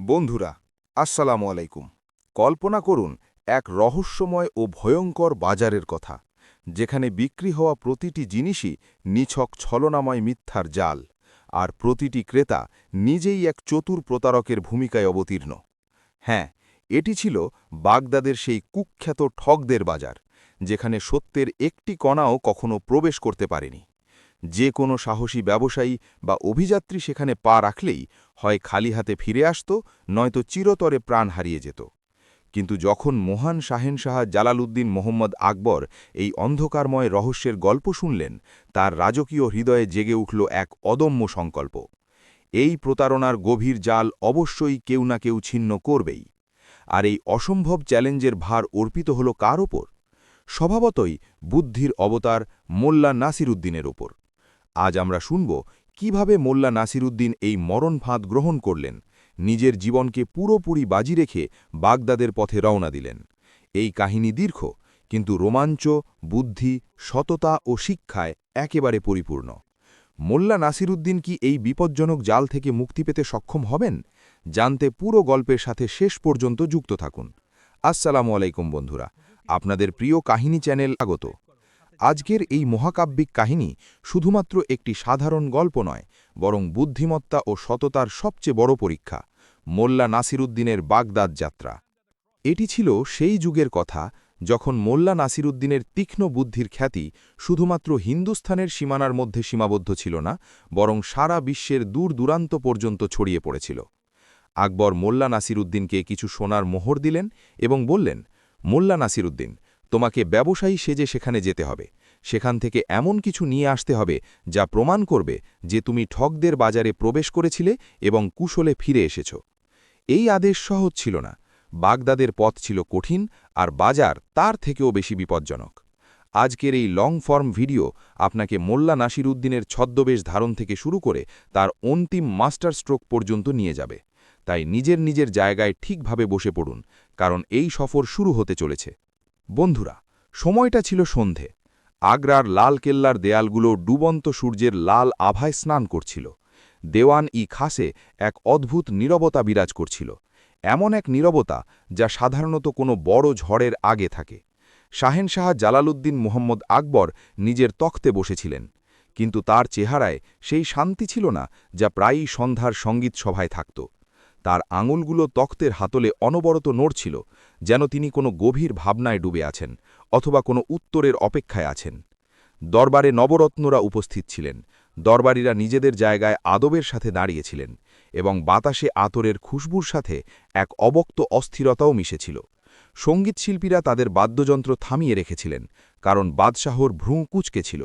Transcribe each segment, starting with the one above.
বন্ধুরা, আসসালামু আলাইকুম। কল্পনা করুন এক রহস্যময় ও ভয়ঙ্কর বাজারের কথা, যেখানে বিক্রি হওয়া প্রতিটি জিনিসই নিছক ছলনাময় মিথ্যার জাল, আর প্রতিটি ক্রেতা নিজেই এক চতুর প্রতারকের ভূমিকায় অবতীর্ণ। হ্যাঁ, এটি ছিল বাগদাদের সেই কুখ্যাত ঠগদের বাজার, যেখানে সত্যের একটি কণাও কখনো প্রবেশ করতে পারেনি। যে কোনো সাহসী ব্যবসায়ী বা অভিযাত্রী সেখানে পা রাখলেই হয় খালি হাতে ফিরে আসত, নয়তো চিরতরে প্রাণ হারিয়ে যেত। কিন্তু যখন মহান শাহেনশাহ জালালউদ্দিন মোহাম্মদ আকবর এই অন্ধকারময় রহস্যের গল্প শুনলেন, তার রাজকীয় হৃদয়ে জেগে উঠল এক অদম্য সংকল্প। এই প্রতারণার গভীর জাল অবশ্যই কেউ না কেউ ছিন্ন করবেই। আর এই অসম্ভব চ্যালেঞ্জের ভার অর্পিত হল কার ওপর? স্বভাবতই বুদ্ধির অবতার মোল্লা নাসিরউদ্দিনের ওপর। আজ আমরা শুনব কিভাবে মোল্লা নাসিরউদ্দিন এই মরণ ফাঁদ গ্রহণ করলেন, নিজের জীবনকে পুরোপুরি বাজি রেখে বাগদাদের পথে রওনা দিলেন। এই কাহিনী দীর্ঘ, কিন্তু রোমাঞ্চ, বুদ্ধি, সততা ও শিক্ষায় একেবারে পরিপূর্ণ। মোল্লা নাসিরউদ্দিন কি এই বিপজ্জনক জাল থেকে মুক্তি পেতে সক্ষম হবেন? জানতে পুরো গল্পের সাথে শেষ পর্যন্ত যুক্ত থাকুন। আসসালামু আলাইকুম বন্ধুরা, আপনাদের প্রিয় কাহিনী চ্যানেল আগত। আজকের এই মহাকাব্যিক কাহিনী শুধুমাত্র একটি সাধারণ গল্প নয়, বরং বুদ্ধিমত্তা ও সততার সবচেয়ে বড় পরীক্ষা, মোল্লা নাসিরউদ্দিনের বাগদাদ যাত্রা। এটি ছিল সেই যুগের কথা যখন মোল্লা নাসিরউদ্দিনের তীক্ষ্ণ বুদ্ধির খ্যাতি শুধুমাত্র হিন্দুস্থানের সীমানার মধ্যে সীমাবদ্ধ ছিল না, বরং সারা বিশ্বের দূর দূরান্ত পর্যন্ত ছড়িয়ে পড়েছিল। আকবর মোল্লা নাসিরউদ্দিনকে কিছু সোনার মোহর দিলেন এবং বললেন, মোল্লা নাসিরউদ্দিন, তোমাকে ব্যবসায়ী সেজে সেখানে যেতে হবে। সেখান থেকে এমন কিছু নিয়ে আসতে হবে যা প্রমাণ করবে যে তুমি ঠগদের বাজারে প্রবেশ করেছিলে এবং কুশলে ফিরে এসেছ। এই আদেশ সহজ ছিল না। বাগদাদের পথ ছিল কঠিন, আর বাজার তার থেকেও বেশি বিপজ্জনক। আজকের এই লং ফর্ম ভিডিও আপনাকে মোল্লা নাসিরউদ্দিনের ছদ্মবেশ ধারণ থেকে শুরু করে তার অন্তিম মাস্টার স্ট্রোক পর্যন্ত নিয়ে যাবে। তাই নিজের নিজের জায়গায় ঠিকভাবে বসে পড়ুন, কারণ এই সফর শুরু হতে চলেছে। বন্ধুরা, সময়টা ছিল সন্ধে। আগ্রার লাল কেল্লার দেয়ালগুলো ডুবন্ত সূর্যের লাল আভায় স্নান করছিল। দেওয়ান-ই খাসে এক অদ্ভুত নীরবতা বিরাজ করছিল, এমন এক নীরবতা যা সাধারণত কোনো বড় ঝড়ের আগে থাকে। শাহেনশাহ জালালউদ্দিন মোহাম্মদ আকবর নিজের তখ্তে বসেছিলেন, কিন্তু তার চেহারায় সেই শান্তি ছিল না যা প্রায়ই সন্ধ্যার সঙ্গীত সভায় থাকত। তার আঙুলগুলো তখ্তের হাতলে অনবরত নড়ছিল, যেন তিনি কোনো গভীর ভাবনায় ডুবে আছেন অথবা কোনো উত্তরের অপেক্ষায় আছেন। দরবারে নবরত্নরা উপস্থিত ছিলেন। দরবারীরা নিজেদের জায়গায় আদবের সাথে দাঁড়িয়েছিলেন, এবং বাতাসে আতরের খুশবুর সাথে এক অবক্ত অস্থিরতাও মিশেছিল। সঙ্গীতশিল্পীরা তাদের বাদ্যযন্ত্র থামিয়ে রেখেছিলেন, কারণ বাদশাহর ভ্রূ কুঁচকে ছিল।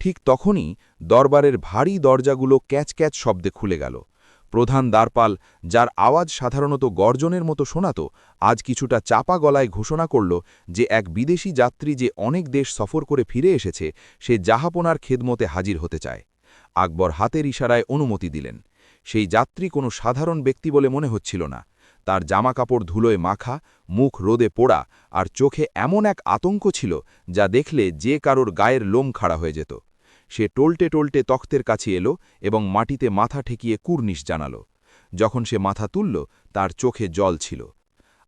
ঠিক তখনই দরবারের ভারী দরজাগুলো ক্যাচ ক্যাচ শব্দে খুলে গেল। প্রধান দ্বারপাল, যার আওয়াজ সাধারণত গর্জনের মতো শোনাত, আজ কিছুটা চাপা গলায় ঘোষণা করল যে এক বিদেশি যাত্রী যে অনেক দেশ সফর করে ফিরে এসেছে, সে জাহাপনার খেদমতে হাজির হতে চায়। আকবর হাতের ইশারায় অনুমতি দিলেন। সেই যাত্রী কোনো সাধারণ ব্যক্তি বলে মনে হচ্ছিল না। তার জামাকাপড় ধুলোয় মাখা, মুখ রোদে পোড়া, আর চোখে এমন এক আতঙ্ক ছিল যা দেখলে যে কারোর গায়ের লোম খাড়া হয়ে যেত। সে টলটে টলটে তখ্তের কাছে এলো এবং মাটিতে মাথা ঠেকিয়ে কুর্নিশ জানাল। যখন সে মাথা তুলল, তার চোখে জল ছিল।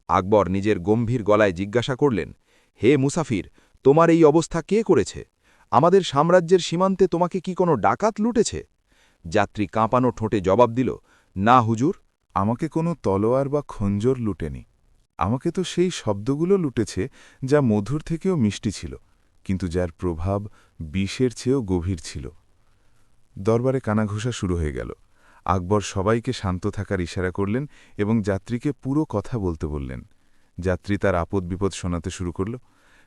আকবর নিজের গম্ভীর গলায় জিজ্ঞাসা করলেন, হে মুসাফির, তোমার এই অবস্থা কে করেছে? আমাদের সাম্রাজ্যের সীমান্তে তোমাকে কি কোনো ডাকাত লুটেছে? যাত্রী কাঁপানো ঠোঁটে জবাব দিল, না হুজুর, আমাকে কোনো তলোয়ার বা খঞ্জর লুটেনি। আমাকে তো সেই শব্দগুলো লুটেছে যা মধুর থেকেও মিষ্টি ছিল, কিন্তু যার প্রভাব বিষের চেয়েও গভীর ছিল। দরবারে কানাঘোষা শুরু হয়ে গেল। আকবর সবাইকে শান্ত থাকার ইশারা করলেন এবং যাত্রীকে পুরো কথা বলতে বললেন। যাত্রী তার আপদ বিপদ শোনাতে শুরু করল।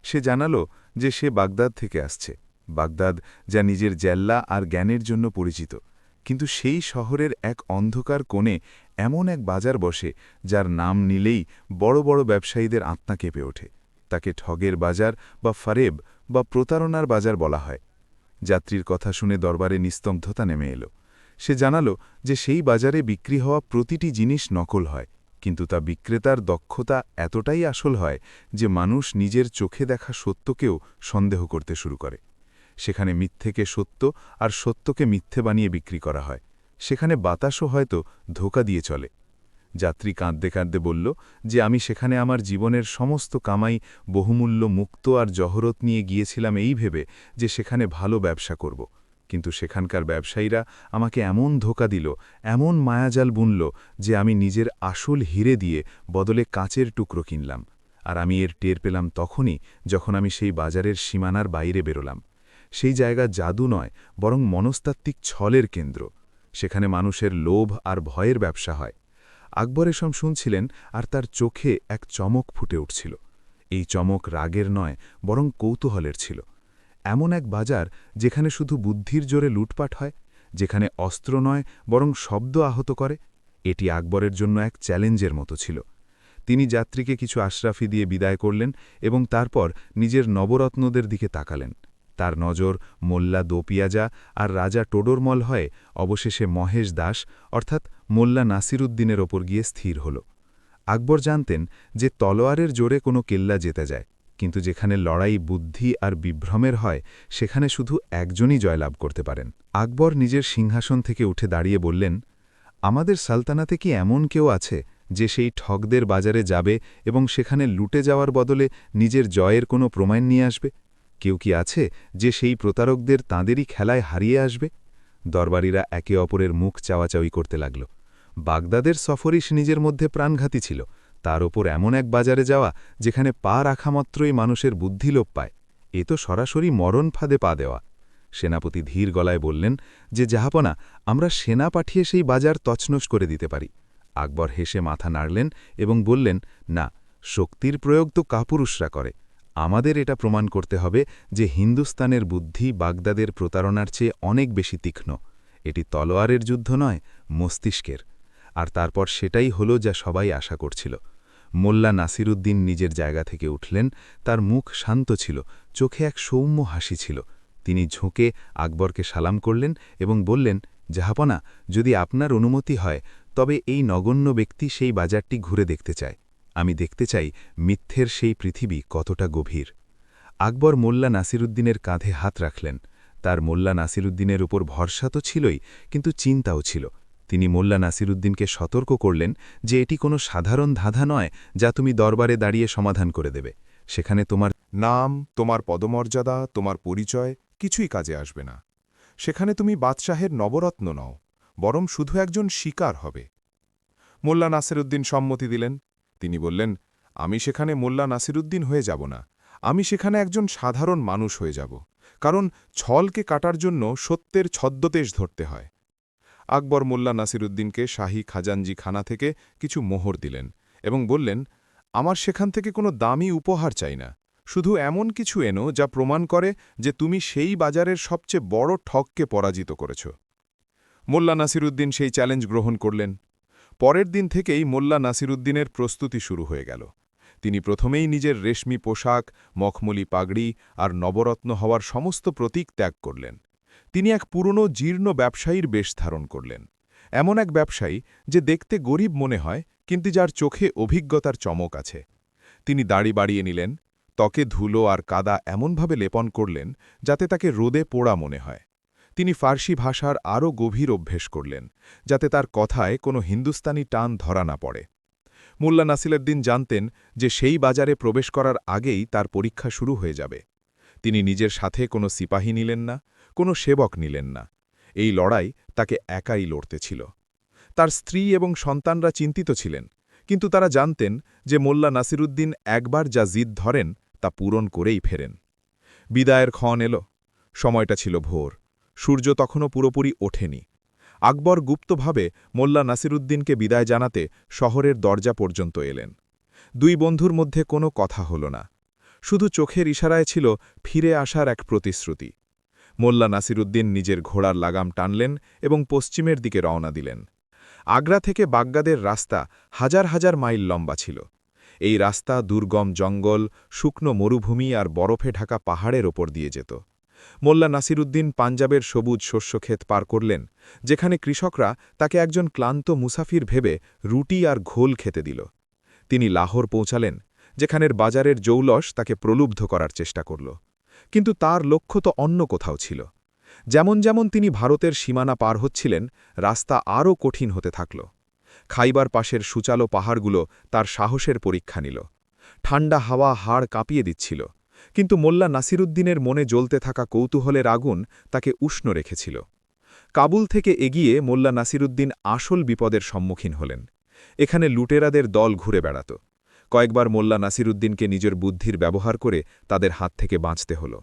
সে জানালো যে সে বাগদাদ থেকে আসছে, বাগদাদ যা নিজের জেল্লা আর জ্ঞানের জন্য পরিচিত। কিন্তু সেই শহরের এক অন্ধকার কোণে এমন এক বাজার বসে যার নাম নিলেই বড় বড় ব্যবসায়ীদের আত্মা কেঁপে ওঠে। তাকে ঠগের বাজার বা ফারেব বা প্রতারণার বাজার বলা হয়। যাত্রীর কথা শুনে দরবারে নিস্তব্ধতা নেমে এলো। সে জানালো যে সেই বাজারে বিক্রি হওয়া প্রতিটি জিনিস নকল হয়, কিন্তু তা বিক্রেতার দক্ষতা এতটাই আসল হয় যে মানুষ নিজের চোখে দেখা সত্যকেও সন্দেহ করতে শুরু করে। সেখানে মিথ্যেকে সত্য আর সত্যকে মিথ্যে বানিয়ে বিক্রি করা হয়। সেখানে বাতাসও হয়তো ধোঁকা দিয়ে চলে। যাত্রী কাঁদতে কাঁদতে বলল যে আমি সেখানে আমার জীবনের সমস্ত কামাই বহুমূল্য মুক্ত আর জহরত নিয়ে গিয়েছিলাম এই ভেবে যে সেখানে ভালো ব্যবসা করব। কিন্তু সেখানকার ব্যবসায়ীরা আমাকে এমন ধোঁকা দিল, এমন মায়াজাল বুনল যে আমি নিজের আসল হিরে দিয়ে বদলে কাঁচের টুকরো কিনলাম। আর আমি এর টের পেলাম তখনই যখন আমি সেই বাজারের সীমানার বাইরে বেরোলাম। সেই জায়গা জাদু নয়, বরং মনস্তাত্ত্বিক ছলের কেন্দ্র। সেখানে মানুষের লোভ আর ভয়ের ব্যবসা হয়। আকবর এসব শুনছিলেন আর তার চোখে এক চমক ফুটে উঠছিল। এই চমক রাগের নয়, বরং কৌতূহলের ছিল। এমন এক বাজার যেখানে শুধু বুদ্ধির জোরে লুটপাট হয়, যেখানে অস্ত্র নয় বরং শব্দ আহত করে, এটি আকবরের জন্য এক চ্যালেঞ্জের মতো ছিল। তিনি যাত্রীকে কিছু আশরাফি দিয়ে বিদায় করলেন এবং তারপর নিজের নবরত্নদের দিকে তাকালেন। তার নজর মোল্লা দোপিয়াজা আর রাজা টোডরমল হয়ে অবশেষে মহেশ দাস অর্থাৎ মোল্লা নাসিরুদ্দিনের ওপর গিয়ে স্থির হল। আকবর জানতেন যে তলোয়ারের জোরে কোনো কেল্লা যেতে যায়, কিন্তু যেখানে লড়াই বুদ্ধি আর বিভ্রমের হয় সেখানে শুধু একজনই জয়লাভ করতে পারেন। আকবর নিজের সিংহাসন থেকে উঠে দাঁড়িয়ে বললেন, আমাদের সালতানাতে কি এমন কেউ আছে যে সেই ঠগদের বাজারে যাবে এবং সেখানে লুটে যাওয়ার বদলে নিজের জয়ের কোনো প্রমাণ নিয়ে আসবে? কেউ কি আছে যে সেই প্রতারকদের তাঁদেরই খেলায় হারিয়ে আসবে? দরবারীরা একে অপরের মুখ চাওয়াচাওয়ি করতে লাগল। বাগদাদের সফরই নিজের মধ্যে প্রাণঘাতী ছিল, তার ওপর এমন এক বাজারে যাওয়া যেখানে পা রাখামাত্রই মানুষের বুদ্ধি লোপ পায়, এ তো সরাসরি মরণ ফাঁদে পা দেওয়া। সেনাপতি ধীর গলায় বললেন যে জাহাপনা, আমরা সেনা পাঠিয়ে সেই বাজার তছনছ করে দিতে পারি। আকবর হেসে মাথা নাড়লেন এবং বললেন, না, শক্তির প্রয়োগ তো কাপুরুষরা করে। আমাদের এটা প্রমাণ করতে হবে যে হিন্দুস্তানের বুদ্ধি বাগদাদের প্রতারণার চেয়ে অনেক বেশি তীক্ষ্ণ। এটি তলোয়ারের যুদ্ধ নয়, মস্তিষ্কের। আর তারপর সেটাই হলো যা সবাই আশা করছিল। মোল্লা নাসিরুদ্দিন নিজের জায়গা থেকে উঠলেন। তার মুখ শান্ত ছিল, চোখে এক সৌম্য হাসি ছিল। তিনি ঝুঁকে আকবরকে সালাম করলেন এবং বললেন, জাহাপনা, যদি আপনার অনুমতি হয় তবে এই নগণ্য ব্যক্তি সেই বাজারটি ঘুরে দেখতে চায়। আমি দেখতে চাই মিথ্যের সেই পৃথিবী কতটা গভীর। আকবর মোল্লা নাসিরুদ্দিনের কাঁধে হাত রাখলেন। তার মোল্লা নাসিরুদ্দিনের উপর ভরসা তো ছিলই, কিন্তু চিন্তাও ছিল। তিনি মোল্লা নাসিরুদ্দিনকে সতর্ক করলেন যে এটি কোনো সাধারণ ধাঁধা নয় যা তুমি দরবারে দাঁড়িয়ে সমাধান করে দেবে। সেখানে তোমার নাম, তোমার পদমর্যাদা, তোমার পরিচয় কিছুই কাজে আসবে না। সেখানে তুমি বাদশাহের নবরত্ন নও, বরং শুধু একজন শিকার হবে। মোল্লা নাসিরুদ্দিন সম্মতি দিলেন। তিনি বললেন, আমি সেখানে মোল্লা নাসিরুদ্দিন হয়ে যাব না, আমি সেখানে একজন সাধারণ মানুষ হয়ে যাব, কারণ ছলকে কাটার জন্য সত্যের ছদ্মদেশ ধরতে হয়। আকবর মোল্লা নাসিরুদ্দিনকে শাহী খাজানজি খানা থেকে কিছু মোহর দিলেন এবং বললেন, আমার সেখান থেকে কোনো দামি উপহার চাই না, শুধু এমন কিছু এনো যা প্রমাণ করে যে তুমি সেই বাজারের সবচেয়ে বড় ঠককে পরাজিত করেছ। মোল্লা নাসিরুদ্দিন সেই চ্যালেঞ্জ গ্রহণ করলেন। পরের দিন থেকেই মোল্লা নাসিরুদ্দিনের প্রস্তুতি শুরু হয়ে গেল। তিনি প্রথমেই নিজের রেশমি পোশাক, মখমলি পাগড়ি আর নবরত্ন হওয়ার সমস্ত প্রতীক ত্যাগ করলেন। তিনি এক পুরনো জীর্ণ ব্যবসায়ীর বেশ ধারণ করলেন, এমন এক ব্যবসায়ী যে দেখতে গরিব মনে হয় কিন্তু যার চোখে অভিজ্ঞতার চমক আছে। তিনি দাড়ি বাড়িয়ে নিলেন, ত্বকে ধুলো আর কাদা এমনভাবে লেপন করলেন যাতে তাকে রোদে পোড়া মনে হয়। তিনি ফার্সি ভাষার আরও গভীর অভ্যেস করলেন, যাতে তার কথায় কোনো হিন্দুস্তানি টান ধরা না পড়ে। মোল্লা নাসিরুদ্দিন জানতেন যে সেই বাজারে প্রবেশ করার আগেই তার পরীক্ষা শুরু হয়ে যাবে। তিনি নিজের সাথে কোনো সিপাহী নিলেন না, কোনো সেবক নিলেন না। এই লড়াই তাকে একাই লড়তে ছিল। তার স্ত্রী এবং সন্তানরা চিন্তিত ছিলেন, কিন্তু তারা জানতেন যে মোল্লা নাসিরুদ্দিন একবার যা জিদ ধরেন তা পূরণ করেই ফেরেন। বিদায়ের ক্ষণ এল। সময়টা ছিল ভোর, সূর্য তখনও পুরোপুরি ওঠেনি। আকবর গুপ্তভাবে মোল্লা নাসিরুদ্দিনকে বিদায় জানাতে শহরের দরজা পর্যন্ত এলেন। দুই বন্ধুর মধ্যে কোনো কথা হল না, শুধু চোখের ইশারায় ছিল ফিরে আসার এক প্রতিশ্রুতি। মোল্লা নাসিরুদ্দিন নিজের ঘোড়ার লাগাম টানলেন এবং পশ্চিমের দিকে রওনা দিলেন। আগ্রা থেকে বাগদাদের রাস্তা হাজার হাজার মাইল লম্বা ছিল। এই রাস্তা দুর্গম জঙ্গল, শুকনো মরুভূমি আর বরফে ঢাকা পাহাড়ের ওপর দিয়ে যেত। মোল্লা নাসিরুদ্দিন পাঞ্জাবের সবুজ শস্যক্ষেত পার করলেন, যেখানে কৃষকরা তাকে একজন ক্লান্ত মুসাফির ভেবে রুটি আর ঘোল খেতে দিল। তিনি লাহোর পৌঁছালেন, যেখানের বাজারের জৌলস তাকে প্রলুব্ধ করার চেষ্টা করল। কিন্তু তার লক্ষ্য তো অন্য কোথাও ছিল। যেমন যেমন তিনি ভারতের সীমানা পার হচ্ছিলেন, রাস্তা আরও কঠিন হতে থাকল। খাইবার পাশের সুচালো পাহাড়গুলো তার সাহসের পরীক্ষা নিল। ঠান্ডা হাওয়া হাড় কাঁপিয়ে দিচ্ছিল, কিন্তু মোল্লা নাসিরুদ্দিনের মনে জ্বলতে থাকা কৌতূহলের আগুন তাকে উষ্ণ রেখেছিল। কাবুল থেকে এগিয়ে মোল্লা নাসিরুদ্দিন আসল বিপদের সম্মুখীন হলেন। এখানে লুটেরাদের দল ঘুরে বেড়াত। কয়েকবার মোল্লা নাসিরুদ্দিনকে নিজের বুদ্ধির ব্যবহার করে তাদের হাত থেকে বাঁচতে হল।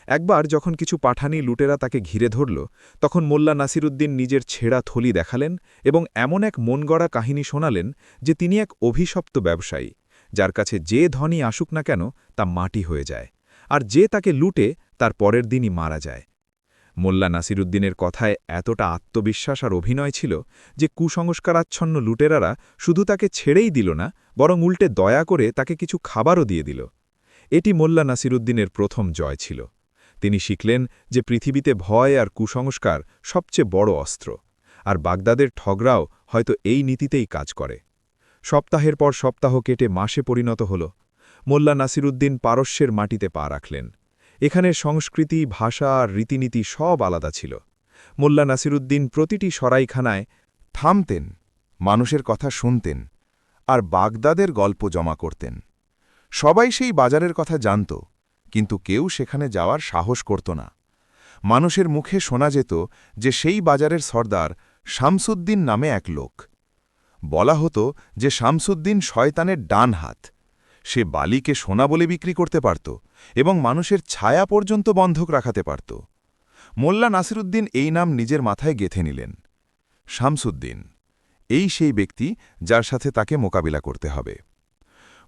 একবার যখন কিছু পাঠানি লুটেরা তাকে ঘিরে ধরল, তখন মোল্লা নাসিরুদ্দিন নিজের ছেঁড়া থলি দেখালেন এবং এমন এক মনগড়া কাহিনী শোনালেন যে তিনি এক অভিশপ্ত ব্যবসায়ী, যার কাছে যে ধনই আসুক না কেন তা মাটি হয়ে যায়, আর যে তাকে লুটে তার পরের দিনই মারা যায়। মোল্লা নাসিরুদ্দিনের কথায় এতটা আত্মবিশ্বাস আর অভিনয় ছিল যে কুসংস্কারাচ্ছন্ন লুটেরারা শুধু তাকে ছেড়েই দিল না, বরং উল্টে দয়া করে তাকে কিছু খাবারও দিয়ে দিল। এটি মোল্লা নাসিরুদ্দিনের প্রথম জয় ছিল। তিনি শিখলেন যে পৃথিবীতে ভয় আর কুসংস্কার সবচেয়ে বড় অস্ত্র, আর বাগদাদের ঠগরাও হয়তো এই নীতিতেই কাজ করে। সপ্তাহের পর সপ্তাহ কেটে মাসে পরিণত হল। মোল্লা নাসিরুদ্দিন পারস্যের মাটিতে পা রাখলেন। এখানের সংস্কৃতি, ভাষা আর রীতিনীতি সব আলাদা ছিল। মোল্লা নাসিরুদ্দিন প্রতিটি সরাইখানায় থামতেন, মানুষের কথা শুনতেন, আর বাগদাদের গল্প জমা করতেন। সবাই সেই বাজারের কথা জানত, কিন্তু কেউ সেখানে যাওয়ার সাহস করত না। মানুষের মুখে শোনা যেত যে সেই বাজারের সর্দার শামসুদ্দিন নামে এক লোক। বলা হতো যে শামসুদ্দিন শয়তানের ডান হাত। সে বালিকে সোনা বলে বিক্রি করতে পারত এবং মানুষের ছায়া পর্যন্ত বন্ধক রাখাতে পারত। মোল্লা নাসিরুদ্দিন এই নাম নিজের মাথায় গেঁথে নিলেন। শামসুদ্দিন, এই সেই ব্যক্তি যার সাথে তাকে মোকাবিলা করতে হবে।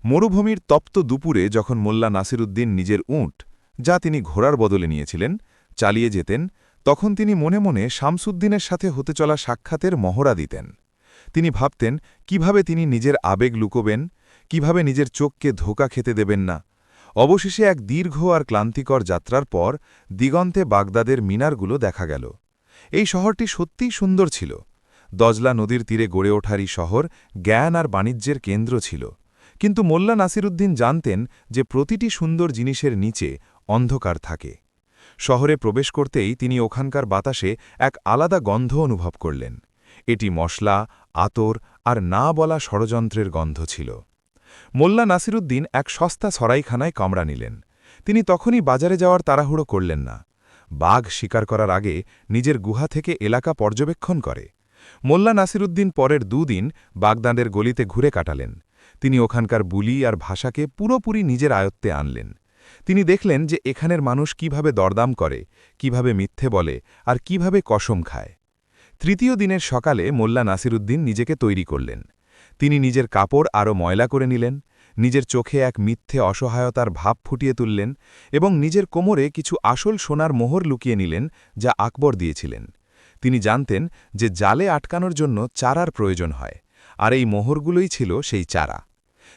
মরুভূমির তপ্ত দুপুরে যখন মোল্লা নাসিরুদ্দিন নিজের উঁট, যা তিনি ঘোড়ার বদলে নিয়েছিলেন, চালিয়ে যেতেন, তখন তিনি মনে মনে শামসুদ্দিনের সাথে হতে চলা সাক্ষাতের মহড়া দিতেন। তিনি ভাবতেন কিভাবে তিনি নিজের আবেগ লুকোবেন, কিভাবে নিজের চোখকে ধোঁকা খেতে দেবেন না। অবশেষে এক দীর্ঘ আর ক্লান্তিকর যাত্রার পর দিগন্তে বাগদাদের মিনারগুলো দেখা গেল। এই শহরটি সত্যিই সুন্দর ছিল। দজলা নদীর তীরে গড়ে ওঠার এই শহর জ্ঞান আর বাণিজ্যের কেন্দ্র ছিল। কিন্তু মোল্লা নাসিরুদ্দিন জানতেন যে প্রতিটি সুন্দর জিনিসের নিচে অন্ধকার থাকে। শহরে প্রবেশ করতেই তিনি ওখানকার বাতাসে এক আলাদা গন্ধ অনুভব করলেন। এটি মশলা, আতর আর না বলা ষড়যন্ত্রের গন্ধ ছিল। মোল্লা নাসিরুদ্দিন এক সস্তা সরাইখানায় কামড়া নিলেন। তিনি তখনই বাজারে যাওয়ার তাড়াহুড়ো করলেন না। বাঘ শিকার করার আগে নিজের গুহা থেকে এলাকা পর্যবেক্ষণ করে। মোল্লা নাসিরুদ্দিন পরের দুদিন বাগদাদের গলিতে ঘুরে কাটালেন। তিনি ওখানকার বুলি আর ভাষাকে পুরোপুরি নিজের আয়ত্তে আনলেন। তিনি দেখলেন যে এখানের মানুষ কিভাবে দরদাম করে, কিভাবে মিথ্যে বলে আর কিভাবে কসম খায়। তৃতীয় দিনের সকালে মোল্লা নাসিরুদ্দিন নিজেকে তৈরি করলেন। তিনি নিজের কাপড় আরও ময়লা করে নিলেন, নিজের চোখে এক মিথ্যে অসহায়তার ভাব ফুটিয়ে তুললেন এবং নিজের কোমরে কিছু আসল সোনার মোহর লুকিয়ে নিলেন, যা আকবর দিয়েছিলেন। তিনি জানতেন যে জালে আটকানোর জন্য চারার প্রয়োজন হয়, আর এই মোহরগুলোই ছিল সেই চারা।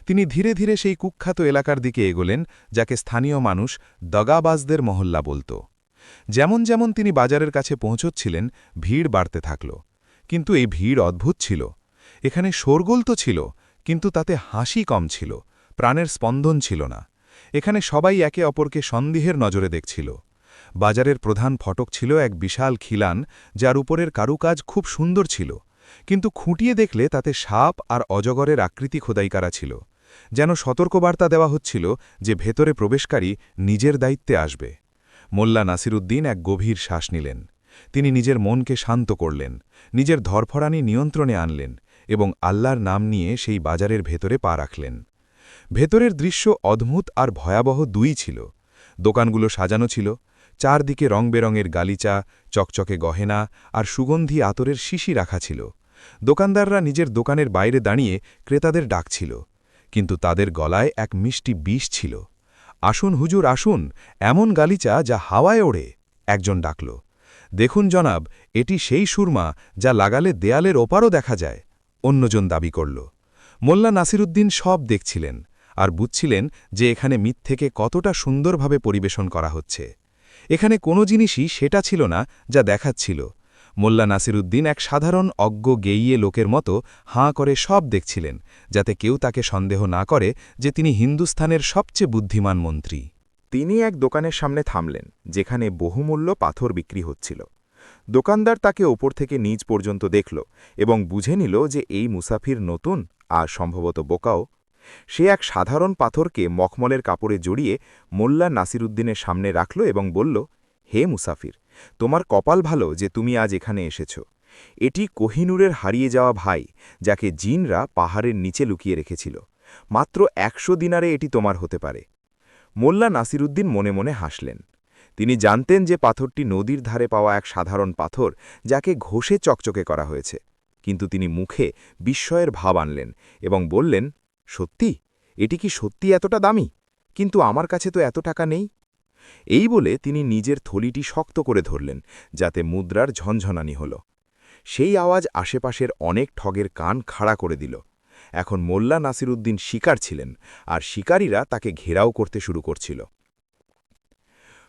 তিনি ধীরে ধীরে সেই কুখ্যাত এলাকার দিকে এগোলেন, যাকে স্থানীয় মানুষ দগাবাজদের মহল্লা বলত। যেমন যেমন তিনি বাজারের কাছে পৌঁছচ্ছিলেন, ভিড় বাড়তে থাকল। কিন্তু এই ভিড় অদ্ভুত ছিল। এখানে শোরগোল তো ছিল, কিন্তু তাতে হাসি কম ছিল, প্রাণের স্পন্দন ছিল না। এখানে সবাই একে অপরকে সন্দেহের নজরে দেখছিল। বাজারের প্রধান ফটক ছিল এক বিশাল খিলান, যার উপরের কারুকাজ খুব সুন্দর ছিল, কিন্তু খুঁটিয়ে দেখলে তাতে সাপ আর অজগরের আকৃতি খোদাই করা ছিল, যেন সতর্কবার্তা দেওয়া হচ্ছিল যে ভেতরে প্রবেশকারী নিজের দায়িত্বে আসবে। মোল্লা নাসিরুদ্দিন এক গভীর শ্বাস নিলেন। তিনি নিজের মনকে শান্ত করলেন, নিজের ধরফরানি নিয়ন্ত্রণে আনলেন এবং আল্লাহর নাম নিয়ে সেই বাজারের ভেতরে পা রাখলেন। ভেতরের দৃশ্য অদ্ভুত আর ভয়াবহ দুই ছিল। দোকানগুলো সাজানো ছিল, চারদিকে রংবেরঙের গালিচা, চকচকে গহেনা আর সুগন্ধি আতরের শিশি রাখা ছিল। দোকানদাররা নিজের দোকানের বাইরে দাঁড়িয়ে ক্রেতাদের ডাকছিল, কিন্তু তাদের গলায় এক মিষ্টি বিষ ছিল। আসুন হুজুর আসুন, এমন গালিচা যা হাওয়ায় ওড়ে, একজন ডাকল। দেখুন জনাব, এটি সেই সুরমা যা লাগালে দেয়ালের ওপারও দেখা যায়, অন্যজন দাবি করল। মোল্লা নাসিরুদ্দিন সব দেখছিলেন আর বুঝছিলেন যে এখানে মিথ্যেকে কতটা সুন্দরভাবে পরিবেশন করা হচ্ছে। এখানে কোনো জিনিসই সেটা ছিল না যা দেখাচ্ছিল। মোল্লা নাসিরুদ্দিন এক সাধারণ অজ্ঞ গেইয়ে লোকের মতো হাঁ করে সব দেখছিলেন, যাতে কেউ তাকে সন্দেহ না করে যে তিনি হিন্দুস্থানের সবচেয়ে বুদ্ধিমান মন্ত্রী। তিনি এক দোকানের সামনে থামলেন, যেখানে বহুমূল্য পাথর বিক্রি হচ্ছিল। দোকানদার তাকে ওপর থেকে নিচ পর্যন্ত দেখল এবং বুঝে নিল যে এই মুসাফির নতুন আর সম্ভবত বোকাও। সে এক সাধারণ পাথরকে মখমলের কাপড়ে জড়িয়ে মোল্লা নাসিরুদ্দিনের সামনে রাখল এবং বলল, হে মুসাফির, তোমার কপাল ভালো যে তুমি আজ এখানে এসেছ। এটি কোহিনুরের হারিয়ে যাওয়া ভাই, যাকে জিনরা পাহাড়ের নিচে লুকিয়ে রেখেছিল। মাত্র ১০০ দিনারে এটি তোমার হতে পারে। মোল্লা নাসিরুদ্দিন মনে মনে হাসলেন। তিনি জানতেন যে পাথরটি নদীর ধারে পাওয়া এক সাধারণ পাথর, যাকে ঘষে চকচকে করা হয়েছে। কিন্তু তিনি মুখে বিস্ময়ের ভাব আনলেন এবং বললেন, সত্যি? এটি কি সত্যি এতটা দামি? কিন্তু আমার কাছে তো এত টাকা নেই। এই বলে তিনি নিজের থলিটি শক্ত করে ধরলেন, যাতে মুদ্রার ঝনঝনানি হল। সেই আওয়াজ আশেপাশের অনেক ঠগের কান খাড়া করে দিল। এখন মোল্লা নাসিরুদ্দিন শিকার ছিলেন, আর শিকারীরা তাকে ঘেরাও করতে শুরু করছিল।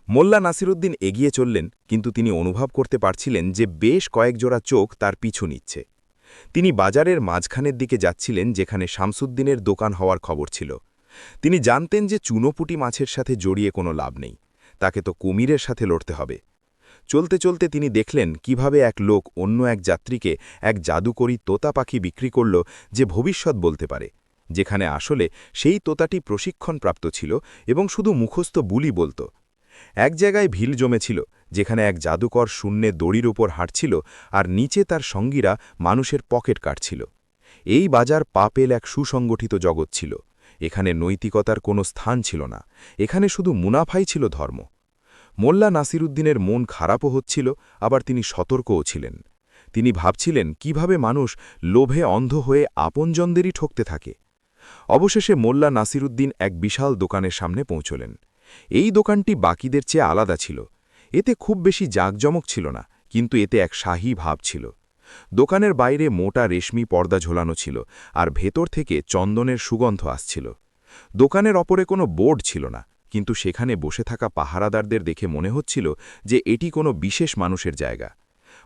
মোল্লা নাসিরুদ্দিন এগিয়ে চললেন, কিন্তু তিনি অনুভব করতে পারছিলেন যে বেশ কয়েক জোড়া চোখ তার পিছু নিচ্ছে। তিনি বাজারের মাঝখানের দিকে যাচ্ছিলেন, যেখানে শামসুদ্দিনের দোকান হওয়ার খবর ছিল। তিনি জানতেন যে চুনোপুটি মাছের সাথে জড়িয়ে কোনো লাভ নেই, তাকে তো কুমিরের সাথে লড়তে হবে। চলতে চলতে তিনি দেখলেন কিভাবে এক লোক অন্য এক যাত্রীকে এক জাদুকরী তোতা পাখি বিক্রি করল, যে ভবিষ্যৎ বলতে পারে, যেখানে আসলে সেই তোতাটি প্রশিক্ষণপ্রাপ্ত ছিল এবং শুধু মুখস্থ বুলি বলত। এক জায়গায় ভিড় জমেছিল, যেখানে এক জাদুকর শূন্যে দড়ির উপর হাঁটছিল আর নিচে তার সঙ্গীরা মানুষের পকেট কাটছিল। এই বাজার পাপেল এক সুসংগঠিত জগৎ ছিল। এখানে নৈতিকতার কোনো স্থান ছিল না, এখানে শুধু মুনাফাই ছিল ধর্ম। মোল্লা নাসিরুদ্দিনের মন খারাপও হচ্ছিল, আবার তিনি সতর্কও ছিলেন। তিনি ভাবছিলেন কিভাবে মানুষ লোভে অন্ধ হয়ে আপনজনদেরই ঠকতে থাকে। অবশেষে মোল্লা নাসিরুদ্দিন এক বিশাল দোকানের সামনে পৌঁছলেন। এই দোকানটি বাকিদের চেয়ে আলাদা ছিল। এতে খুব বেশি জাঁকজমক ছিল না, কিন্তু এতে এক শাহী ভাব ছিল। দোকানের বাইরে মোটা রেশমি পর্দা ঝোলানো ছিল, আর ভেতর থেকে চন্দনের সুগন্ধ আসছিল। দোকানের অপরে কোনো বোর্ড ছিল না, কিন্তু সেখানে বসে থাকা পাহারাদারদের দেখে মনে হচ্ছিল যে এটি কোনো বিশেষ মানুষের জায়গা।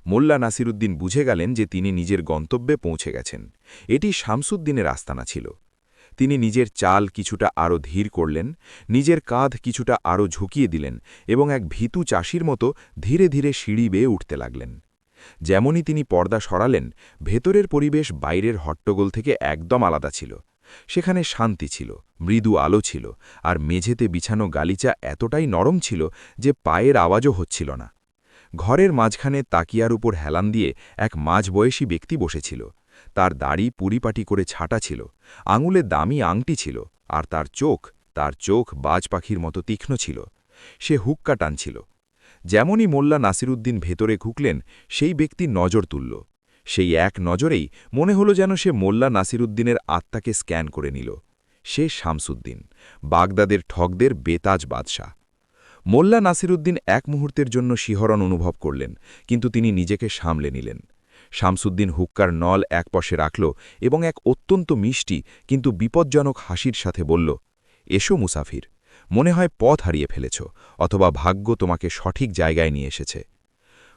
মোল্লা নাসিরুদ্দিন বুঝে গেলেন যে তিনি নিজের গন্তব্যে পৌঁছে গেছেন। এটি শামসুদ্দিনের আস্তানা ছিল। তিনি নিজের চাল কিছুটা আরও ধীর করলেন, নিজের কাঁধ কিছুটা আরও ঝুঁকিয়ে দিলেন এবং এক ভীতু চাষির মতো ধীরে ধীরে সিঁড়ি বেয়ে উঠতে লাগলেন। যেমনই তিনি পর্দা সরালেন, ভেতরের পরিবেশ বাইরের হট্টগোল থেকে একদম আলাদা ছিল। সেখানে শান্তি ছিল, মৃদু আলো ছিল, আর মেঝেতে বিছানো গালিচা এতটাই নরম ছিল যে পায়ের আওয়াজও হচ্ছিল না। ঘরের মাঝখানে তাকিয়ার উপর হেলান দিয়ে এক মাঝবয়সী ব্যক্তি বসেছিল। তার দাড়ি পুরিপাটি করে ছাটা ছিল, আঙুলে দামি আংটি ছিল, আর তার চোখ বাজ পাখির মতো তীক্ষ্ণ ছিল। সে হুক্কা টানছিল। যেমনই মোল্লা নাসিরুদ্দিন ভেতরে ঢুকলেন, সেই ব্যক্তি নজর তুলল। সেই এক নজরেই মনে হলো যেন সে মোল্লা নাসিরুদ্দিনের আত্মাকে স্ক্যান করে নিল। সে শামসুদ্দিন, বাগদাদের ঠগদের বেতাজ বাদশাহ। মোল্লা নাসিরুদ্দিন এক মুহূর্তের জন্য শিহরণ অনুভব করলেন, কিন্তু তিনি নিজেকে সামলে নিলেন। শামসুদ্দিন হুক্কার নল এক পাশে রাখল এবং এক অত্যন্ত মিষ্টি কিন্তু বিপজ্জনক হাসির সাথে বলল, এসো মুসাফির, মনে হয় পথ হারিয়ে ফেলেছ, অথবা ভাগ্য তোমাকে সঠিক জায়গায় নিয়ে এসেছে।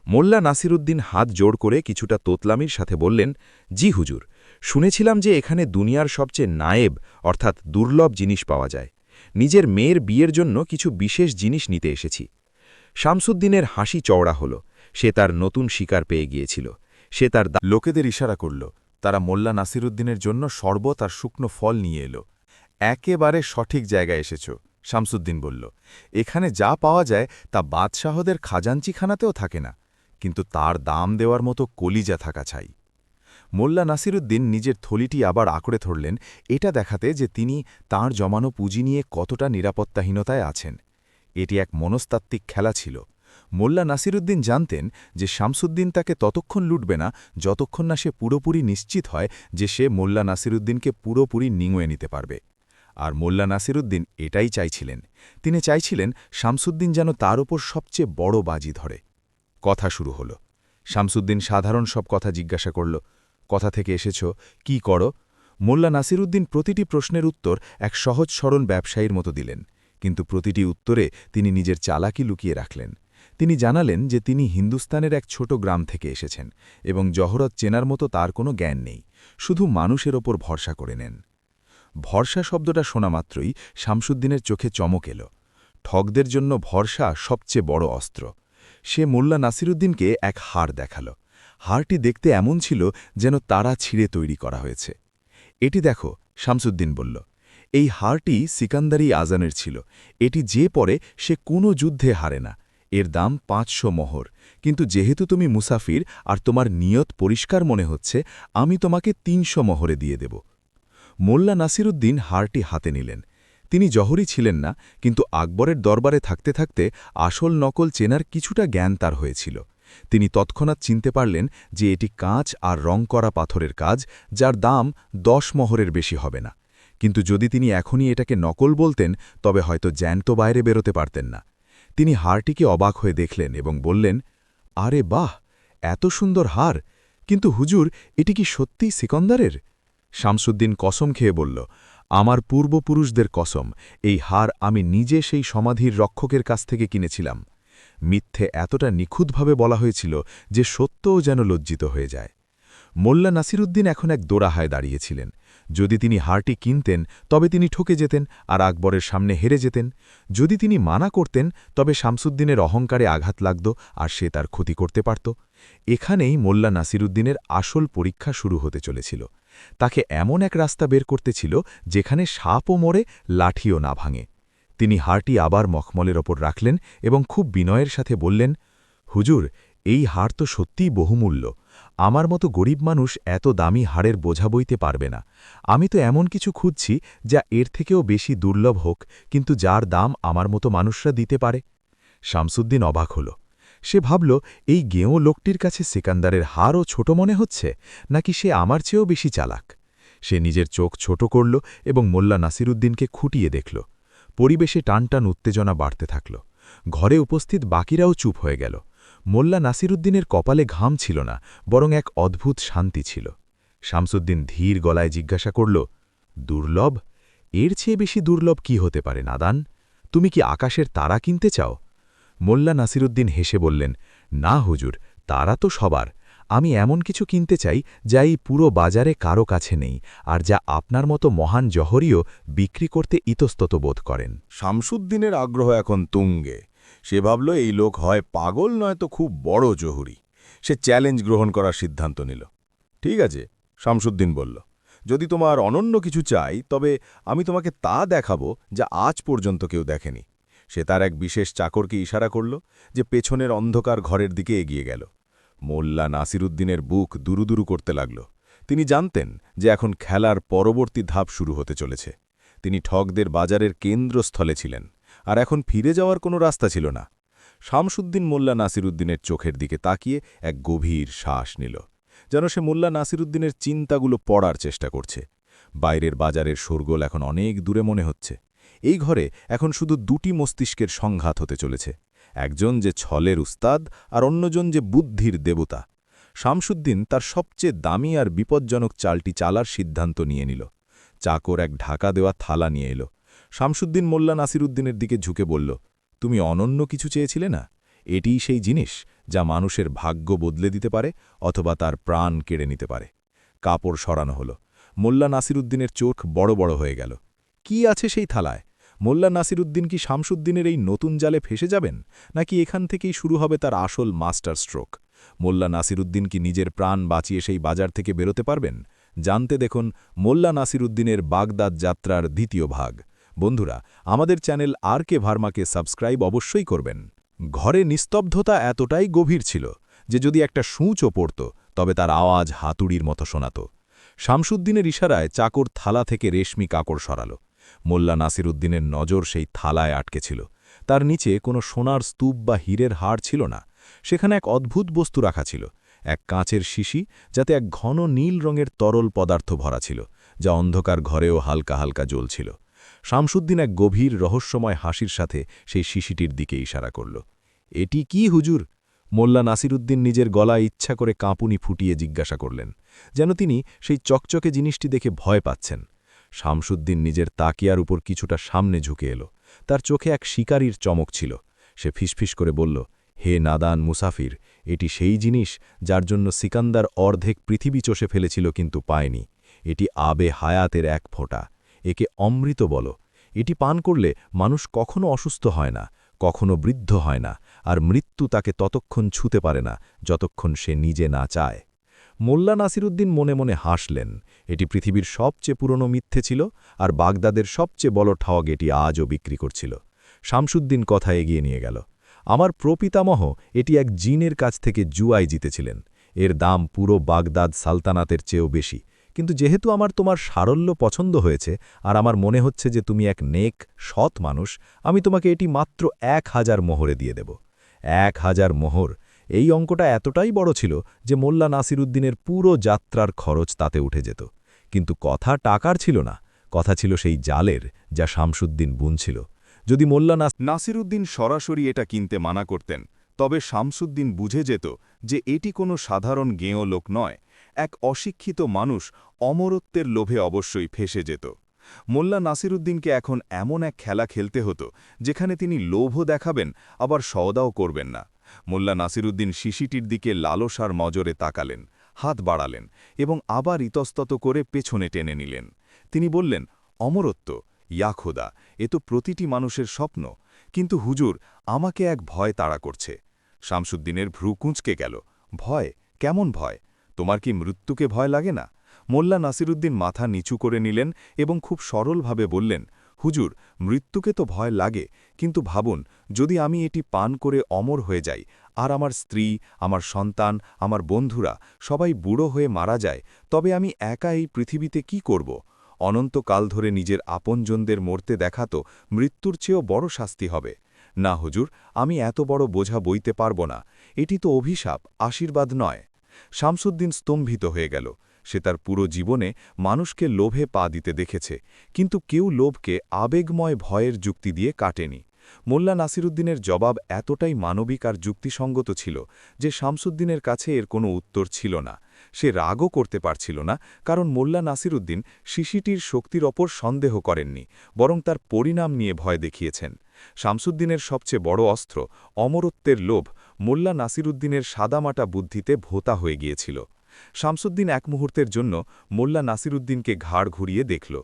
মোল্লা নাসিরুদ্দিন হাত জোড় করে কিছুটা তোতলামির সাথে বললেন, জি হুজুর, শুনেছিলাম যে এখানে দুনিয়ার সবচেয়ে নায়েব অর্থাৎ দুর্লভ জিনিস পাওয়া যায়। নিজের মেয়ের বিয়ের জন্য কিছু বিশেষ জিনিস নিতে এসেছি। শামসুদ্দিনের হাসি চওড়া হল। সে তার নতুন শিকার পেয়ে গিয়েছিল। সে তার লোকেদের ইশারা করল। তারা মোল্লা নাসিরুদ্দিনের জন্য শরবত আর শুকনো ফল নিয়ে এলো। একেবারে সঠিক জায়গায় এসেছ, শামসুদ্দিন বলল। এখানে যা পাওয়া যায় তা বাদশাহদের খাজাঞ্চিখানাতেও থাকে না, কিন্তু তার দাম দেওয়ার মতো কলিজা থাকা চাই। মোল্লা নাসিরুদ্দিন নিজের থলিটি আবার আঁকড়ে ধরলেন, এটা দেখাতে যে তিনি তাঁর জমানো পুঁজি নিয়ে কতটা নিরাপত্তাহীনতায় আছেন। এটি এক মনস্তাত্ত্বিক খেলা ছিল। মোল্লা নাসিরুদ্দিন জানতেন যে শামসুদ্দিন তাকে ততক্ষণ লুটবে না যতক্ষণ না সে পুরোপুরি নিশ্চিত হয় যে সে মোল্লা নাসিরুদ্দিনকে পুরোপুরি নিংড়ে নিতে পারবে। আর মোল্লা নাসিরুদ্দিন এটাই চাইছিলেন। তিনি চাইছিলেন শামসুদ্দিন যেন তার ওপর সবচেয়ে বড় বাজি ধরে। কথা শুরু হল। শামসুদ্দিন সাধারণ সব কথা জিজ্ঞাসা করল। কথা থেকে এসেছ, কি করো? মোল্লা নাসিরুদ্দিন প্রতিটি প্রশ্নের উত্তর এক সহজ সরল ব্যবসায়ীর মতো দিলেন, কিন্তু প্রতিটি উত্তরে তিনি নিজের চালাকি লুকিয়ে রাখলেন। তিনি জানালেন যে তিনি হিন্দুস্তানের এক ছোট গ্রাম থেকে এসেছেন এবং জহরত চেনার মতো তার কোনো জ্ঞান নেই, শুধু মানুষের ওপর ভরসা করে নেন। ভরসা শব্দটা শোনা মাত্রই শামসুদ্দিনের চোখে চমক এল। ঠগদের জন্য ভরসা সবচেয়ে বড় অস্ত্র। সে মোল্লা নাসিরুদ্দিনকে এক হার দেখাল। হারটি দেখতে এমন ছিল যেন তারা ছিঁড়ে তৈরি করা হয়েছে। এটি দেখো, শামসুদ্দিন বলল। এই হারটি সিকান্দারি আজানের ছিল। এটি যে পরে সে কোনো যুদ্ধে হারে না। এর দাম 500 মোহর, কিন্তু যেহেতু তুমি মুসাফির আর তোমার নিয়ত পরিষ্কার মনে হচ্ছে, আমি তোমাকে 300 মোহরে দিয়ে দেব। মোল্লা নাসিরুদ্দিন হারটি হাতে নিলেন। তিনি জহরি ছিলেন না, কিন্তু আকবরের দরবারে থাকতে থাকতে আসল নকল চেনার কিছুটা জ্ঞান তার হয়েছিল। তিনি তৎক্ষণাৎ চিনতে পারলেন যে এটি কাঁচ আর রং করা পাথরের কাজ, যার দাম 10 মোহরের বেশি হবে না। কিন্তু যদি তিনি এখনই এটাকে নকল বলতেন, তবে হয়তো জ্যান্ত বাইরে বেরোতে পারতেন না। তিনি হারটিকে অবাক হয়ে দেখলেন এবং বললেন, আরে বাহ, এত সুন্দর হার! কিন্তু হুজুর, এটি কি সত্যিই সিকন্দারের? শামসুদ্দিন কসম খেয়ে বলল, আমার পূর্বপুরুষদের কসম, এই হার আমি নিজে সেই সমাধির রক্ষকের কাছ থেকে কিনেছিলাম। মিথ্যে এতটা নিখুঁতভাবে বলা হয়েছিল যে সত্যও যেন লজ্জিত হয়ে যায়। মোল্লা নাসিরুদ্দিন এখন এক দোরাহায় দাঁড়িয়েছিলেন। যদি তিনি হারটি কিনতেন, তবে তিনি ঠকে যেতেন আর আকবরের সামনে হেরে যেতেন। যদি তিনি মানা করতেন, তবে শামসুদ্দিনের অহংকারে আঘাত লাগত আর সে তার ক্ষতি করতে পারত। এখানেই মোল্লা নাসিরুদ্দিনের আসল পরীক্ষা শুরু হতে চলেছিল। তাকে এমন এক রাস্তা বের করতে ছিল যেখানে সাপও মরে, লাঠিও না ভাঙে। তিনি হারটি আবার মখমলের ওপর রাখলেন এবং খুব বিনয়ের সাথে বললেন, হুজুর, এই হার তো সত্যিই বহুমূল্য। আমার মতো গরিব মানুষ এত দামি হাড়ের বোঝা বইতে পারবে না। আমি তো এমন কিছু খুঁজছি যা এর থেকেও বেশি দুর্লভ হোক, কিন্তু যার দাম আমার মতো মানুষরা দিতে পারে। শামসুদ্দিন অবাক হল। সে ভাবল, এই গেঁয়ো লোকটির কাছে সিকান্দারের হারও ছোট মনে হচ্ছে, নাকি সে আমার চেয়েও বেশি চালাক। সে নিজের চোখ ছোট করল এবং মোল্লা নাসিরুদ্দিনকে খুঁটিয়ে দেখল। পরিবেশে টানটান উত্তেজনা বাড়তে থাকল। ঘরে উপস্থিত বাকিরাও চুপ হয়ে গেল। মোল্লা নাসিরুদ্দিনের কপালে ঘাম ছিল না, বরং এক অদ্ভুত শান্তি ছিল। শামসুদ্দিন ধীর গলায় জিজ্ঞাসা করল, দুর্লভ? এর চেয়ে বেশি দুর্লভ কি হতে পারে নাদান? তুমি কি আকাশের তারা কিনতে চাও? মোল্লা নাসিরুদ্দিন হেসে বললেন, না হুজুর, তারা তো সবার। আমি এমন কিছু কিনতে চাই যা এই পুরো বাজারে কারো কাছে নেই, আর যা আপনার মতো মহান জহরিও বিক্রি করতে ইতস্তত বোধ করেন। শামসুদ্দিনের আগ্রহ এখন তুঙ্গে। সে ভাবল এই লোক হয় পাগল নয়তো খুব বড় জহুরি। সে চ্যালেঞ্জ গ্রহণ করার সিদ্ধান্ত নিল। ঠিক আছে, শামসুদ্দিন বলল, যদি তোমার অনন্য কিছু চাই, তবে আমি তোমাকে তা দেখাবো যা আজ পর্যন্ত কেউ দেখেনি। সে তার এক বিশেষ চাকরকে ইশারা করল, যে পেছনের অন্ধকার ঘরের দিকে এগিয়ে গেল। মোল্লা নাসিরুদ্দিনের বুক দুরুদুরু করতে লাগল। তিনি জানতেন যে এখন খেলার পরবর্তী ধাপ শুরু হতে চলেছে। তিনি ঠগদের বাজারের কেন্দ্রস্থলে ছিলেন, আর এখন ফিরে যাওয়ার কোনো রাস্তা ছিল না। শামসুদ্দিন মোল্লা নাসিরুদ্দিনের চোখের দিকে তাকিয়ে এক গভীর শ্বাস নিল, যেন সে মোল্লা নাসিরুদ্দিনের চিন্তাগুলো পড়ার চেষ্টা করছে। বাইরের বাজারের শোরগোল এখন অনেক দূরে মনে হচ্ছে। এই ঘরে এখন শুধু দুটি মস্তিষ্কের সংঘাত হতে চলেছে, একজন যে ছলের উস্তাদ আর অন্যজন যে বুদ্ধির দেবতা। শামসুদ্দিন তার সবচেয়ে দামি আর বিপজ্জনক চালটি চালার সিদ্ধান্ত নিয়ে নিল। চাকর এক ঢাকা দেওয়া থালা নিয়ে এলো। শামসুদ্দিন মোল্লা নাসিরুদ্দিনের দিকে ঝুঁকে বলল, তুমি অনন্য কিছু চেয়েছিলে না? এটিই সেই জিনিস যা মানুষের ভাগ্য বদলে দিতে পারে অথবা তার প্রাণ কেড়ে নিতে পারে। কাপড় সরানো হলো। মোল্লা নাসিরুদ্দিনের চোখ বড় বড় হয়ে গেল। কি আছে সেই থালায়? মোল্লা নাসিরুদ্দিন কি শামসুদ্দিনের এই নতুন জালে ফেসে যাবেন, নাকি এখান থেকেই শুরু হবে তার আসল মাস্টার স্ট্রোক? মোল্লা নাসিরুদ্দিন কি নিজের প্রাণ বাঁচিয়ে সেই বাজার থেকে বেরোতে পারবেন? জানতে দেখুন মোল্লা নাসিরুদ্দিনের বাগদাদ যাত্রার দ্বিতীয় ভাগ। বন্ধুরা, আমাদের চ্যানেল আর কে ভার্মাকে সাবস্ক্রাইব অবশ্যই করবেন। ঘরে নিস্তব্ধতা এতটাই গভীর ছিল যে যদি একটা সূঁচও পড়ত, তবে তার আওয়াজ হাতুড়ির মতো শোনাত। শামসুদ্দিনের ইশারায় চাকর থালা থেকে রেশমি কাকড় সরাল। মোল্লা নাসিরুদ্দিনের নজর সেই থালায় আটকে ছিল। তার নিচে কোনো সোনার স্তূপ বা হীরের হাড় ছিল না। সেখানে এক অদ্ভুত বস্তু রাখা ছিল, এক কাঁচের শিশি, যাতে এক ঘন নীল রঙের তরল পদার্থ ভরা ছিল, যা অন্ধকার ঘরেও হালকা হালকা জ্বলছিল। শামসুদ্দিন এক গভীর রহস্যময় হাসির সাথে সেই শিশিটির দিকে ইশারা করল। এটি কি হুজুর? মোল্লা নাসিরুদ্দিন নিজের গলায় ইচ্ছা করে কাঁপুনি ফুটিয়ে জিজ্ঞাসা করলেন, যেন তিনি সেই চকচকে জিনিসটি দেখে ভয় পাচ্ছেন। শামসুদ্দিন নিজের তাকিয়ার উপর কিছুটা সামনে ঝুঁকে এলো। তার চোখে এক শিকারীর চমক ছিল। সে ফিসফিস করে বলল, হে নাদান মুসাফির, এটি সেই জিনিস যার জন্য সিকান্দার অর্ধেক পৃথিবী চষে ফেলেছিল কিন্তু পায়নি। এটি আবে হায়াতের এক ফোঁটা। একে অমৃত বলো। এটি পান করলে মানুষ কখনো অসুস্থ হয় না, কখনো বৃদ্ধ হয় না, আর মৃত্যু তাকে ততক্ষণ ছুতে পারে না যতক্ষণ সে নিজে না চায়। মোল্লা নাসিরুদ্দিন মনে মনে হাসলেন। এটি পৃথিবীর সবচেয়ে পুরনো মিথ্যে ছিল, আর বাগদাদের সবচেয়ে বড় ঠগ এটি আজও বিক্রি করছিল। শামসুদ্দিন কথা এগিয়ে নিয়ে গেল। আমার প্রপিতামহ এটি এক জিনের কাছ থেকে জুয়ায় জিতেছিলেন। এর দাম পুরো বাগদাদ সালতানাতের চেয়েও বেশি, কিন্তু যেহেতু আমার তোমার সারল্য পছন্দ হয়েছে আর আমার মনে হচ্ছে যে তুমি এক নেক সৎ মানুষ, আমি তোমাকে এটি মাত্র 1000 মোহরে দিয়ে দেব। 1000 মোহর! এই অঙ্কটা এতটাই বড় ছিল যে মোল্লা নাসিরুদ্দিনের পুরো যাত্রার খরচ তাতে উঠে যেত। কিন্তু কথা টাকার ছিল না, কথা ছিল সেই জালের যা শামসুদ্দিন বুনছিল। যদি মোল্লা নাসিরুদ্দিন সরাসরি এটা কিনতে মানা করতেন, তবে শামসুদ্দিন বুঝে যেত যে এটি কোনো সাধারণ গেঁয়ো লোক নয়, এক অশিক্ষিত মানুষ অমরত্বের লোভে অবশ্যই ফেঁসে যেত। মোল্লা নাসিরুদ্দিনকে এখন এমন এক খেলা খেলতে হতো যেখানে তিনি লোভও দেখাবেন, আবার সওদাও করবেন না। মোল্লা নাসিরুদ্দিন শিশিটির দিকে লালসার নজরে তাকালেন, হাত বাড়ালেন এবং আবার ইতস্তত করে পেছনে টেনে নিলেন। তিনি বললেন, অমরত্ব, ইয়া খোদা, এ তো প্রতিটি মানুষের স্বপ্ন, কিন্তু হুজুর, আমাকে এক ভয় তাড়া করছে। শামসুদ্দিনের ভ্রু কুঁচকে গেল। ভয়? কেমন ভয়? তোমার কি মৃত্যুকে ভয় লাগে না? মোল্লা নাসিরুদ্দিন মাথা নিচু করে নিলেন এবং খুব সরলভাবে বললেন, হুজুর, মৃত্যুকে তো ভয় লাগে, কিন্তু ভাবুন, যদি আমি এটি পান করে অমর হয়ে যাই, আর আমার স্ত্রী, আমার সন্তান, আমার বন্ধুরা সবাই বুড়ো হয়ে মারা যায়, তবে আমি একা এই পৃথিবীতে কি করব? অনন্তকাল ধরে নিজের আপনজনদের মরতে দেখা তো মৃত্যুর চেয়েও বড় শাস্তি হবে। না হুজুর, আমি এত বড় বোঝা বইতে পারব না। এটি তো অভিশাপ, আশীর্বাদ নয়। শামসুদ্দিন স্তম্ভিত হয়ে গেল। সে তার পুরো জীবনে মানুষকে লোভে পা দিতে দেখেছে, কিন্তু কেউ লোভকে আবেগময় ভয়ের যুক্তি দিয়ে কাটেনি। মোল্লা নাসিরুদ্দিনের জবাব এতটাই মানবিক আর যুক্তিসঙ্গত ছিল যে শামসুদ্দিনের কাছে এর কোনো উত্তর ছিল না। সে রাগও করতে পারছিল না, কারণ মোল্লা নাসিরুদ্দিন শিশিটির শক্তির ওপর সন্দেহ করেননি, বরং তার পরিণাম নিয়ে ভয় দেখিয়েছেন। শামসুদ্দিনের সবচেয়ে বড় অস্ত্র, অমরত্বের লোভ, মোল্লা নাসিরুদ্দিনের সাদামাটা বুদ্ধিতে ভোতা হয়ে গিয়েছিল। শামসুদ্দিন এক মুহূর্তের জন্য মোল্লা নাসিরুদ্দিনকে ঘাড় ঘুরিয়ে দেখল।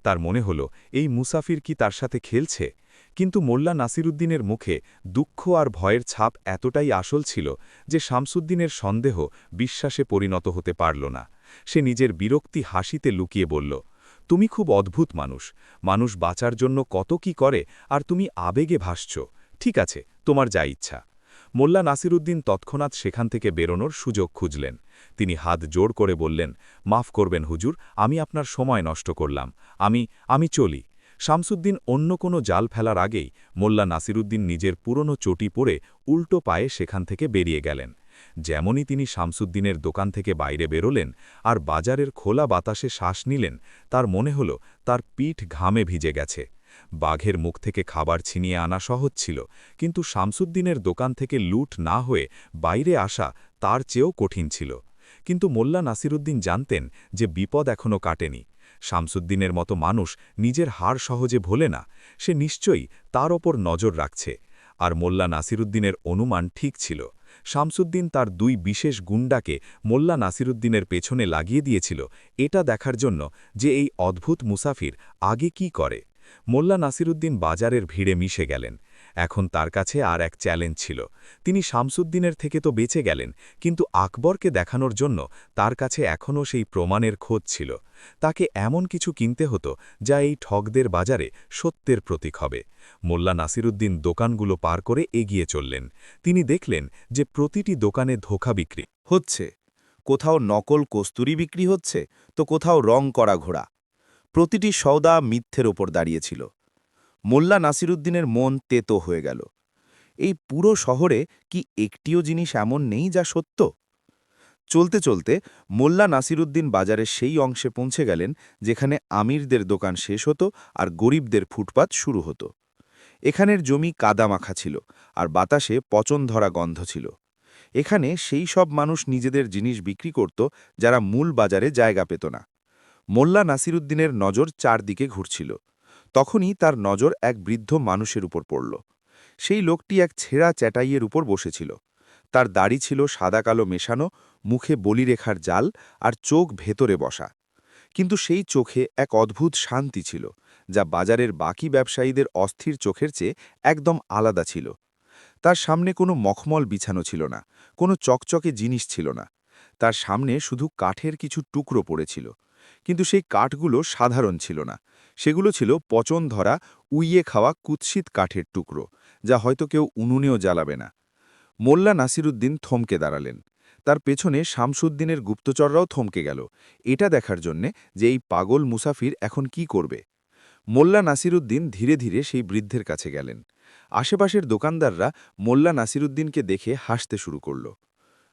তার মনে হল, এই মুসাফির কি তার সাথে খেলছে? কিন্তু মোল্লা নাসিরুদ্দিনের মুখে দুঃখ আর ভয়ের ছাপ এতটাই আসল ছিল যে শামসুদ্দিনের সন্দেহ বিশ্বাসে পরিণত হতে পারল না। সে নিজের বিরক্তি হাসিতে লুকিয়ে বলল, তুমি খুব অদ্ভুত মানুষ। মানুষ বাঁচার জন্য কত কি করে, আর তুমি আবেগে ভাসছ। ঠিক আছে, তোমার যা ইচ্ছা। মোল্লা নাসিরুদ্দিন তৎক্ষণাৎ সেখান থেকে বেরোনোর সুযোগ খুঁজলেন। তিনি হাত জোড় করে বললেন, মাফ করবেন হুজুর, আমি আপনার সময় নষ্ট করলাম। আমি চলি। শামসুদ্দিন অন্য কোনো জাল ফেলার আগেই মোল্লা নাসিরুদ্দিন নিজের পুরনো চটি পরে উল্টো পায়ে সেখান থেকে বেরিয়ে গেলেন। যেমনই তিনি শামসুদ্দিনের দোকান থেকে বাইরে বেরোলেন আর বাজারের খোলা বাতাসে শ্বাস নিলেন, তার মনে হল তার পিঠ ঘামে ভিজে গেছে। বাঘের মুখ থেকে খাবার ছিনিয়ে আনা সহজ ছিল, কিন্তু শামসুদ্দিনের দোকান থেকে লুট না হয়ে বাইরে আসা তার চেয়েও কঠিন ছিল। কিন্তু মোল্লা নাসিরুদ্দিন জানতেন যে বিপদ এখনও কাটেনি। শামসুদ্দিনের মতো মানুষ নিজের হার সহজে ভোলে না, সে নিশ্চয়ই তার ওপর নজর রাখছে। আর মোল্লা নাসিরুদ্দিনের অনুমান ঠিক ছিল। শামসুদ্দিন তার 2 বিশেষ গুন্ডাকে মোল্লা নাসিরুদ্দিনের পেছনে লাগিয়ে দিয়েছিল এটা দেখার জন্য যে এই অদ্ভুত মুসাফির আগে কি করে। মোল্লা নাসিরুদ্দিন বাজারের ভিড়ে মিশে গেলেন। এখন তার কাছে আর এক চ্যালেঞ্জ ছিল। তিনি শামসুদ্দিনের থেকে তো বেঁচে গেলেন, কিন্তু আকবরকে দেখানোর জন্য তার কাছে এখনও সেই প্রমাণের খোঁজ ছিল। তাকে এমন কিছু কিনতে হতো যা এই ঠগদের বাজারে সত্যের প্রতীক হবে। মোল্লা নাসিরুদ্দিন দোকানগুলো পার করে এগিয়ে চললেন। তিনি দেখলেন যে প্রতিটি দোকানে ধোঁকা বিক্রি হচ্ছে। কোথাও নকল কস্তুরি বিক্রি হচ্ছে, তো কোথাও রং করা ঘোড়া। প্রতিটি সওদা মিথ্যের ওপর দাঁড়িয়েছিল। মোল্লা নাসিরুদ্দিনের মন তেতো হয়ে গেল। এই পুরো শহরে কি একটিও জিনিস এমন নেই যা সত্য? চলতে চলতে মোল্লা নাসিরুদ্দিন বাজারের সেই অংশে পৌঁছে গেলেন যেখানে আমিরদের দোকান শেষ হতো আর গরিবদের ফুটপাত শুরু হতো। এখানের জমি কাদামাখা ছিল, আর বাতাসে পচন ধরা গন্ধ ছিল। এখানে সেই সব মানুষ নিজেদের জিনিস বিক্রি করত যারা মূল বাজারে জায়গা পেত না। মোল্লা নাসিরুদ্দিনের নজর চারদিকে ঘুরছিল। তখনই তার নজর এক বৃদ্ধ মানুষের উপর পড়ল। সেই লোকটি এক ছেঁড়া চ্যাটাইয়ের উপর বসেছিল। তার দাড়ি ছিল সাদা কালো মেশানো, মুখে বলিরেখার জাল আর চোখ ভেতরে বসা। কিন্তু সেই চোখে এক অদ্ভুত শান্তি ছিল, যা বাজারের বাকি ব্যবসায়ীদের অস্থির চোখের চেয়ে একদম আলাদা ছিল। তার সামনে কোনো মখমল বিছানো ছিল না, কোনো চকচকে জিনিস ছিল না। তার সামনে শুধু কাঠের কিছু টুকরো পড়েছিল, কিন্তু সেই কাঠগুলো সাধারণ ছিল না। সেগুলো ছিল পচন ধরা, উইয়ে খাওয়া কুৎসিত কাঠের টুকরো, যা হয়তো কেউ উনুনেও জ্বালাবে না। মোল্লা নাসিরুদ্দিন থমকে দাঁড়ালেন। তার পেছনে শামসুদ্দিনের গুপ্তচররাও থমকে গেল, এটা দেখার জন্যে যে এই পাগল মুসাফির এখন কি করবে। মোল্লা নাসিরুদ্দিন ধীরে ধীরে সেই বৃদ্ধের কাছে গেলেন। আশেপাশের দোকানদাররা মোল্লা নাসিরুদ্দিনকে দেখে হাসতে শুরু করল।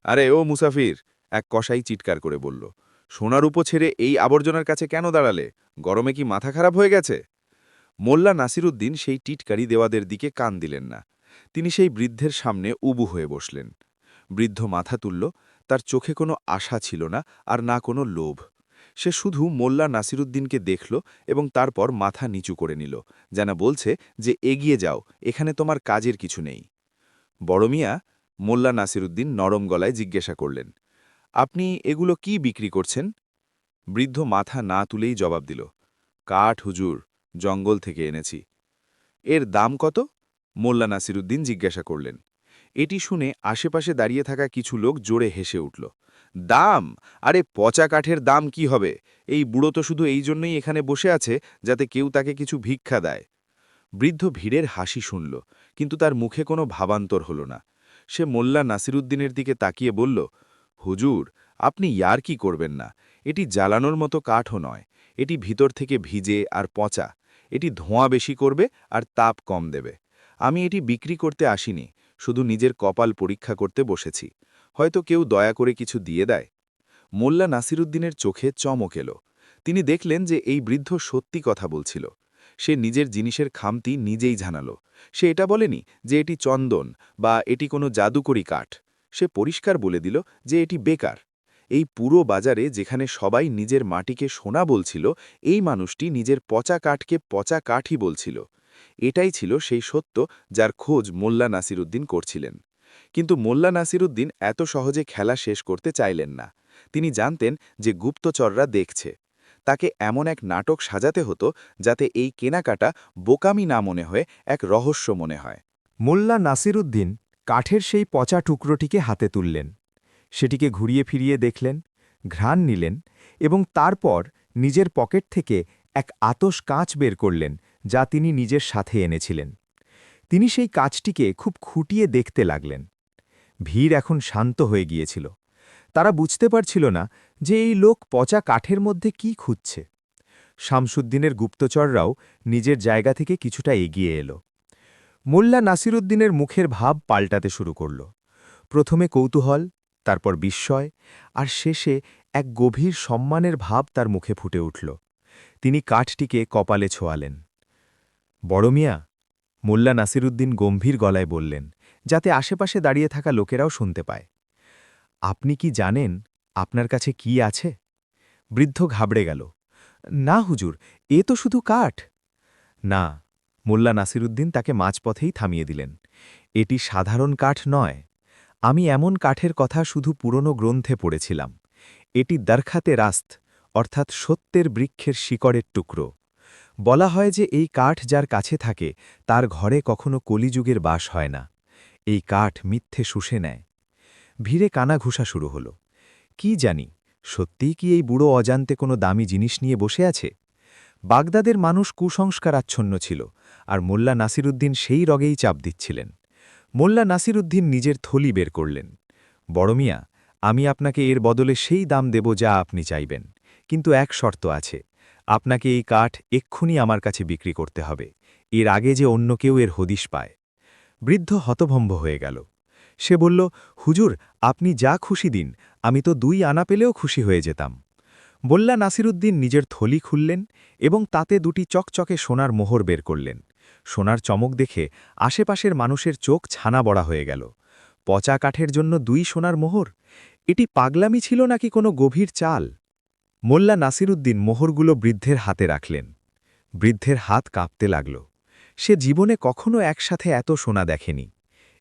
আরে ও মুসাফির, এক কসাই চিৎকার করে বলল, সোনার উপো ছেড়ে এই আবর্জনার কাছে কেন দাঁড়ালে? গরমে কি মাথা খারাপ হয়ে গেছে? মোল্লা নাসিরুদ্দিন সেই টিটকারি দেওয়াদের দিকে কান দিলেন না। তিনি সেই বৃদ্ধের সামনে উবু হয়ে বসলেন। বৃদ্ধ মাথা তুলল, তার চোখে কোনো আশা ছিল না, আর না কোনো লোভ। সে শুধু মোল্লা নাসিরুদ্দিনকে দেখল এবং তারপর মাথা নিচু করে নিল, যেন বলছে যে এগিয়ে যাও, এখানে তোমার কাজের কিছু নেই। বড় মিয়া, মোল্লা নাসিরুদ্দিন নরম গলায় জিজ্ঞাসা করলেন, আপনি এগুলো কি বিক্রি করছেন? বৃদ্ধ মাথা না তুলেই জবাব দিল, কাঠ হুজুর, জঙ্গল থেকে এনেছি। এর দাম কত? মোল্লা নাসিরুদ্দিন জিজ্ঞাসা করলেন। এটি শুনে আশেপাশে দাঁড়িয়ে থাকা কিছু লোক জোরে হেসে উঠল। দাম? আরে পচা কাঠের দাম কি হবে? এই বুড়ো তো শুধু এই জন্যই এখানে বসে আছে যাতে কেউ তাকে কিছু ভিক্ষা দেয়। বৃদ্ধ ভিড়ের হাসি শুনল, কিন্তু তার মুখে কোনো ভাবান্তর হল না। সে মোল্লা নাসিরুদ্দিনের দিকে তাকিয়ে বলল, হুজুর, আপনি ইয়ার কি করবেন না। এটি জ্বালানোর মতো কাঠও নয়। এটি ভিতর থেকে ভিজে আর পচা। এটি ধোঁয়া বেশি করবে আর তাপ কম দেবে। আমি এটি বিক্রি করতে আসিনি, শুধু নিজের কপাল পরীক্ষা করতে বসেছি। হয়তো কেউ দয়া করে কিছু দিয়ে দেয়। মোল্লা নাসিরুদ্দিনের চোখে চমক এলো। তিনি দেখলেন যে এই বৃদ্ধ সত্যি কথা বলছিল। সে নিজের জিনিসের খামতি নিজেই জানালো। সে এটা বলেনি যে এটি চন্দন বা এটি কোনো জাদুকরি কাঠ। সে পরিষ্কার বলে দিল যে এটি বেকার। এই পুরো বাজারে যেখানে সবাই নিজের মাটিকে সোনা বলছিল, এই মানুষটি নিজের পচা কাঠকে পচা কাঠই বলছিল। এটাই ছিল সেই সত্য যার খোঁজ মোল্লা নাসিরুদ্দিন করছিলেন। কিন্তু মোল্লা নাসিরুদ্দিন এত সহজে খেলা শেষ করতে চাইলেন না। তিনি জানতেন যে গুপ্তচররা দেখছে। তাকে এমন এক নাটক সাজাতে হতো যাতে এই কেনাকাটা বোকামি না মনে হয়ে এক রহস্য মনে হয়। মোল্লা নাসিরুদ্দিন কাঠের সেই পচা টুকরোটিকে হাতে তুললেন। সেটিকে ঘুরিয়ে ফিরিয়ে দেখলেন, ঘ্রাণ নিলেন এবং তারপর নিজের পকেট থেকে এক আতশ কাঁচ বের করলেন, যা তিনি নিজের সাথে এনেছিলেন। তিনি সেই কাঁচটিকে খুব খুঁটিয়ে দেখতে লাগলেন। ভিড় এখন শান্ত হয়ে গিয়েছিল। তারা বুঝতে পারছিল না যে এই লোক পচা কাঠের মধ্যে কি খুঁজছে। শামসুদ্দিনের গুপ্তচররাও নিজের জায়গা থেকে কিছুটা এগিয়ে এলো। মোল্লা নাসিরুদ্দিনের মুখের ভাব পাল্টাতে শুরু করল। প্রথমে কৌতূহল, তারপর বিস্ময়, আর শেষে এক গভীর সম্মানের ভাব তার মুখে ফুটে উঠল। তিনি কাঠটিকে কপালে ছোঁয়ালেন। বড় মিয়া, মোল্লা নাসিরুদ্দিন গম্ভীর গলায় বললেন, যাতে আশেপাশে দাঁড়িয়ে থাকা লোকেরাও শুনতে পায়, আপনি কি জানেন আপনার কাছে কি আছে? বৃদ্ধ ঘাবড়ে গেল। না হুজুর, এ তো শুধু কাঠ। না, মোল্লা নাসিরুদ্দিন তাকে মাঝপথেই থামিয়ে দিলেন। এটি সাধারণ কাঠ নয়। আমি এমন কাঠের কথা শুধু পুরনো গ্রন্থে পড়েছিলাম। এটি দরখাতে রাস্ত, অর্থাৎ সত্যের বৃক্ষের শিকড়ের টুকরো। বলা হয় যে এই কাঠ যার কাছে থাকে তার ঘরে কখনো কলিযুগের বাস হয় না। এই কাঠ মিথ্যে শুষে নেয়। ভিড়ে কানাঘুষা শুরু হল। কি জানি, সত্যিই কি এই বুড়ো অজান্তে কোনো দামি জিনিস নিয়ে বসে আছে? বাগদাদের মানুষ কুসংস্কারাচ্ছন্ন ছিল, আর মোল্লা নাসিরুদ্দিন সেই রগেই চাপ দিচ্ছিলেন। মোল্লা নাসিরুদ্দিন নিজের থলি বের করলেন। বড় মিয়া, আমি আপনাকে এর বদলে সেই দাম দেব যা আপনি চাইবেন, কিন্তু এক শর্ত আছে। আপনাকে এই কাঠ এক্ষুনি আমার কাছে বিক্রি করতে হবে, এর আগে যে অন্য কেউ এর হদিশ পায়। বৃদ্ধ হতভম্ব হয়ে গেল। সে বলল, হুজুর, আপনি যা খুশি দিন, আমি তো 2 আনা পেলেও খুশি হয়ে যেতাম। মোল্লা নাসিরুদ্দিন নিজের থলি খুললেন এবং তাতে 2টি চকচকে সোনার মোহর বের করলেন। সোনার চমক দেখে আশেপাশের মানুষের চোখ ছানা বড়া হয়ে গেল। পচা কাঠের জন্য 2 সোনার মোহর? এটি পাগলামি ছিল নাকি কোনো গভীর চাল? মোল্লা নাসিরুদ্দিন মোহরগুলো বৃদ্ধের হাতে রাখলেন। বৃদ্ধের হাত কাঁপতে লাগল। সে জীবনে কখনো একসাথে এত সোনা দেখেনি।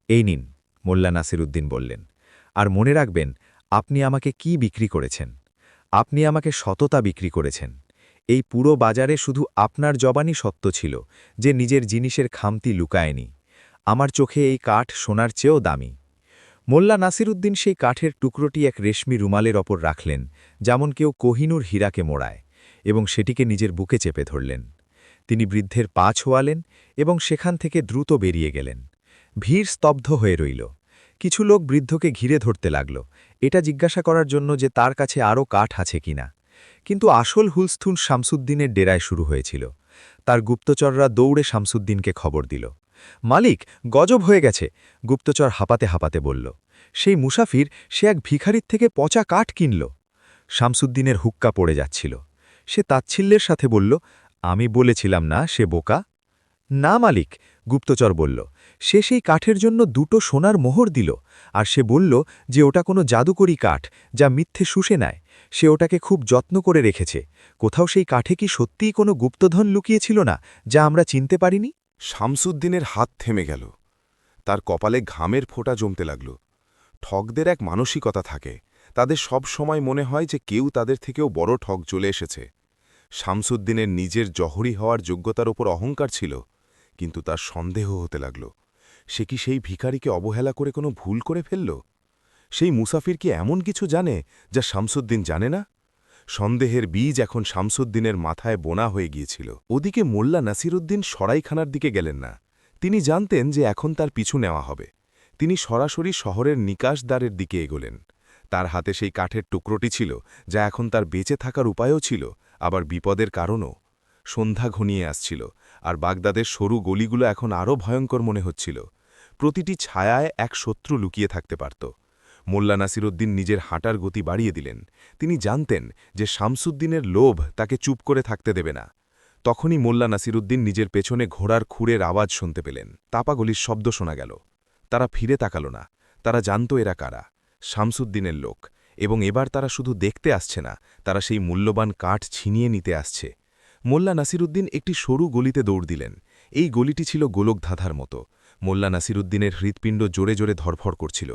এই নিন, মোল্লা নাসিরুদ্দিন বললেন, আর মনে রাখবেন, আপনি আমাকে কি বিক্রি করেছেন? আপনি আমাকে সততা বিক্রি করেছেন। এই পুরো বাজারে শুধু আপনার জবানই সত্য ছিল যে নিজের জিনিসের খামতি লুকায়নি। আমার চোখে এই কাঠ সোনার চেয়েও দামি। মোল্লা নাসিরুদ্দিন সেই কাঠের টুকরোটি এক রেশমি রুমালের ওপর রাখলেন, যেমন কেউ কোহিনূর হীরাকে মোড়ায়, এবং সেটিকে নিজের বুকে চেপে ধরলেন। তিনি বৃদ্ধের পা ছোঁয়ালেন এবং সেখান থেকে দ্রুত বেরিয়ে গেলেন। ভিড় স্তব্ধ হয়ে রইল। কিছু লোক বৃদ্ধকে ঘিরে ধরতে লাগল, এটা জিজ্ঞাসা করার জন্য যে তার কাছে আরও কাঠ আছে কিনা। কিন্তু আসল হুলস্থুল শামসুদ্দিনের ডেরায় শুরু হয়েছিল। তার গুপ্তচররা দৌড়ে শামসুদ্দিনকে খবর দিল। মালিক, গজব হয়ে গেছে, গুপ্তচর হাঁপাতে হাঁপাতে বলল। সেই মুসাফির, সে এক ভিখারির থেকে পচা কাঠ কিনল। শামসুদ্দিনের হুক্কা পড়ে যাচ্ছিল। সে তাচ্ছিল্যের সাথে বলল, আমি বলেছিলাম না সে বোকা। না মালিক, গুপ্তচর বলল, সে সেই কাঠের জন্য 2টো সোনার মোহর দিল, আর সে বলল যে ওটা কোনো জাদুকরি কাঠ যা মিথ্যে শুষে নেয়। সে ওটাকে খুব যত্ন করে রেখেছে। কোথাও সেই কাঠে কি সত্যিই কোনো গুপ্তধন লুকিয়েছিল না, যা আমরা চিনতে পারিনি? শামসুদ্দিনের হাত থেমে গেল। তার কপালে ঘামের ফোঁটা জমতে লাগল। ঠগদের এক মানসিকতা থাকে, তাদের সব সময় মনে হয় যে কেউ তাদের থেকেও বড় ঠগ চলে এসেছে। শামসুদ্দিনের নিজের জহরি হওয়ার যোগ্যতার ওপর অহংকার ছিল, কিন্তু তার সন্দেহ হতে লাগল। সে কি সেই ভিখারিকে অবহেলা করে কোনো ভুল করে ফেলল? সেই মুসাফির কি এমন কিছু জানে যা শামসুদ্দিন জানে না? সন্দেহের বীজ এখন শামসুদ্দিনের মাথায় বোনা হয়ে গিয়েছিল। ওদিকে মোল্লা নাসিরুদ্দিন সরাইখানার দিকে গেলেন না। তিনি জানতেন যে এখন তার পিছু নেওয়া হবে। তিনি সরাসরি শহরের নিকাশদ্বারের দিকে এগোলেন। তার হাতে সেই কাঠের টুকরোটি ছিল, যা এখন তার বেঁচে থাকার উপায়ও ছিল, আবার বিপদের কারণও। সন্ধ্যা ঘনিয়ে আসছিল, আর বাগদাদের সরু গলিগুলো এখন আরও ভয়ঙ্কর মনে হচ্ছিল। প্রতিটি ছায়ায় এক শত্রু লুকিয়ে থাকতে পারত। মোল্লা নাসিরুদ্দিন নিজের হাঁটার গতি বাড়িয়ে দিলেন। তিনি জানতেন যে শামসুদ্দিনের লোভ তাকে চুপ করে থাকতে দেবে না। তখনই মোল্লা নাসিরুদ্দিন নিজের পেছনে ঘোড়ার খুঁড়ের আওয়াজ শুনতে পেলেন। তাপাগলির শব্দ শোনা গেল। তারা ফিরে তাকাল না। তারা জানত এরা কারা, শামসুদ্দিনের লোক, এবং এবার তারা শুধু দেখতে আসছে না, তারা সেই মূল্যবান কাঠ ছিনিয়ে নিতে আসছে। মোল্লা নাসিরুদ্দিন একটি সরু গলিতে দৌড় দিলেন। এই গলিটি ছিল গোলকধাঁধার মতো। মোল্লা নাসিরুদ্দিনের হৃৎপিণ্ড জোরে জোরে ধরফর করছিল।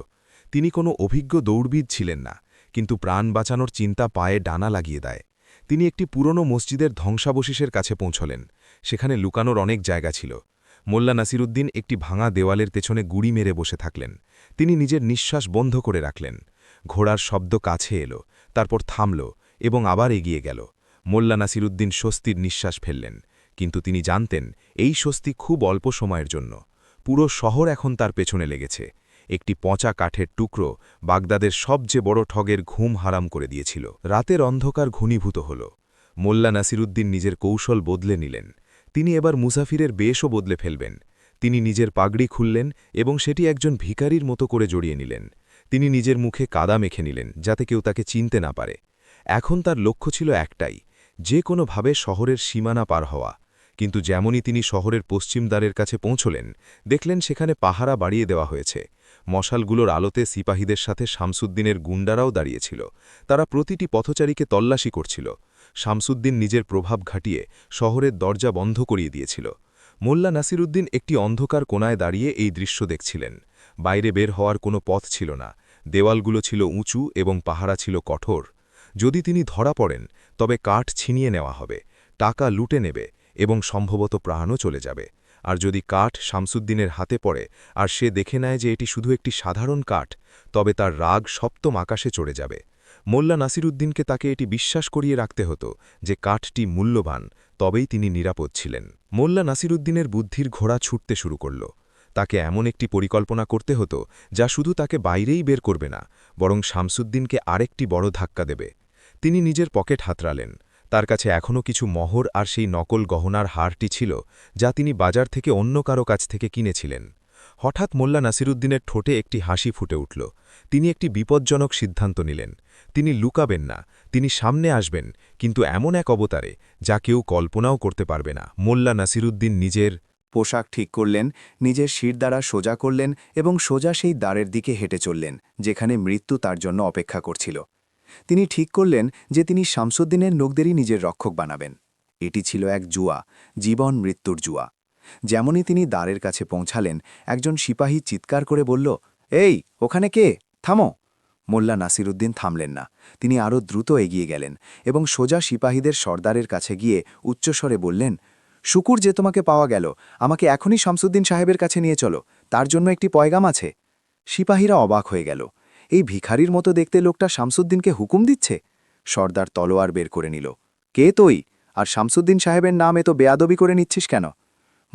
তিনি কোনো অভিজ্ঞ দৌড়বিদ ছিলেন না, কিন্তু প্রাণ বাঁচানোর চিন্তা পায়ে ডানা লাগিয়ে দেয়। তিনি একটি পুরনো মসজিদের ধ্বংসাবশেষের কাছে পৌঁছলেন। সেখানে লুকানোর অনেক জায়গা ছিল। মোল্লা নাসিরুদ্দিন একটি ভাঙা দেওয়ালের পেছনে গুড়ি মেরে বসে থাকলেন। তিনি নিজের নিঃশ্বাস বন্ধ করে রাখলেন। ঘোড়ার শব্দ কাছে এলো, তারপর থামল এবং আবার এগিয়ে গেল। মোল্লা নাসিরুদ্দিন স্বস্তির নিঃশ্বাস ফেললেন, কিন্তু তিনি জানতেন এই স্বস্তি খুব অল্প সময়ের জন্য। পুরো শহর এখন তার পেছনে লেগেছে। একটি পচা কাঠের টুকরো বাগদাদের সবচেয়ে বড় ঠগের ঘুম হারাম করে দিয়েছিল। রাতের অন্ধকার ঘনীভূত হল। মোল্লা নাসিরুদ্দিন নিজের কৌশল বদলে নিলেন। তিনি এবার মুসাফিরের বেশও বদলে ফেলবেন। তিনি নিজের পাগড়ি খুললেন এবং সেটি একজন ভিখারির মতো করে জড়িয়ে নিলেন। তিনি নিজের মুখে কাদা মেখে নিলেন, যাতে কেউ তাকে চিনতে না পারে। এখন তার লক্ষ্য ছিল একটাই, যে কোনোভাবে শহরের সীমানা পার হওয়া। কিন্তু যেমনই তিনি শহরের পশ্চিম দ্বারের কাছে পৌঁছলেন, দেখলেন সেখানে পাহারা বাড়িয়ে দেওয়া হয়েছে। মশালগুলোর আলোতে সিপাহীদের সাথে শামসুদ্দিনের গুন্ডারাও দাঁড়িয়েছিল। তারা প্রতিটি পথচারীকে তল্লাশি করছিল। শামসুদ্দিন নিজের প্রভাব ঘাটিয়ে শহরের দরজা বন্ধ করিয়ে দিয়েছিল। মোল্লা নাসিরুদ্দিন একটি অন্ধকার কোণায় দাঁড়িয়ে এই দৃশ্য দেখছিলেন। বাইরে বের হওয়ার কোনো পথ ছিল না। দেওয়ালগুলো ছিল উঁচু এবং পাহারা ছিল কঠোর। যদি তিনি ধরা পড়েন, তবে কাঠ ছিনিয়ে নেওয়া হবে, টাকা লুটে নেবে এবং সম্ভবত প্রাণও চলে যাবে। আর যদি কাঠ শামসুদ্দিনের হাতে পড়ে আর সে দেখে নেয় যে এটি শুধু একটি সাধারণ কাঠ, তবে তার রাগ সপ্তম আকাশে চড়ে যাবে। মোল্লা নাসিরুদ্দিনকে তাকে এটি বিশ্বাস করিয়ে রাখতে হতো যে কাঠটি মূল্যবান, তবেই তিনি নিরাপদ ছিলেন। মোল্লা নাসিরুদ্দিনের বুদ্ধির ঘোড়া ছুটতে শুরু করল। তাকে এমন একটি পরিকল্পনা করতে হতো যা শুধু তাকে বাইরেই বের করবে না, বরং শামসুদ্দিনকে আরেকটি বড় ধাক্কা দেবে। তিনি নিজের পকেট হাতড়ালেন। তার কাছে এখনও কিছু মোহর আর সেই নকল গহনার হারটি ছিল, যা তিনি বাজার থেকে অন্য কারো কাছ থেকে কিনেছিলেন। হঠাৎ মোল্লা নাসিরুদ্দিনের ঠোঁটে একটি হাসি ফুটে উঠল। তিনি একটি বিপজ্জনক সিদ্ধান্ত নিলেন। তিনি লুকাবেন না, তিনি সামনে আসবেন, কিন্তু এমন এক অবতারে যা কেউ কল্পনাও করতে পারবে না। মোল্লা নাসিরুদ্দিন নিজের পোশাক ঠিক করলেন, নিজের শিরদাঁড়া সোজা করলেন এবং সোজা সেই দ্বারের দিকে হেঁটে চললেন, যেখানে মৃত্যু তার জন্য অপেক্ষা করছিল। তিনি ঠিক করলেন যে তিনি শামসুদ্দিনের লোকদেরই নিজের রক্ষক বানাবেন। এটি ছিল এক জুয়া, জীবন মৃত্যুর জুয়া। যেমনই তিনি দ্বারের কাছে পৌঁছালেন, একজন সিপাহী চিৎকার করে বলল, এই, ওখানে কে? থামো! মোল্লা নাসিরুদ্দিন থামলেন না। তিনি আরও দ্রুত এগিয়ে গেলেন এবং সোজা সিপাহীদের সর্দারের কাছে গিয়ে উচ্চস্বরে বললেন, শুকুর যে তোমাকে পাওয়া গেল, আমাকে এখনই শামসুদ্দিন সাহেবের কাছে নিয়ে চলো, তার জন্য একটি পয়গাম আছে। সিপাহীরা অবাক হয়ে গেল। এই ভিখারির মতো দেখতে লোকটা শামসুদ্দিনকে হুকুম দিচ্ছে। সর্দার তলোয়ার বের করে নিল। কে তুই? আর শামসুদ্দিন সাহেবের নাম এত বেয়াদবি করে নিচ্ছিস কেন?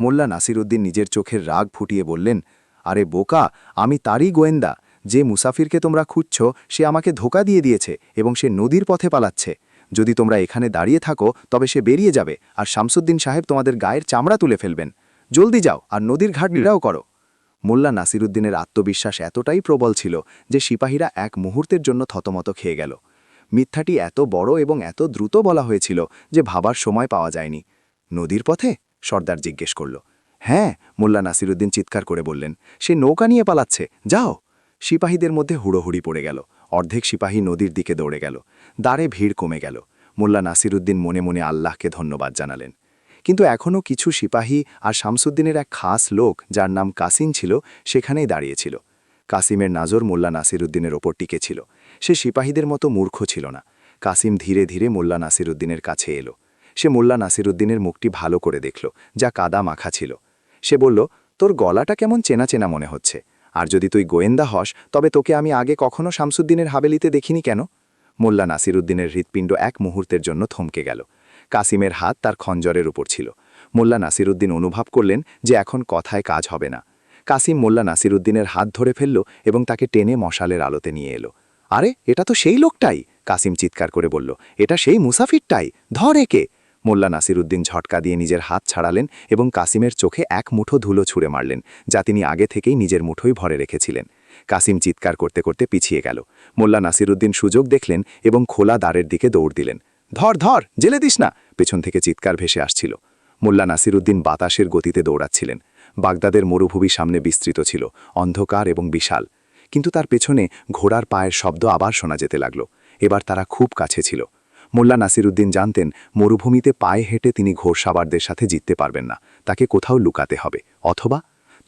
মোল্লা নাসিরুদ্দিন নিজের চোখের রাগ ফুটিয়ে বললেন, আরে বোকা, আমি তারই গোয়েন্দা। যে মুসাফিরকে তোমরা খুঁজছ সে আমাকে ধোকা দিয়ে দিয়েছে এবং সে নদীর পথে পালাচ্ছে। যদি তোমরা এখানে দাঁড়িয়ে থাকো তবে সে বেরিয়ে যাবে আর শামসুদ্দিন সাহেব তোমাদের গায়ের চামড়া তুলে ফেলবেন। জলদি যাও আর নদীর ঘাট নিরাও করো। মোল্লা নাসিরুদ্দিনের আত্মবিশ্বাস এতটাই প্রবল ছিল যে সিপাহীরা এক মুহূর্তের জন্য থতমত খেয়ে গেল। মিথ্যাটি এত বড় এবং এত দ্রুত বলা হয়েছিল যে ভাবার সময় পাওয়া যায়নি। নদীর পথে? সর্দার জিজ্ঞেস করল। হ্যাঁ, মোল্লা নাসিরুদ্দিন চিৎকার করে বললেন, সে নৌকা নিয়ে পালাচ্ছে, যাও। সিপাহীদের মধ্যে হুড়োহুড়ি পড়ে গেল। অর্ধেক সিপাহী নদীর দিকে দৌড়ে গেল। দ্বারে ভিড় কমে গেল। মোল্লা নাসিরুদ্দিন মনে মনে আল্লাহকে ধন্যবাদ জানালেন। কিন্তু এখনও কিছু সিপাহী আর শামসুদ্দিনের এক খাস লোক যার নাম কাসিম ছিল সেখানেই দাঁড়িয়েছিল। কাসিমের নজর মোল্লা নাসিরুদ্দিনের ওপর টিকে ছিল। সে সিপাহীদের মতো মূর্খ ছিল না। কাসিম ধীরে ধীরে মোল্লা নাসিরুদ্দিনের কাছে এলো। সে মোল্লা নাসিরুদ্দিনের মুখটি ভালো করে দেখল, যা কাদা মাখা ছিল। সে বলল, তোর গলাটা কেমন চেনা চেনা মনে হচ্ছে। আর যদি তুই গোয়েন্দা হস তবে তোকে আমি আগে কখনো শামসুদ্দিনের হাবেলিতে দেখিনি কেন? মোল্লা নাসিরুদ্দিনের হৃৎপিণ্ড এক মুহূর্তের জন্য থমকে গেল। কাসিমের হাত তার খঞ্জরের উপর ছিল। মোল্লা নাসিরুদ্দিন অনুভব করলেন যে এখন কথায় কাজ হবে না। কাসিম মোল্লা নাসিরুদ্দিনের হাত ধরে ফেলল এবং তাকে টেনে মশালের আলোতে নিয়ে এলো। আরে, এটা তো সেই লোকটাই! কাসিম চিৎকার করে বলল, এটা সেই মুসাফিরটাই, ধর একে! মোল্লা নাসিরুদ্দিন ঝটকা দিয়ে নিজের হাত ছাড়ালেন এবং কাসিমের চোখে এক মুঠো ধুলো ছুঁড়ে মারলেন, যা তিনি আগে থেকেই নিজের মুঠোই ভরে রেখেছিলেন। কাসিম চিৎকার করতে করতে পিছিয়ে গেল। মোল্লা নাসিরুদ্দিন সুযোগ দেখলেন এবং খোলা দ্বারের দিকে দৌড় দিলেন। ধর ধর, জেলে দিস না! পেছন থেকে চিৎকার ভেসে আসছিল। মোল্লা নাসিরুদ্দিন বাতাসের গতিতে দৌড়াচ্ছিলেন। বাগদাদের মরুভূমি সামনে বিস্তৃত ছিল, অন্ধকার এবং বিশাল। কিন্তু তার পেছনে ঘোড়ার পায়ের শব্দ আবার শোনা যেতে লাগল। এবার তারা খুব কাছে ছিল। মোল্লা নাসিরুদ্দিন জানতেন মরুভূমিতে পায়ে হেঁটে তিনি ঘোড়সাবারদের সাথে জিততে পারবেন না, তাকে কোথাও লুকাতে হবে। অথবা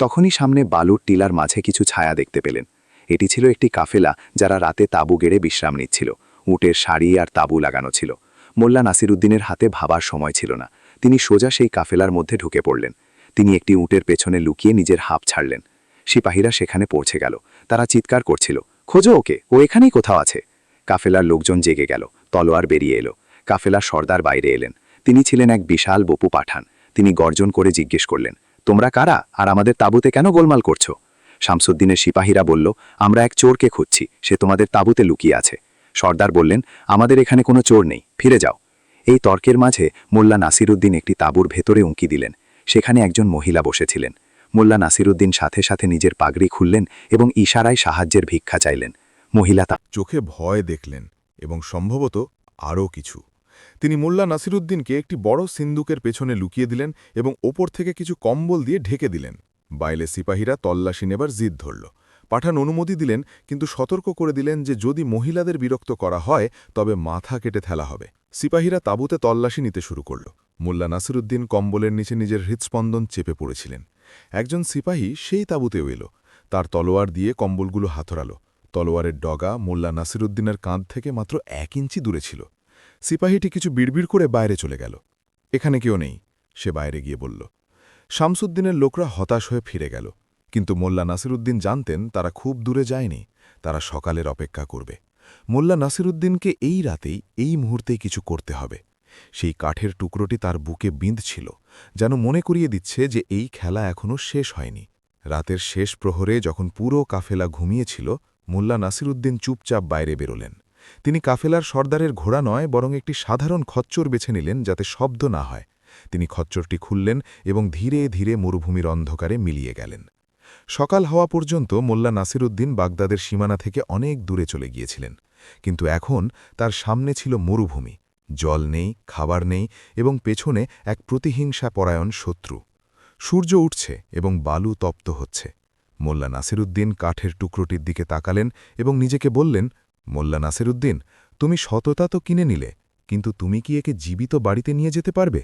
তখনই সামনে বালুর টিলার মাঝে কিছু ছায়া দেখতে পেলেন। এটি ছিল একটি কাফেলা যারা রাতে তাঁবু গেড়ে বিশ্রাম নিচ্ছিল। উটের শাড়ি আর তাঁবু লাগানো ছিল। মোল্লা নাসিরুদ্দিনের হাতে ভাবার সময় ছিল না। তিনি সোজা সেই কাফেলার মধ্যে ঢুকে পড়লেন। তিনি একটি উটের পেছনে লুকিয়ে নিজের হাঁপ ছাড়লেন। সিপাহীরা সেখানে পৌঁছে গেল। তারা চিৎকার করছিল, খোঁজো ওকে, ও এখানেই কোথাও আছে। কাফেলার লোকজন জেগে গেল। তলোয়ার বেরিয়ে এলো। কাফেলার সর্দার বাইরে এলেন। তিনি ছিলেন এক বিশাল বপু পাঠান। তিনি গর্জন করে জিজ্ঞেস করলেন, তোমরা কারা আর আমাদের তাঁবুতে কেন গোলমাল করছো? শামসুদ্দিনের সিপাহীরা বলল, আমরা এক চোরকে খুঁজছি, সে তোমাদের তাঁবুতে লুকিয়ে আছে। সর্দার বললেন, আমাদের এখানে কোনো চোর নেই, ফিরে যাও। এই তর্কের মাঝে মোল্লা নাসিরুদ্দিন একটি তাঁবুর ভেতরে উঁকি দিলেন। সেখানে একজন মহিলা বসেছিলেন। মোল্লা নাসিরুদ্দিন সাথে সাথে নিজের পাগড়ি খুললেন এবং ইশারায় সাহায্যের ভিক্ষা চাইলেন। মহিলা চোখে ভয় দেখলেন এবং সম্ভবত আরও কিছু। তিনি মোল্লা নাসিরুদ্দিনকে একটি বড় সিন্দুকের পেছনে লুকিয়ে দিলেন এবং ওপর থেকে কিছু কম্বল দিয়ে ঢেকে দিলেন। বাইরে সিপাহীরা তল্লাশি নেবার জিদ ধরল। পাঠান অনুমতি দিলেন, কিন্তু সতর্ক করে দিলেন যে যদি মহিলাদের বিরক্ত করা হয় তবে মাথা কেটে ফেলা হবে। সিপাহীরা তাঁবুতে তল্লাশি নিতে শুরু করল। মোল্লা নাসিরুদ্দিন কম্বলের নিচে নিজের হৃৎস্পন্দন চেপে পড়েছিলেন। একজন সিপাহী সেই তাঁবুতেও এলো। তার তলোয়ার দিয়ে কম্বলগুলো হাতড়াল। তলোয়ারের ডগা মোল্লা নাসিরুদ্দিনের কাঁধ থেকে মাত্র 1 ইঞ্চি দূরে ছিল। সিপাহীটি কিছু বিড়বিড় করে বাইরে চলে গেল। এখানে কেউ নেই, সে বাইরে গিয়ে বলল। শামসুদ্দিনের লোকরা হতাশ হয়ে ফিরে গেল। কিন্তু মোল্লা নাসিরুদ্দিন জানতেন তারা খুব দূরে যায়নি, তারা সকালের অপেক্ষা করবে। মোল্লা নাসিরুদ্দিনকে এই রাতেই, এই মুহূর্তেই কিছু করতে হবে। সেই কাঠের টুকরোটি তার বুকে বিঁধছিল, যেন মনে করিয়ে দিচ্ছে যে এই খেলা এখনও শেষ হয়নি। রাতের শেষ প্রহরে যখন পুরো কাফেলা ঘুমিয়েছিল, মোল্লা নাসিরুদ্দিন চুপচাপ বাইরে বেরোলেন। তিনি কাফেলার সর্দারের ঘোড়া নয় বরং একটি সাধারণ খচ্চর বেছে নিলেন যাতে শব্দ না হয়। তিনি খচ্চরটি খুললেন এবং ধীরে ধীরে মরুভূমির অন্ধকারে মিলিয়ে গেলেন। সকাল হওয়া পর্যন্ত মোল্লা নাসিরুদ্দিন বাগদাদের সীমানা থেকে অনেক দূরে চলে গিয়েছিলেন। কিন্তু এখন তার সামনে ছিল মরুভূমি, জল নেই, খাবার নেই এবং পেছনে এক প্রতিহিংসা পরায়ণ শত্রু। সূর্য উঠছে এবং বালু তপ্ত হচ্ছে। মোল্লা নাসিরুদ্দিন কাঠের টুকরোটির দিকে তাকালেন এবং নিজেকে বললেন, মোল্লা নাসিরুদ্দিন, তুমি সততা তো কিনে নিলে, কিন্তু তুমি কি একে জীবিত বাড়িতে নিয়ে যেতে পারবে?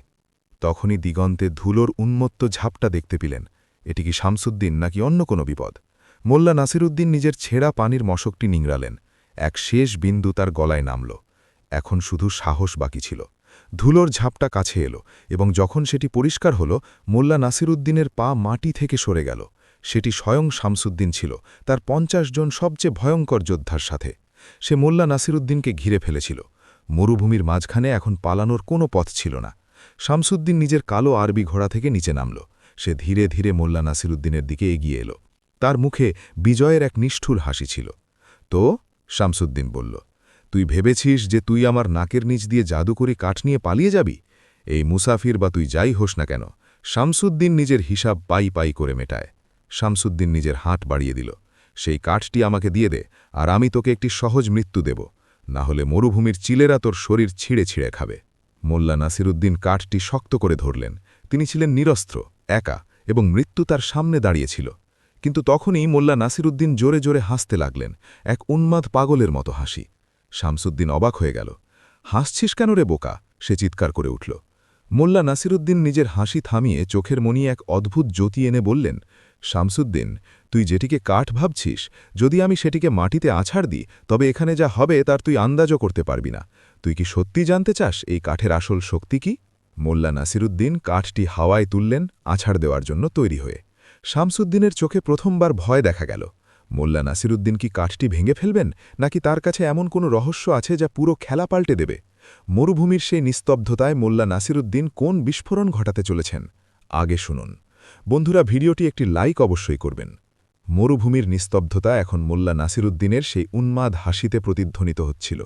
তখনই দিগন্তে ধুলোর উন্মত্ত ঝাপটা দেখতে পেলেন। এটি কি শামসুদ্দিন নাকি অন্য কোনো বিপদ? মোল্লা নাসিরুদ্দিন নিজের ছেঁড়া পানির মশকটি নিংড়ালেন। এক শেষ বিন্দু তার গলায় নামল। এখন শুধু সাহস বাকি ছিল। ধুলোর ঝাপটা কাছে এলো এবং যখন সেটি পরিষ্কার হল, মোল্লা নাসিরুদ্দিনের পা মাটি থেকে সরে গেল। সেটি স্বয়ং শামসুদ্দিন ছিল, তার 50 জন সবচেয়ে ভয়ঙ্কর যোদ্ধার সাথে। সে মোল্লা নাসিরুদ্দিনকে ঘিরে ফেলেছিল। মরুভূমির মাঝখানে এখন পালানোর কোনো পথ ছিল না। শামসুদ্দিন নিজের কালো আরবি ঘোড়া থেকে নিচে নামল। সে ধীরে ধীরে মোল্লা নাসিরুদ্দিনের দিকে এগিয়ে এলো। তার মুখে বিজয়ের এক নিষ্ঠুর হাসি ছিল। তো শামসুদ্দিন বলল, তুই ভেবেছিস যে তুই আমার নাকের নিচ দিয়ে জাদুকরি কাঠ নিয়ে পালিয়ে যাবি? এই মুসাফির বা তুই যাই হোস না কেন, শামসুদ্দিন নিজের হিসাব পাই পাই করে মেটায়। শামসুদ্দিন নিজের হাত বাড়িয়ে দিল। সেই কাঠটি আমাকে দিয়ে দে, আর আমি তোকে একটি সহজ মৃত্যু দেব, না হলে মরুভূমির চিলেরা তোর শরীর ছিঁড়ে ছিঁড়ে খাবে। মোল্লা নাসিরুদ্দিন কাঠটি শক্ত করে ধরলেন। তিনি ছিলেন নিরস্ত্র, একা, এবং মৃত্যু তার সামনে দাঁড়িয়েছিল। কিন্তু তখনই মোল্লা নাসিরুদ্দিন জোরে জোরে হাসতে লাগলেন, এক উন্মাদ পাগলের মতো হাসি। শামসুদ্দিন অবাক হয়ে গেল। হাসছিস কেন রে বোকা? সে চিৎকার করে উঠল। মোল্লা নাসিরুদ্দিন নিজের হাসি থামিয়ে চোখের মনি এক অদ্ভুত জ্যোতি এনে বললেন, শামসুদ্দিন, তুই যেটিকে কাঠ ভাবছিস, যদি আমি সেটিকে মাটিতে আছাড় দিই, তবে এখানে যা হবে তার তুই আন্দাজও করতে পারবি না। তুই কি সত্যি জানতে চাস এই কাঠের আসল শক্তি কি? মোল্লা নাসিরুদ্দিন কাঠটি হাওয়ায় তুললেন, আছাড় দেওয়ার জন্য তৈরি হয়ে। শামসুদ্দিনের চোখে প্রথমবার ভয় দেখা গেল। মোল্লা নাসিরুদ্দিন কি কাঠটি ভেঙে ফেলবেন, নাকি তার কাছে এমন কোনো রহস্য আছে যা পুরো খেলা পাল্টে দেবে? মরুভূমির সেই নিস্তব্ধতায় মোল্লা নাসিরুদ্দিন কোন বিস্ফোরণ ঘটাতে চলেছেন? আগে শুনুন। বন্ধুরা, ভিডিওটি একটি লাইক অবশ্যই করবেন। মরুভূমির নিস্তব্ধতা এখন মোল্লা নাসিরুদ্দিনের সেই উন্মাদ হাসিতে প্রতিধ্বনিত হচ্ছিল।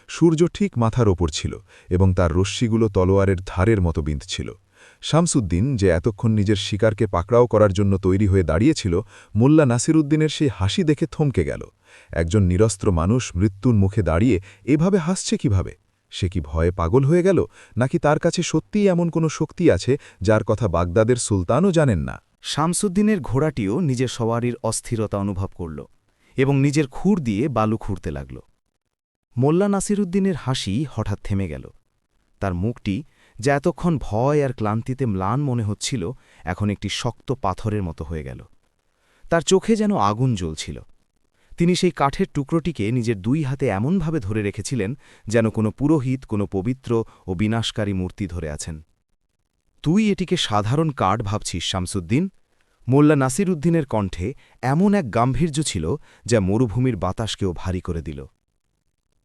সূর্য ঠিক মাথার ওপর ছিল এবং তার রশ্মিগুলো তলোয়ারের ধারের মতো বিঁধছিল। শামসুদ্দিন, যে এতক্ষণ নিজের শিকারকে পাকড়াও করার জন্য তৈরি হয়ে দাঁড়িয়েছিল, মোল্লা নাসিরুদ্দিনের সেই হাসি দেখে থমকে গেল। একজন নিরস্ত্র মানুষ মৃত্যুর মুখে দাঁড়িয়ে এভাবে হাসছে কিভাবে? সে কি ভয়ে পাগল হয়ে গেল, নাকি তার কাছে সত্যিই এমন কোনো শক্তি আছে যার কথা বাগদাদের সুলতানও জানেন না? শামসুদ্দিনের ঘোড়াটিও নিজের সওয়ারির অস্থিরতা অনুভব করল এবং নিজের খুর দিয়ে বালু খুঁড়তে লাগল। মোল্লা নাসিরুদ্দিনের হাসি হঠাৎ থেমে গেল। তার মুখটি, যা এতক্ষণ ভয় আর ক্লান্তিতে ম্লান মনে হচ্ছিল, এখন একটি শক্ত পাথরের মতো হয়ে গেল। তার চোখে যেন আগুন জ্বলছিল। তিনি সেই কাঠের টুকরোটিকে নিজের 2 হাতে এমনভাবে ধরে রেখেছিলেন যেন কোনো পুরোহিত কোনো পবিত্র ও বিনাশকারী মূর্তি ধরে আছেন। তুই এটিকে সাধারণ কাঠ ভাবছিস শামসুদ্দিন? মোল্লা নাসিরুদ্দিনের কণ্ঠে এমন এক গাম্ভীর্য ছিল যা মরুভূমির বাতাসকেও ভারী করে দিল।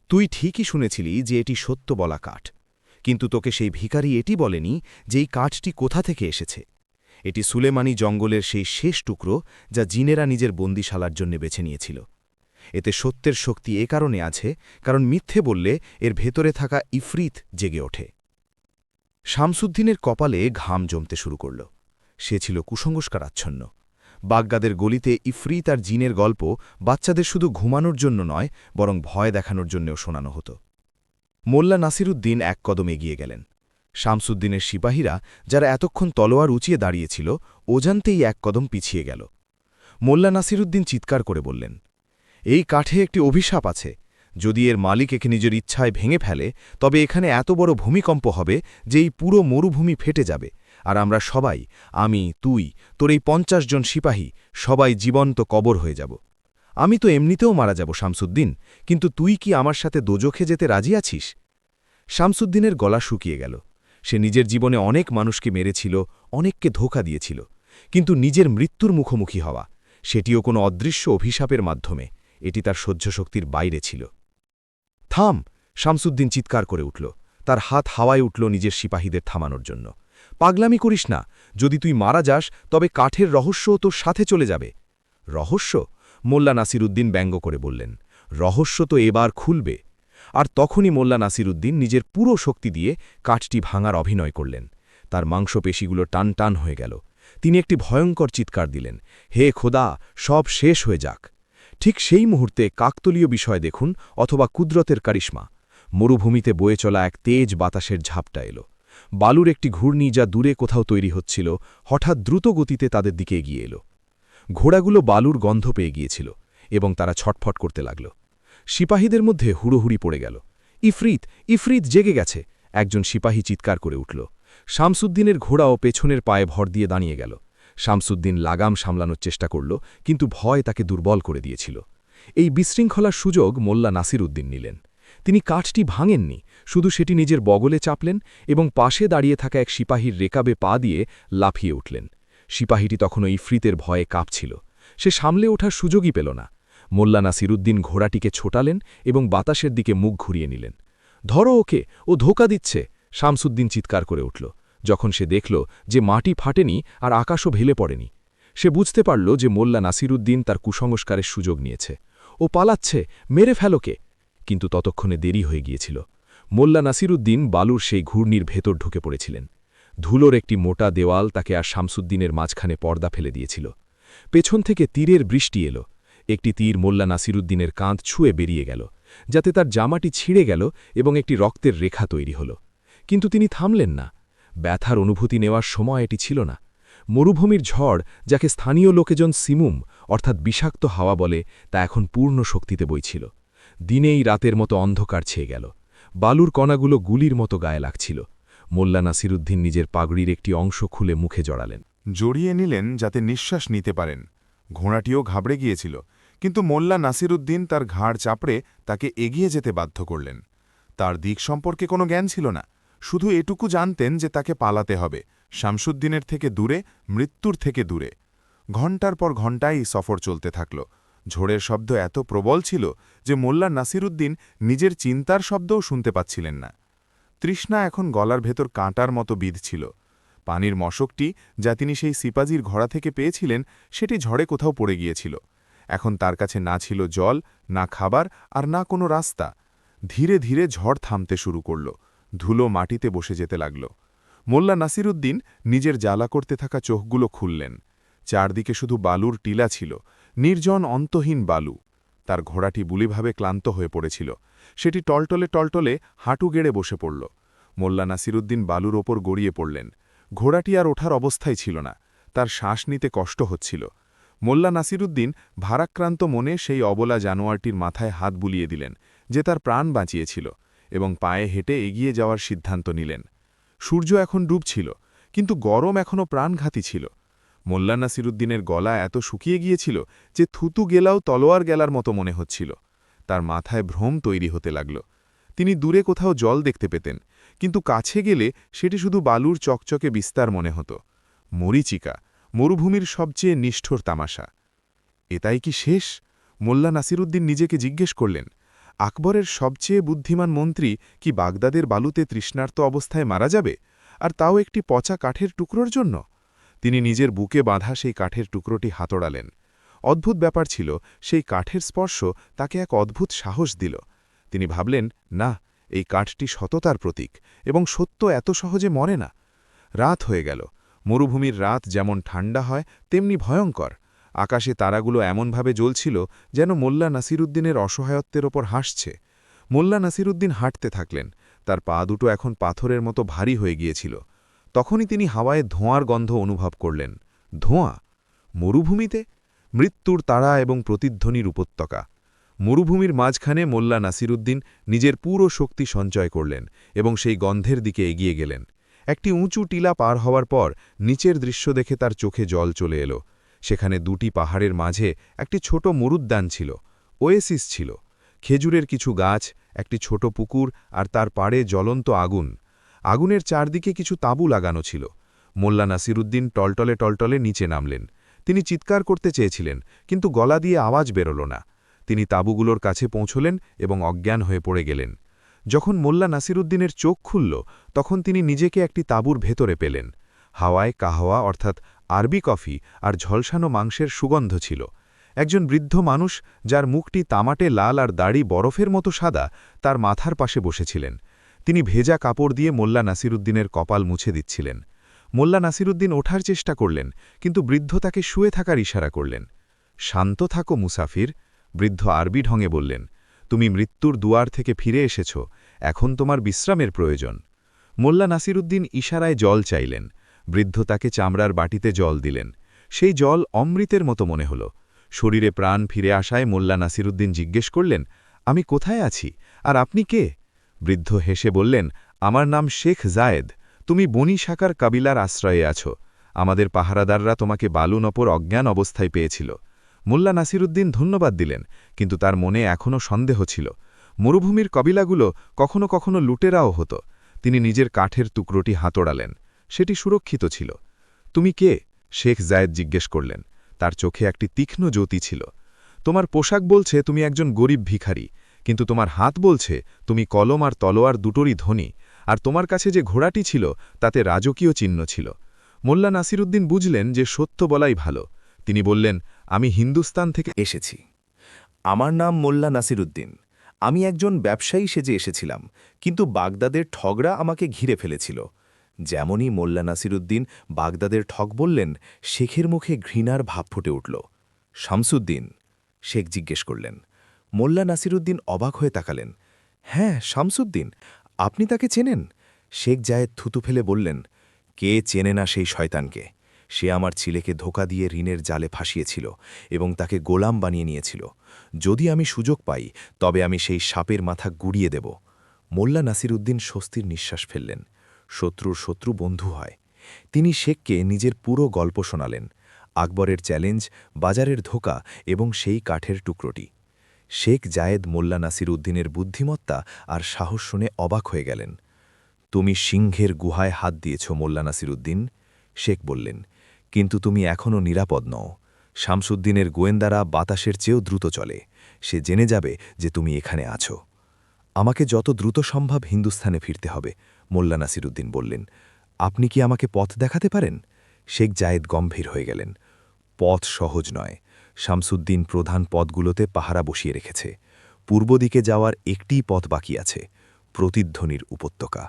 তুই ঠিকই শুনেছিলি যে এটি সত্য বলা কাঠ, কিন্তু তোকে সেই ভিখারি এটি বলেনি যে এই কাঠটি কোথা থেকে এসেছে। এটি সুলেমানি জঙ্গলের সেই শেষ টুকরো যা জিনেরা নিজের বন্দিশালার জন্য বেছে নিয়েছিল। এতে সত্যের শক্তি এ কারণে আছে কারণ মিথ্যে বললে এর ভেতরে থাকা ইফরিত জেগে ওঠে। শামসুদ্দিনের কপালে ঘাম জমতে শুরু করল। সে ছিল কুসংস্কারাচ্ছন্ন। বাগদাদের গলিতে ইফরিত আর জিনের গল্প বাচ্চাদের শুধু ঘুমানোর জন্য নয়, বরং ভয় দেখানোর জন্যও শোনানো হতো। মোল্লা নাসিরুদ্দিন এক কদম এগিয়ে গেলেন। শামসুদ্দিনের সিপাহীরা, যারা এতক্ষণ তলোয়ার উঁচিয়ে দাঁড়িয়েছিল, অজান্তেই এক কদম পিছিয়ে গেল। মোল্লা নাসিরুদ্দিন চিৎকার করে বললেন, এই কাঠে একটি অভিশাপ আছে। যদি এর মালিক একে নিজের ইচ্ছায় ভেঙে ফেলে, তবে এখানে এত বড় ভূমিকম্প হবে যে এই পুরো মরুভূমি ফেটে যাবে, আর আমরা সবাই, আমি, তুই, তোর এই 50 জন সিপাহী, সবাই জীবন্ত কবর হয়ে যাব। আমি তো এমনিতেও মারা যাব শামসুদ্দিন, কিন্তু তুই কি আমার সাথে দোজখে যেতে রাজি আছিস? শামসুদ্দিনের গলা শুকিয়ে গেল। সে নিজের জীবনে অনেক মানুষকে মেরেছিল, অনেককে ধোঁকা দিয়েছিল, কিন্তু নিজের মৃত্যুর মুখোমুখি হওয়া, সেটিও কোনো অদৃশ্য অভিশাপের মাধ্যমে, এটি তার সহ্যশক্তির বাইরে ছিল। থাম! শামসুদ্দিন চিৎকার করে উঠল। তার হাত হাওয়ায় উঠল নিজের সিপাহীদের থামানোর জন্য। পাগলামি করিস না। যদি তুই মারা যাস, তবে কাঠের রহস্যও তোর সাথে চলে যাবে। রহস্য? মোল্লা নাসিরুদ্দিন ব্যঙ্গ করে বললেন, রহস্য তো এবার খুলবে। আর তখনই মোল্লা নাসিরুদ্দিন নিজের পুরো শক্তি দিয়ে কাঠটি ভাঙার অভিনয় করলেন। তার মাংসপেশিগুলো টান টান হয়ে গেল। তিনি একটি ভয়ঙ্কর চিৎকার দিলেন, হে খোদা, সব শেষ হয়ে যাক। ঠিক সেই মুহূর্তে কাকতলীয় বিষয় দেখুন, অথবা কুদরতের কারিশমা। মরুভূমিতে বয়ে চলা এক তেজ বাতাসের ঝাপটা এলো। বালুর একটি ঘূর্ণি, যা দূরে কোথাও তৈরি হচ্ছিল, হঠাৎ দ্রুত গতিতে তাদের দিকে এগিয়ে এলো। ঘোড়াগুলো বালুর গন্ধ পেয়ে গিয়েছিল এবং তারা ছটফট করতে লাগল। সিপাহীদের মধ্যে হুড়োহুড়ি পড়ে গেল। ইফরিত, ইফরিত জেগে গেছে! একজন সিপাহী চিৎকার করে উঠল। শামসুদ্দিনের ঘোড়াও পেছনের পায়ে ভর দিয়ে দাঁড়িয়ে গেল। শামসুদ্দিন লাগাম সামলানোর চেষ্টা করল, কিন্তু ভয় তাকে দুর্বল করে দিয়েছিল। এই বিশৃঙ্খলার সুযোগ মোল্লা নাসিরউদ্দিন নিলেন। তিনি কাঠটি ভাঙেননি, শুধু সেটি নিজের বগলে চাপলেন এবং পাশে দাঁড়িয়ে থাকা এক সিপাহীর রেকাবে পা দিয়ে লাফিয়ে উঠলেন। সিপাহীটি তখনও ইফরিতের ভয়ে কাঁপছিল। সে সামলে ওঠার সুযোগই পেল না। মোল্লা নাসিরউদ্দিন ঘোড়াটিকে ছোটালেন এবং বাতাসের দিকে মুখ ঘুরিয়ে নিলেন। ধরো ওকে, ও ধোঁকা দিচ্ছে, শামসুদ্দিন চিৎকার করে উঠল, যখন সে দেখল যে মাটি ফাটেনি আর আকাশও ভেলে পড়েনি। সে বুঝতে পারল যে মোল্লা নাসিরউদ্দিন তার কুসংস্কারের সুযোগ নিয়েছে। ও পালাচ্ছে, মেরে ফেলোকে। কিন্তু ততক্ষণে দেরি হয়ে গিয়েছিল। মোল্লা নাসিরউদ্দিন বালুর সেই ঘূর্ণির ভেতর ঢুকে পড়েছিলেন। ধুলোর একটি মোটা দেওয়াল তাকে আর শামসুদ্দিনের মাঝখানে পর্দা ফেলে দিয়েছিল। পেছন থেকে তীরের বৃষ্টি এলো। একটি তীর মোল্লা নাসিরউদ্দিনের কাঁধ ছুঁয়ে বেরিয়ে গেল, যাতে তার জামাটি ছিঁড়ে গেল এবং একটি রক্তের রেখা তৈরি হল। কিন্তু তিনি থামলেন না। ব্যথার অনুভূতি নেওয়ার সময় এটি ছিল না। মরুভূমির ঝড়, যাকে স্থানীয় লোকেজন সিমুম অর্থাৎ বিষাক্ত হাওয়া বলে, তা এখন পূর্ণ শক্তিতে বইছিল। দিনেই রাতের মতো অন্ধকার ছেয়ে গেল। বালুর কণাগুলো গুলির মতো গায়ে লাগছিল। মোল্লা নাসিরউদ্দিন নিজের পাগড়ির একটি অংশ খুলে মুখে জড়ালেন। জড়িয়ে নিলেন যাতে নিঃশ্বাস নিতে পারেন। ঘোড়াটিও ঘাবড়ে গিয়েছিল, কিন্তু মোল্লা নাসিরউদ্দিন তার ঘাড় চাপড়ে তাকে এগিয়ে যেতে বাধ্য করলেন। তার দিক সম্পর্কে কোনো জ্ঞান ছিল না, শুধু এটুকু জানতেন যে তাকে পালাতে হবে, শামসুদ্দিনের থেকে দূরে, মৃত্যুর থেকে দূরে। ঘণ্টার পর ঘণ্টায় এই সফর চলতে থাকল। ঝড়ের শব্দ এত প্রবল ছিল যে মোল্লা নাসিরউদ্দিন নিজের চিন্তার শব্দও শুনতে পাচ্ছিলেন না। তৃষ্ণা এখন গলার ভেতর কাঁটার মতো বিঁধছিল। পানির মশকটি, যা তিনি সেই সিপাজির ঘোড়া থেকে পেয়েছিলেন, সেটি ঝড়ে কোথাও পড়ে গিয়েছিল। এখন তার কাছে না ছিল জল, না খাবার, আর না কোনো রাস্তা। ধীরে ধীরে ঝড় থামতে শুরু করল। ধুলো মাটিতে বসে যেতে লাগল। মোল্লা নাসিরউদ্দিন নিজের জ্বালা করতে থাকা চোখগুলো খুললেন। চারদিকে শুধু বালুর টিলা ছিল, নির্জন অন্তহীন বালু। তার ঘোড়াটি বুলিভাবে ক্লান্ত হয়ে পড়েছিল। সেটি টলটলে টলটলে হাঁটু গেড়ে বসে পড়ল। মোল্লা নাসিরউদ্দিন বালুর ওপর গড়িয়ে পড়লেন। ঘোড়াটি আর ওঠার অবস্থায় ছিল না, তার শ্বাস নিতে কষ্ট হচ্ছিল। মোল্লা নাসিরউদ্দিন ভারাক্রান্ত মনে সেই অবলা জানোয়ারটির মাথায় হাত বুলিয়ে দিলেন, যে তার প্রাণ বাঁচিয়েছিল, এবং পায়ে হেঁটে এগিয়ে যাওয়ার সিদ্ধান্ত নিলেন। সূর্য এখন ডুবছিল, কিন্তু গরম এখনও প্রাণঘাতী ছিল। মোল্লা নাসিরউদ্দিনের গলা এত শুকিয়ে গিয়েছিল যে থুতু গেলাও তলোয়ার গেলার মতো মনে হচ্ছিল। তার মাথায় ভ্রম তৈরি হতে লাগল। তিনি দূরে কোথাও জল দেখতে পেতেন, কিন্তু কাছে গেলে সেটি শুধু বালুর চকচকে বিস্তার মনে হতো। মরীচিকা, মরুভূমির সবচেয়ে নিষ্ঠুর তামাশা। এটাই কি শেষ? মোল্লা নাসিরউদ্দিন নিজেকে জিজ্ঞেস করলেন। আকবরের সবচেয়ে বুদ্ধিমান মন্ত্রী কি বাগদাদের বালুতে তৃষ্ণার্ত অবস্থায় মারা যাবে, আর তাও একটি পচা কাঠের টুকরোর জন্য? তিনি নিজের বুকে বাঁধা সেই কাঠের টুকরোটি হাতড়ালেন। অদ্ভুত ব্যাপার ছিল, সেই কাঠের স্পর্শ তাকে এক অদ্ভুত সাহস দিল। তিনি ভাবলেন, না, এই কাঠটি সততার প্রতীক, এবং সত্য এত সহজে মরে না। রাত হয়ে গেল। মরুভূমির রাত যেমন ঠান্ডা হয়, তেমনি ভয়ঙ্কর। আকাশে তারাগুলো এমনভাবে জ্বলছিল যেন মোল্লা নাসিরউদ্দিনের অসহায়ত্বের ওপর হাসছে। মোল্লা নাসিরউদ্দিন হাঁটতে থাকলেন। তার পা দুটো এখন পাথরের মতো ভারী হয়ে গিয়েছিল। তখনই তিনি হাওয়ায় ধোঁয়ার গন্ধ অনুভব করলেন। ধোঁয়া? মরুভূমিতে? মৃত্যুর তাড়া এবং প্রতিধ্বনির উপত্যকা। মরুভূমির মাঝখানে মোল্লা নাসিরউদ্দিন নিজের পুরো শক্তি সঞ্চয় করলেন এবং সেই গন্ধের দিকে এগিয়ে গেলেন। একটি উঁচু টিলা পার হওয়ার পর নিচের দৃশ্য দেখে তার চোখে জল চলে এলো। সেখানে দুটি পাহাড়ের মাঝে একটি ছোট মরুদ্যান ছিল, ওয়েসিস ছিল। খেজুরের কিছু গাছ, একটি ছোট পুকুর, আর তার পাড়ে জ্বলন্ত আগুন। আগুনের চারদিকে কিছু তাঁবু লাগানো ছিল। মোল্লা নাসিরউদ্দিন টলটলে টলটলে নিচে নামলেন। তিনি চিৎকার করতে চেয়েছিলেন, কিন্তু গলা দিয়ে আওয়াজ বেরোল না। তিনি তাঁবুগুলোর কাছে পৌঁছলেন এবং অজ্ঞান হয়ে পড়ে গেলেন। যখন মোল্লা নাসিরউদ্দিনের চোখ খুলল, তখন তিনি নিজেকে একটি তাঁবুর ভেতরে পেলেন। হাওয়ায় কাহওয়া অর্থাৎ আরবি কফি আর ঝলসানো মাংসের সুগন্ধ ছিল। একজন বৃদ্ধ মানুষ, যার মুখটি তামাটে লাল আর দাড়ি বরফের মতো সাদা, তার মাথার পাশে বসেছিলেন। তিনি ভেজা কাপড় দিয়ে মোল্লা নাসিরউদ্দিনের কপাল মুছে দিচ্ছিলেন। মোল্লা নাসিরউদ্দিন ওঠার চেষ্টা করলেন, কিন্তু বৃদ্ধ তাকে শুয়ে থাকার ইশারা করলেন। শান্ত থাকো মুসাফির, বৃদ্ধ আরবি ঢঙে বললেন। তুমি মৃত্যুর দুয়ার থেকে ফিরে এসেছ, এখন তোমার বিশ্রামের প্রয়োজন। মোল্লা নাসিরউদ্দিন ইশারায় জল চাইলেন। বৃদ্ধ তাকে চামড়ার বাটিতে জল দিলেন। সেই জল অমৃতের মতো মনে হল। শরীরে প্রাণ ফিরে আসায় মোল্লা নাসিরউদ্দিন জিজ্ঞেস করলেন, আমি কোথায় আছি, আর আপনি কে? বৃদ্ধ হেসে বললেন, আমার নাম শেখ জায়েদ। তুমি বনি শাকার কাবিলার আশ্রয়ে আছো। আমাদের পাহারাদাররা তোমাকে বালুন ওপর অজ্ঞান অবস্থায় পেয়েছিল। মোল্লা নাসিরুদ্দিন ধন্যবাদ দিলেন, কিন্তু তার মনে এখনও সন্দেহ ছিল। মরুভূমির কবিলাগুলো কখনো কখনো লুটেরাও হতো। তিনি নিজের কাঠের টুকরোটি হাতড়ালেন। সেটি সুরক্ষিত ছিল। তুমি কে? শেখ জায়েদ জিজ্ঞেস করলেন। তার চোখে একটি তীক্ষ্ণ জ্যোতি ছিল। তোমার পোশাক বলছে তুমি একজন গরিব ভিখারি, কিন্তু তোমার হাত বলছে তুমি কলম আর তলোয়ার দুটোরই ধনী, আর তোমার কাছে যে ঘোড়াটি ছিল তাতে রাজকীয় চিহ্ন ছিল। মোল্লা নাসিরুদ্দিন বুঝলেন যে সত্য বলাই ভালো। তিনি বললেন, আমি হিন্দুস্তান থেকে এসেছি। আমার নাম মোল্লা নাসিরুদ্দিন। আমি একজন ব্যবসায়ী সেজে এসেছিলাম, কিন্তু বাগদাদের ঠগরা আমাকে ঘিরে ফেলেছিল। যেমনই মোল্লা নাসিরুদ্দিন বাগদাদের ঠগ বললেন, শেখের মুখে ঘৃণার ভাব ফুটে উঠল। শামসুদ্দিন? শেখ জিজ্ঞেস করলেন। মোল্লা নাসিরুদ্দিন অবাক হয়ে তাকালেন। হ্যাঁ, শামসুদ্দিন। আপনি তাকে চেনেন? শেখ জায়েদ থুতু ফেলে বললেন, কে চেনে না সেই শয়তানকে? সে আমার ছেলেকে ধোঁকা দিয়ে ঋণের জালে ফাঁসিয়েছিল এবং তাকে গোলাম বানিয়ে নিয়েছিল। যদি আমি সুযোগ পাই তবে আমি সেই সাপের মাথা গুড়িয়ে দেব। মোল্লা নাসিরুদ্দিন স্বস্তির নিঃশ্বাস ফেললেন। শত্রুর শত্রু বন্ধু হয়। তিনি শেখকে নিজের পুরো গল্প শোনালেন। আকবরের চ্যালেঞ্জ, বাজারের ধোঁকা এবং সেই কাঠের টুকরোটি। শেখ জায়েদ মোল্লা নাসিরুদ্দিনের বুদ্ধিমত্তা আর সাহস শুনে অবাক হয়ে গেলেন। তুমি সিংহের গুহায় হাত দিয়েছ মোল্লা নাসিরুদ্দিন, শেখ বললেন, কিন্তু তুমি এখনও নিরাপদ নও। শামসুদ্দিনের গোয়েন্দারা বাতাসের চেয়েও দ্রুত চলে। সে জেনে যাবে যে তুমি এখানে আছো। আমাকে যত দ্রুত সম্ভব হিন্দুস্থানে ফিরতে হবে, মোল্লা নাসিরুদ্দিন বললেন। আপনি কি আমাকে পথ দেখাতে পারেন? শেখ জায়েদ গম্ভীর হয়ে গেলেন। পথ সহজ নয়। শামসুদ্দিন প্রধান পথগুলোতে পাহারা বসিয়ে রেখেছে। পূর্ব দিকে যাওয়ার একটিই পথ বাকি আছে, প্রতিধ্বনির উপত্যকা।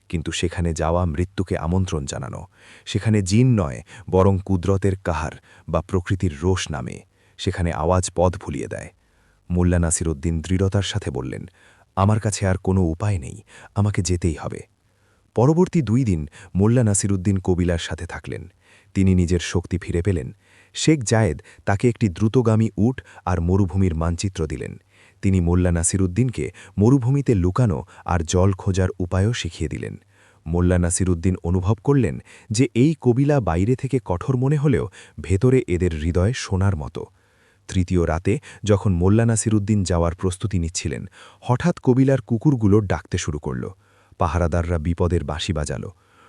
কিন্তু সেখানে যাওয়া মৃত্যুকে আমন্ত্রণ জানানো। সেখানে জিন নয়, বরং কুদরতের কাহার বা প্রকৃতির রোষ নামে। সেখানে আওয়াজ পথ ভুলিয়ে দেয়। মোল্লা নাসিরুদ্দিন দৃঢ়তার সাথে বললেন, আমার কাছে আর কোনো উপায় নেই, আমাকে যেতেই হবে। পরবর্তী 2 দিন মোল্লা নাসিরুদ্দিন কবিলার সাথে থাকলেন। তিনি নিজের শক্তি ফিরে পেলেন। শেখ জায়েদ তাকে একটি দ্রুতগামী উট আর মরুভূমির মানচিত্র দিলেন। তিনি মোল্লা নাসিরুদ্দিনকে মরুভূমিতে লুকানো আর জল খোঁজার উপায়ও শিখিয়ে দিলেন। মোল্লা নাসিরুদ্দিন অনুভব করলেন যে এই কবিলা বাইরে থেকে কঠোর মনে হলেও ভেতরে এদের হৃদয় সোনার মতো। তৃতীয় রাতে যখন মোল্লা নাসিরুদ্দিন যাওয়ার প্রস্তুতি নিচ্ছিলেন, হঠাৎ কবিলার কুকুরগুলো ডাকতে শুরু করল। পাহারাদাররা বিপদের বাঁশি বাজাল।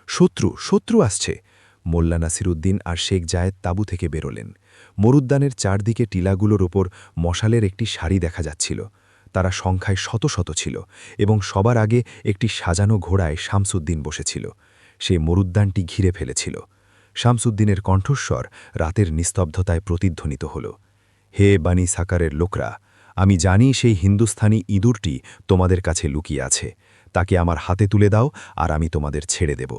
শত্রু, শত্রু আসছে! মোল্লা নাসিরুদ্দিন আর শেখ জায়েদ তাঁবু থেকে বেরোলেন। মরুদ্যানের চারদিকে টিলাগুলোর ওপর মশালের একটি সারি দেখা যাচ্ছিল। তারা সংখ্যায় শত শত ছিল এবং সবার আগে একটি সাজানো ঘোড়ায় শামসুদ্দিন বসেছিল। সে মরুদ্যানটি ঘিরে ফেলেছিল। শামসুদ্দিনের কণ্ঠস্বর রাতের নিস্তব্ধতায় প্রতিধ্বনিত হল। হে বানি সাকারের লোকরা, আমি জানি সেই হিন্দুস্থানি ইঁদুরটি তোমাদের কাছে লুকিয়ে আছে। তাকে আমার হাতে তুলে দাও আর আমি তোমাদের ছেড়ে দেব।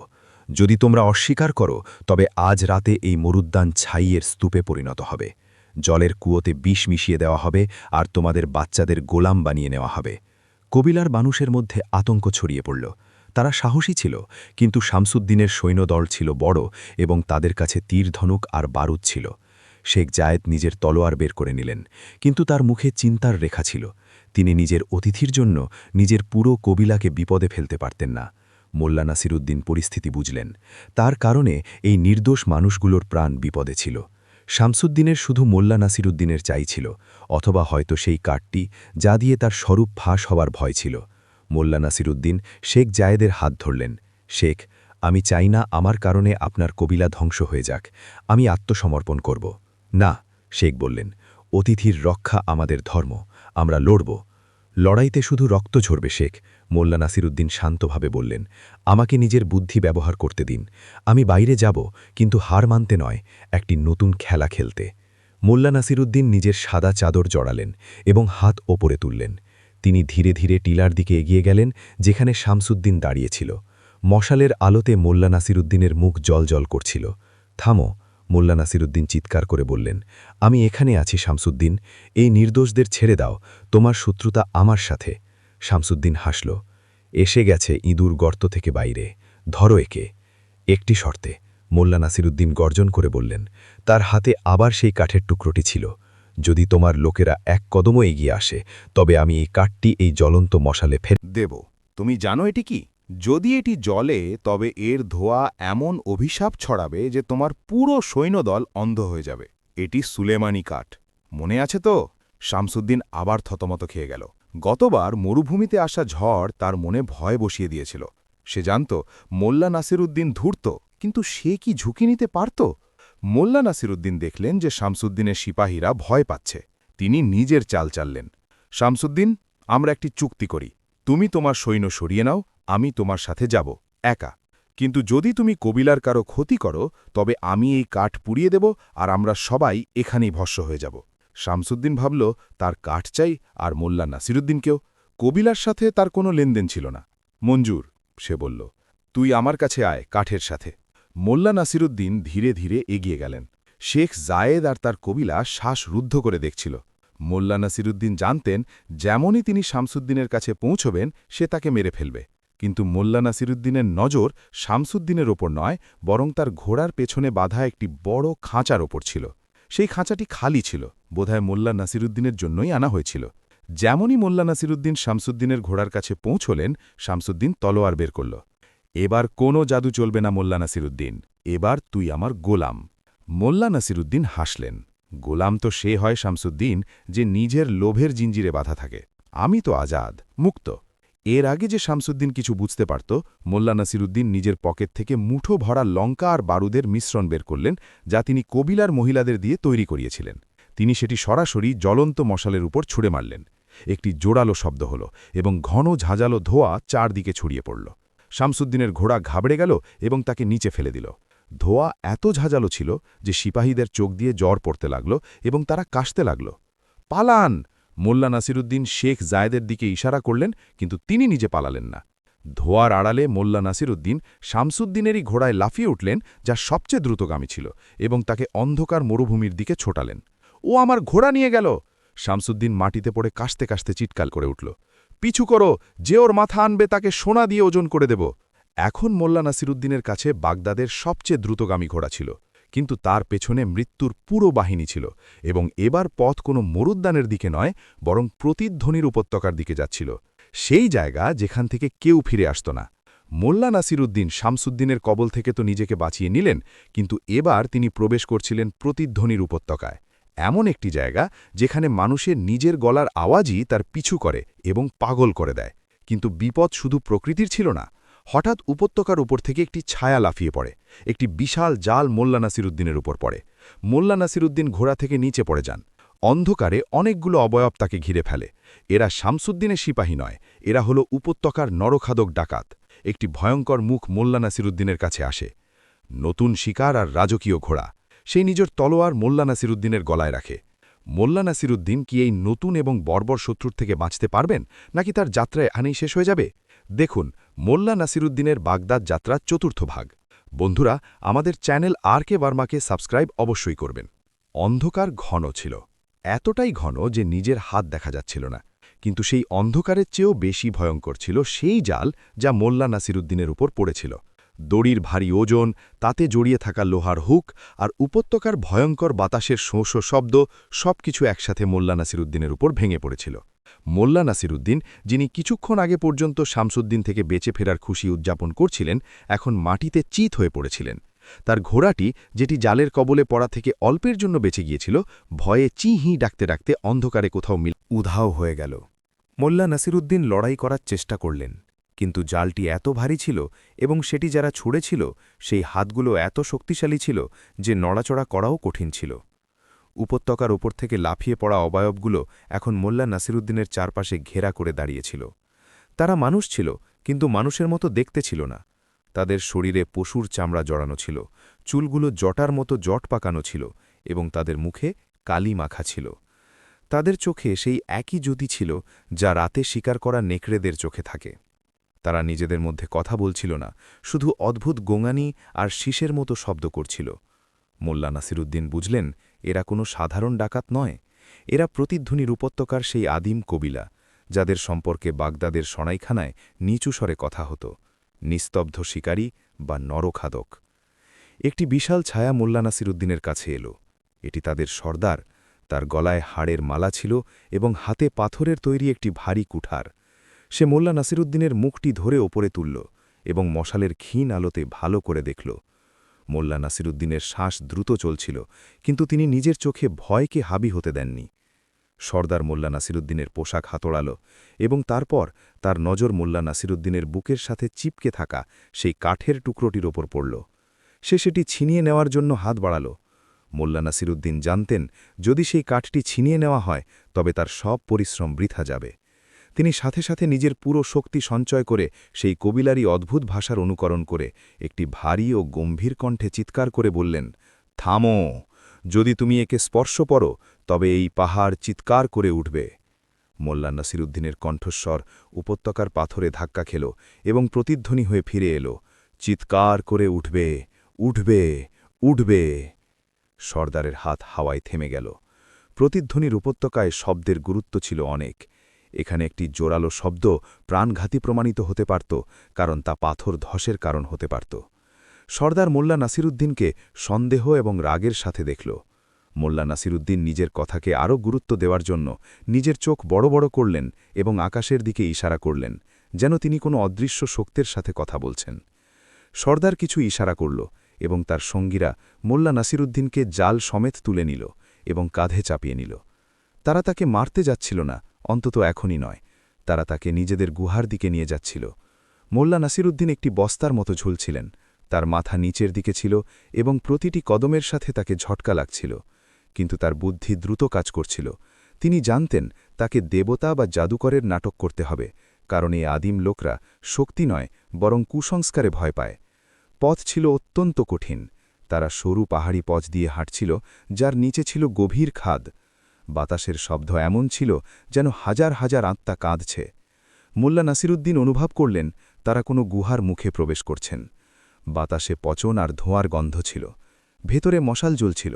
যদি তোমরা অস্বীকার করো তবে আজ রাতে এই মরুদ্যান ছাইয়ের স্তূপে পরিণত হবে। জলের কুয়োতে বিষ মিশিয়ে দেওয়া হবে আর তোমাদের বাচ্চাদের গোলাম বানিয়ে নেওয়া হবে। কবিলার মানুষের মধ্যে আতঙ্ক ছড়িয়ে পড়ল। তারা সাহসী ছিল, কিন্তু শামসুদ্দিনের সৈন্যদল ছিল বড় এবং তাদের কাছে তীর-ধনুক আর বারুদ ছিল। শেখ জায়েদ নিজের তলোয়ার বের করে নিলেন, কিন্তু তার মুখে চিন্তার রেখা ছিল। তিনি নিজের অতিথির জন্য নিজের পুরো কবিলাকে বিপদে ফেলতে পারতেন না। মোল্লা নাসিরুদ্দিন পরিস্থিতি বুঝলেন। তার কারণে এই নির্দোষ মানুষগুলোর প্রাণ বিপদে ছিল। শামসুদ্দিনের শুধু মোল্লা নাসিরুদ্দিনের চাই ছিল, অথবা হয়তো সেই কাঠটি যা দিয়ে তার স্বরূপ ফাঁস হওয়ার ভয় ছিল। মোল্লা নাসিরুদ্দিন শেখ জায়েদের হাত ধরলেন। শেখ, আমি চাই না আমার কারণে আপনার কবিলা ধ্বংস হয়ে যাক। আমি আত্মসমর্পণ করব। না, শেখ বললেন, অতিথির রক্ষা আমাদের ধর্ম, আমরা লড়ব। লড়াইতে শুধু রক্ত ঝরবে শেখ, মোল্লা নাসিরুদ্দিন শান্তভাবে বললেন। আমাকে নিজের বুদ্ধি ব্যবহার করতে দিন। আমি বাইরে যাব, কিন্তু হার মানতে নয়, একটি নতুন খেলা খেলতে। মোল্লা নাসিরুদ্দিন নিজের সাদা চাদর জড়ালেন এবং হাত ওপরে তুললেন। তিনি ধীরে ধীরে টিলার দিকে এগিয়ে গেলেন, যেখানে শামসুদ্দিন দাঁড়িয়েছিল। মশালের আলোতে মোল্লা নাসিরুদ্দিনের মুখ জলজল করছিল। থামো, মোল্লা নাসিরুদ্দিন চিৎকার করে বললেন। আমি এখানে আছি শামসুদ্দিন, এই নির্দোষদের ছেড়ে দাও, তোমার শত্রুতা আমার সাথে। শামসুদ্দিন হাসল। এসে গেছে ইঁদুর গর্ত থেকে বাইরে, ধরো একে। একটি শর্তে, মোল্লা নাসিরুদ্দিন গর্জন করে বললেন। তার হাতে আবার সেই কাঠের টুকরোটি ছিল। যদি তোমার লোকেরা এক কদমও এগিয়ে আসে, তবে আমি এই কাঠটি এই জ্বলন্ত মশালে দেব। তুমি জানো এটি কি? যদি এটি জ্বলে তবে এর ধোঁয়া এমন অভিশাপ ছড়াবে যে তোমার পুরো সৈন্যদল অন্ধ হয়ে যাবে। এটি সুলেমানি কাঠ। মনে আছে তো? শামসুদ্দিন আবার থতমত খেয়ে গেল। গতবার মরুভূমিতে আসা ঝড় তার মনে ভয় বসিয়ে দিয়েছিল। সে জানত মোল্লা নাসিরুদ্দিন ধূর্ত, কিন্তু সে কি ঝুঁকি নিতে পারত? মোল্লা নাসিরুদ্দিন দেখলেন যে শামসুদ্দিনের সিপাহীরা ভয় পাচ্ছে। তিনি নিজের চাল চাললেন। শামসুদ্দিন, আমরা একটি চুক্তি করি। তুমি তোমার সৈন্য সরিয়ে নাও, আমি তোমার সাথে যাব, একা। কিন্তু যদি তুমি কবিলার কারো ক্ষতি করো, তবে আমি এই কাঠ পুড়িয়ে দেব, আর আমরা সবাই এখানেই ভস্ম হয়ে যাব। শামসুদ্দিন ভাবল তার কাঠ চাই, আর মোল্লা নাসিরুদ্দিনকেও। কবিলার সাথে তার কোনো লেনদেন ছিল না। মঞ্জুর, সে বলল, তুই আমার কাছে আয় কাঠের সাথে। মোল্লা নাসিরুদ্দিন ধীরে ধীরে এগিয়ে গেলেন। শেখ জায়েদ আর তার কবিলা শ্বাস রুদ্ধ করে দেখছিল। মোল্লা নাসিরুদ্দিন জানতেন যেমনই তিনি শামসুদ্দিনের কাছে পৌঁছবেন সে তাকে মেরে ফেলবে। কিন্তু মোল্লা নাসিরুদ্দিনের নজর শামসুদ্দিনের ওপর নয়, বরং তার ঘোড়ার পেছনে বাঁধা একটি বড় খাঁচার ওপর ছিল। সেই খাঁচাটি খালি ছিল, বোধহয় মোল্লা নাসিরুদ্দিনের জন্যই আনা হয়েছিল। যেমনই মোল্লা নাসিরুদ্দিন শামসুদ্দিনের ঘোড়ার কাছে পৌঁছলেন, শামসুদ্দিন তলোয়ার বের করল। এবার কোনো জাদু চলবে না মোল্লা নাসিরুদ্দিন, এবার তুই আমার গোলাম। মোল্লা নাসিরুদ্দিন হাসলেন। গোলাম তো সে হয় শামসুদ্দিন, যে নিজের লোভের জিঞ্জিরে বাধা থাকে। আমি তো আজাদ, মুক্ত। এর আগে যে শামসুদ্দিন কিছু বুঝতে পারত, মোল্লা নাসিরুদ্দিন নিজের পকেট থেকে মুঠো ভরা লঙ্কা আর বারুদের মিশ্রণ বের করলেন, যা তিনি কবিলার মহিলাদের দিয়ে তৈরি করিয়েছিলেন। তিনি সেটি সরাসরি জ্বলন্ত মশালের উপর ছুঁড়ে মারলেন। একটি জোরালো শব্দ হল, এবং ঘন ঝাঁঝালো ধোঁয়া চারদিকে ছড়িয়ে পড়ল। শামসুদ্দিনের ঘোড়া ঘাবড়ে গেল এবং তাকে নিচে ফেলে দিল। ধোঁয়া এত ঝাঁঝালো ছিল যে সিপাহীদের চোখ দিয়ে জ্বর পড়তে লাগল এবং তারা কাশতে লাগল। পালান! মোল্লা নাসিরুদ্দিন শেখ জায়েদের দিকে ইশারা করলেন, কিন্তু তিনি নিজে পালালেন না। ধোঁয়ার আড়ালে মোল্লা নাসিরুদ্দিন শামসুদ্দিনেরই ঘোড়ায় লাফিয়ে উঠলেন, যা সবচেয়ে দ্রুতগামী ছিল, এবং তাকে অন্ধকার মরুভূমির দিকে ছোটালেন। ও আমার ঘোড়া নিয়ে গেল! শামসুদ্দিন মাটিতে পড়ে কাশতে কাশতে চিৎকার করে উঠল। পিছু করো, যে ওর মাথা আনবে তাকে সোনা দিয়ে ওজন করে দেব। এখন মোল্লা নাসিরুদ্দিনের কাছে বাগদাদের সবচেয়ে দ্রুতগামী ঘোড়া ছিল, কিন্তু তার পেছনে মৃত্যুর পুরো বাহিনী ছিল, এবং এবার পথ কোনো মরুদ্যানের দিকে নয়, বরং প্রতিধ্বনির উপত্যকার দিকে যাচ্ছিল। সেই জায়গা যেখান থেকে কেউ ফিরে আসত না। মোল্লা নাসিরুদ্দিন শামসুদ্দিনের কবল থেকে তো নিজেকে বাঁচিয়ে নিলেন, কিন্তু এবার তিনি প্রবেশ করছিলেন প্রতিধ্বনির উপত্যকায়। এমন একটি জায়গা যেখানে মানুষের নিজের গলার আওয়াজই তার পিছু করে এবং পাগল করে দেয়। কিন্তু বিপদ শুধু প্রকৃতির ছিল না। হঠাৎ উপত্যকার উপর থেকে একটি ছায়া লাফিয়ে পড়ে। একটি বিশাল জাল মোল্লা নাসিরুদ্দিনের উপর পড়ে। মোল্লা নাসিরুদ্দিন ঘোড়া থেকে নিচে পড়ে যান। অন্ধকারে অনেকগুলো অবয়ব তাকে ঘিরে ফেলে। এরা শামসুদ্দিনের সিপাহী নয়, এরা হলো উপত্যকার নরখাদক ডাকাত। একটি ভয়ঙ্কর মুখ মোল্লা নাসিরুদ্দিনের কাছে আসে। নতুন শিকার আর রাজকীয় ঘোড়া। সেই নিজের তলোয়ার মোল্লা নাসিরুদ্দিনের গলায় রাখে। মোল্লা নাসিরুদ্দিন কি এই নতুন এবং বর্বর শত্রুর থেকে বাঁচতে পারবেন, নাকি তার যাত্রায় আনেই শেষ হয়ে যাবে? দেখুন মোল্লা নাসিরুদ্দিনের বাগদাদ যাত্রা চতুর্থ ভাগ। বন্ধুরা, আমাদের চ্যানেল আর কে বার্মাকে সাবস্ক্রাইব অবশ্যই করবেন। অন্ধকার ঘন ছিল, এতটাই ঘন যে নিজের হাত দেখা যাচ্ছিল না। কিন্তু সেই অন্ধকারের চেয়েও বেশি ভয়ঙ্কর ছিল সেই জাল যা মোল্লা নাসিরুদ্দিনের উপর পড়েছিল। দড়ির ভারী ওজন, তাতে জড়িয়ে থাকা লোহার হুক, আর উপত্যকার ভয়ঙ্কর বাতাসের শোঁ শব্দ, সবকিছু একসাথে মোল্লা নাসিরুদ্দিনের উপর ভেঙে পড়েছিল। মোল্লা নাসিরুদ্দিন, যিনি কিছুক্ষণ আগে পর্যন্ত শামসুদ্দিন থেকে বেঁচে ফেরার খুশি উদযাপন করছিলেন, এখন মাটিতে চিত হয়ে পড়েছিলেন। তার ঘোড়াটি, যেটি জালের কবলে পড়া থেকে অল্পের জন্য বেঁচে গিয়েছিল, ভয়ে চিহি ডাকতে ডাকতে অন্ধকারে কোথাও উধাও হয়ে গেল। মোল্লা নাসিরুদ্দিন লড়াই করার চেষ্টা করলেন, কিন্তু জালটি এত ভারী ছিল এবং সেটি যারা ছুঁড়েছিল সেই হাতগুলো এত শক্তিশালী ছিল যে নড়াচড়া করাও কঠিন ছিল। উপত্যকার ওপর থেকে লাফিয়ে পড়া অবয়বগুলো এখন মোল্লা নাসিরুদ্দিনের চারপাশে ঘেরা করে দাঁড়িয়েছিল। তারা মানুষ ছিল, কিন্তু মানুষের মতো দেখতে ছিল না। তাদের শরীরে পশুর চামড়া জড়ানো ছিল, চুলগুলো জটার মতো জট পাকানো ছিল, এবং তাদের মুখে কালি মাখা ছিল। তাদের চোখে সেই একই জ্যোতি ছিল যা রাতে শিকার করা নেকড়েদের চোখে থাকে। তারা নিজেদের মধ্যে কথা বলছিল না, শুধু অদ্ভুত গোঙানি আর শীষের মতো শব্দ করছিল। মোল্লা নাসিরুদ্দিন বুঝলেন এরা কোনো সাধারণ ডাকাত নয়, এরা প্রতিধ্বনির উপত্যকার সেই আদিম কবিলা, যাদের সম্পর্কে বাগদাদের সনাইখানায় নিচু স্বরে কথা হতো, নিস্তব্ধ শিকারী বা নরখাদক। একটি বিশাল ছায়া মোল্লা নাসিরুদ্দিনের কাছে এলো। এটি তাদের সর্দার। তার গলায় হাড়ের মালা ছিল এবং হাতে পাথরের তৈরি একটি ভারী কুঠার। সে মোল্লা নাসিরুদ্দিনের মুখটি ধরে ওপরে তুলল এবং মশালের ক্ষীণ আলোতে ভালো করে দেখল। মোল্লা নাসিরুদ্দিনের শ্বাস দ্রুত চলছিল, কিন্তু তিনি নিজের চোখে ভয়কে হাবি হতে দেননি। সর্দার মোল্লা নাসিরুদ্দিনের পোশাক হাতড়াল এবং তারপর তার নজর মোল্লা নাসিরুদ্দিনের বুকের সাথে চিপকে থাকা সেই কাঠের টুকরোটির ওপর পড়ল। সে সেটি ছিনিয়ে নেওয়ার জন্য হাত বাড়াল। মোল্লা নাসিরুদ্দিন জানতেন, যদি সেই কাঠটি ছিনিয়ে নেওয়া হয় তবে তার সব পরিশ্রম বৃথা যাবে। তিনি সাথে সাথে নিজের পুরো শক্তি সঞ্চয় করে সেই কবিলারই অদ্ভুত ভাষার অনুকরণ করে একটি ভারী ও গম্ভীর কণ্ঠে চিৎকার করে বললেন, থামো! যদি তুমি একে স্পর্শ করো তবে এই পাহাড় চিৎকার করে উঠবে। মোল্লা নাসিরুদ্দিনের কণ্ঠস্বর উপত্যকার পাথরে ধাক্কা খেল এবং প্রতিধ্বনি হয়ে ফিরে এলো, চিৎকার করে উঠবে, উঠবে, উঠবে। সর্দারের হাত হাওয়ায় থেমে গেল। প্রতিধ্বনির উপত্যকায় শব্দের গুরুত্ব ছিল অনেক। এখানে একটি জোরালো শব্দ প্রাণঘাতী প্রমাণিত হতে পারত, কারণ তা পাথর ধসের কারণ হতে পারত। সর্দার মোল্লা নাসিরুদ্দিনকে সন্দেহ এবং রাগের সাথে দেখল। মোল্লা নাসিরুদ্দিন নিজের কথাকে আরও গুরুত্ব দেওয়ার জন্য নিজের চোখ বড় বড় করলেন এবং আকাশের দিকে ইশারা করলেন, যেন তিনি কোনো অদৃশ্য শক্তির সাথে কথা বলছেন। সর্দার কিছু ইশারা করল এবং তার সঙ্গীরা মোল্লা নাসিরুদ্দিনকে জাল সমেত তুলে নিল এবং কাঁধে চাপিয়ে নিল। তারা তাকে মারতে যাচ্ছিল না, অন্তত এখনই নয়। তারা তাকে নিজেদের গুহার দিকে নিয়ে যাচ্ছিল। মোল্লা নাসিরুদ্দিন একটি বস্তার মতো ঝুলছিলেন। তার মাথা নিচের দিকে ছিল এবং প্রতিটি কদমের সাথে তাকে ঝটকা লাগছিল। কিন্তু তার বুদ্ধি দ্রুত কাজ করছিল। তিনি জানতেন তাকে দেবতা বা জাদুকরের নাটক করতে হবে, কারণ এই আদিম লোকরা শক্তি নয় বরং কুসংস্কারে ভয় পায়। পথ ছিল অত্যন্ত কঠিন। তারা সরু পাহাড়ি পথ দিয়ে হাঁটছিল, যার নিচে ছিল গভীর খাদ। বাতাসের শব্দ এমন ছিল যেন হাজার হাজার আত্মা কাঁদছে। মোল্লা নাসিরুদ্দিন অনুভব করলেন তারা কোনো গুহার মুখে প্রবেশ করছেন। বাতাসে পচন আর ধোঁয়ার গন্ধ ছিল। ভেতরে মশাল জ্বলছিল।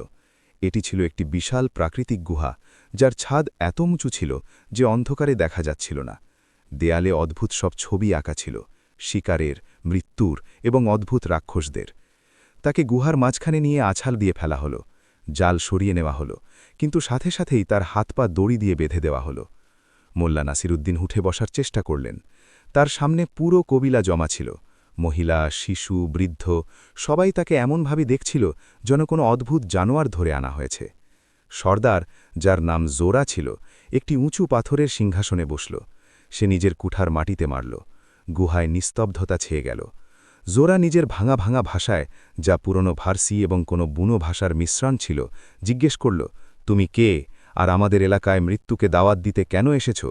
এটি ছিল একটি বিশাল প্রাকৃতিক গুহা, যার ছাদ এত উঁচু ছিল যে অন্ধকারে দেখা যাচ্ছিল না। দেয়ালে অদ্ভুত সব ছবি আঁকা ছিল, শিকারের, মৃত্যুর এবং অদ্ভুত রাক্ষসদের। তাকে গুহার মাঝখানে নিয়ে আছাল দিয়ে ফেলা হলো। জাল সরিয়ে নেওয়া হলো, কিন্তু সাথে সাথেই তার হাত পা দড়ি দিয়ে বেঁধে দেওয়া হলো। মোল্লা নাসিরুদ্দিন উঠে বসার চেষ্টা করলেন। তার সামনে পুরো কবিলা জমা ছিল। মহিলা, শিশু, বৃদ্ধ সবাই তাকে এমনভাবে দেখছিল যেন কোনো অদ্ভুত জানোয়ার ধরে আনা হয়েছে। সর্দার, যার নাম জোরা ছিল, একটি উঁচু পাথরের সিংহাসনে বসল। সে নিজের কুঠার মাটিতে মারল। গুহায় নিস্তব্ধতা ছেয়ে গেল। জোরা নিজের ভাঙা ভাঙা ভাষায়, যা পুরনো ফার্সি এবং কোনো বুনো ভাষার মিশ্রণ ছিল, জিজ্ঞেস করল, তুমি কে, আর আমাদের এলাকায় মৃত্যুকে দাওয়াত দিতে কেন এসেছ?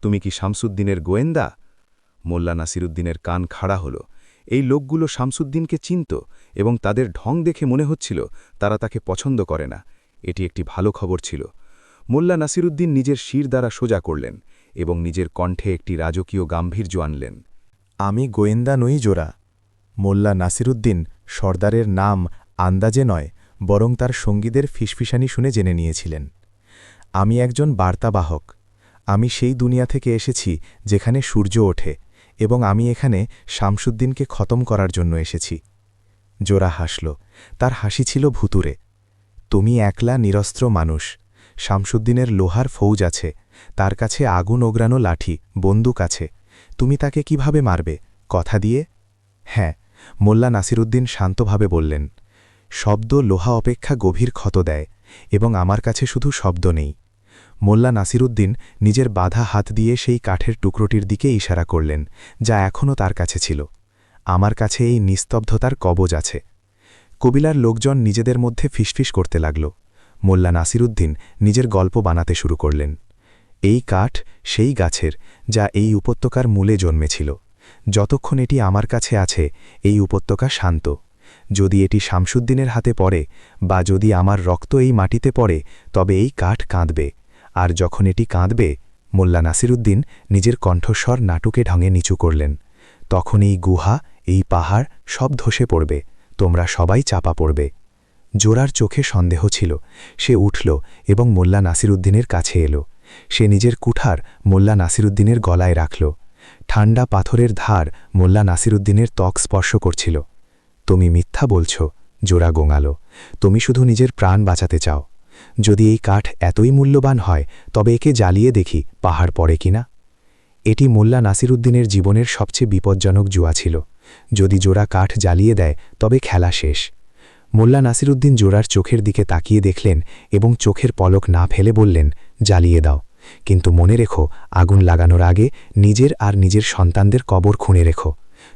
তুমি কি শামসুদ্দিনের গোয়েন্দা? মোল্লা নাসিরুদ্দিনের কান খাড়া হল। এই লোকগুলো শামসুদ্দিনকে চিনত এবং তাদের ঢং দেখে মনে হচ্ছিল তারা তাকে পছন্দ করে না। এটি একটি ভালো খবর ছিল। মোল্লা নাসিরুদ্দিন নিজের শির দ্বারা সোজা করলেন এবং নিজের কণ্ঠে একটি রাজকীয় গাম্ভীর্য আনলেন। আমি গোয়েন্দা নই জোরা। মোল্লা নাসিরুদ্দিন সর্দারের নাম আন্দাজে নয়, বরং তার সঙ্গীদের ফিসফিসানি শুনে জেনে নিয়েছিলেন। আমি একজন বার্তাবাহক। আমি সেই দুনিয়া থেকে এসেছি যেখানে সূর্য ওঠে, এবং আমি এখানে শামসুদ্দিনকে খতম করার জন্য এসেছি। জোরা হাসল। তার হাসি ছিল ভুতুরে। তুমি একলা নিরস্ত্র মানুষ। শামসুদ্দিনের লোহার ফৌজ আছে, তার কাছে আগুন ওগ্রানো লাঠি, বন্দুক আছে। তুমি তাকে কিভাবে মারবে? কথা দিয়ে? হ্যাঁ, মোল্লা নাসিরুদ্দিন শান্তভাবে বললেন। শব্দ লোহা অপেক্ষা গভীর ক্ষত দেয়, এবং আমার কাছে শুধু শব্দ নেই। মোল্লা নাসিরুদ্দিন নিজের বাঁধা হাত দিয়ে সেই কাঠের টুকরোটির দিকে ইশারা করলেন, যা এখনও তার কাছে ছিল। আমার কাছে এই নিস্তব্ধতার কবজ আছে। কবিলার লোকজন নিজেদের মধ্যে ফিসফিস করতে লাগল। মোল্লা নাসিরুদ্দিন নিজের গল্প বানাতে শুরু করলেন। এই কাঠ সেই গাছের যা এই উপত্যকার মূলে জন্মেছিল। যতক্ষণ এটি আমার কাছে আছে, এই উপত্যকা শান্ত। যদি এটি শামসুদ্দিনের হাতে পড়ে, বা যদি আমার রক্ত এই মাটিতে পড়ে, তবে এই কাঠ কাঁদবে। আর যখন এটি কাঁদবে, মোল্লা নাসিরুদ্দিন নিজের কণ্ঠস্বর নাটুকে ঢঙে নিচু করলেন, তখন এই গুহা, এই পাহাড় সব ধসে পড়বে। তোমরা সবাই চাপা পড়বে। জোরার চোখে সন্দেহ ছিল। সে উঠল এবং মোল্লা নাসিরুদ্দিনের কাছে এলো। সে নিজের কুঠার মোল্লা নাসিরুদ্দিনের গলায় রাখল। ঠান্ডা পাথরের ধার মোল্লা নাসিরুদ্দিনের ত্বক স্পর্শ করছিল। তুমি মিথ্যা বলছ, জোরা গোঙাল। তুমি শুধু নিজের প্রাণ বাঁচাতে চাও। যদি এই কাঠ এতই মূল্যবান হয়, তবে একে জ্বালিয়ে দেখি পাহাড় পড়ে কিনা। এটি মোল্লা নাসিরুদ্দিনের জীবনের সবচেয়ে বিপজ্জনক জুয়া ছিল। যদি জোরা কাঠ জ্বালিয়ে দেয়, তবে খেলা শেষ। মোল্লা নাসিরুদ্দিন জোড়ার চোখের দিকে তাকিয়ে দেখলেন এবং চোখের পলক না ফেলে বললেন, জ্বালিয়ে দাও, কিন্তু মনে রেখো আগুন লাগানোর আগে নিজের আর নিজের সন্তানদের কবর খুঁড়ে রেখো।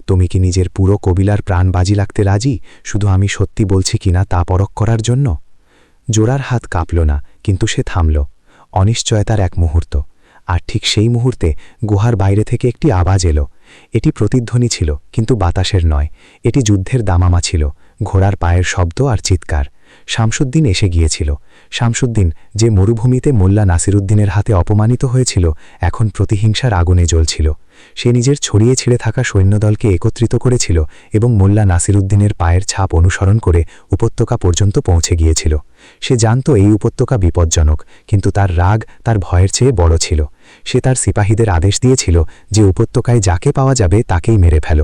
তুমি কি নিজের পুরো কবিলার প্রাণ বাজি লাগতে রাজি, শুধু আমি সত্যি বলছি কিনা তা পরখ করার জন্য? জোড়ার হাত কাঁপল না, কিন্তু সে থামল। অনিশ্চয়তার এক মুহূর্ত। আর ঠিক সেই মুহূর্তে গুহার বাইরে থেকে একটি আওয়াজ এলো। এটি প্রতিধ্বনি ছিল, কিন্তু বাতাসের নয়। এটি যুদ্ধের দামামা ছিল, ঘোড়ার পায়ের শব্দ আর চিৎকার। শামসুদ্দিন এসে গিয়েছিল। শামসুদ্দিন, যে মরুভূমিতে মোল্লা নাসিরুদ্দিনের হাতে অপমানিত হয়েছিল, এখন প্রতিহিংসার আগুনে জ্বলছিল। সে নিজের ছড়িয়ে ছিঁড়ে থাকা সৈন্যদলকে একত্রিত করেছিল এবং মোল্লা নাসিরুদ্দিনের পায়ের ছাপ অনুসরণ করে উপত্যকা পর্যন্ত পৌঁছে গিয়েছিল। সে জানত এই উপত্যকা বিপজ্জনক, কিন্তু তার রাগ তার ভয়ের চেয়ে বড় ছিল। সে তার সিপাহীদের আদেশ দিয়েছিল যে উপত্যকায় যাকে পাওয়া যাবে তাকেই মেরে ফেল।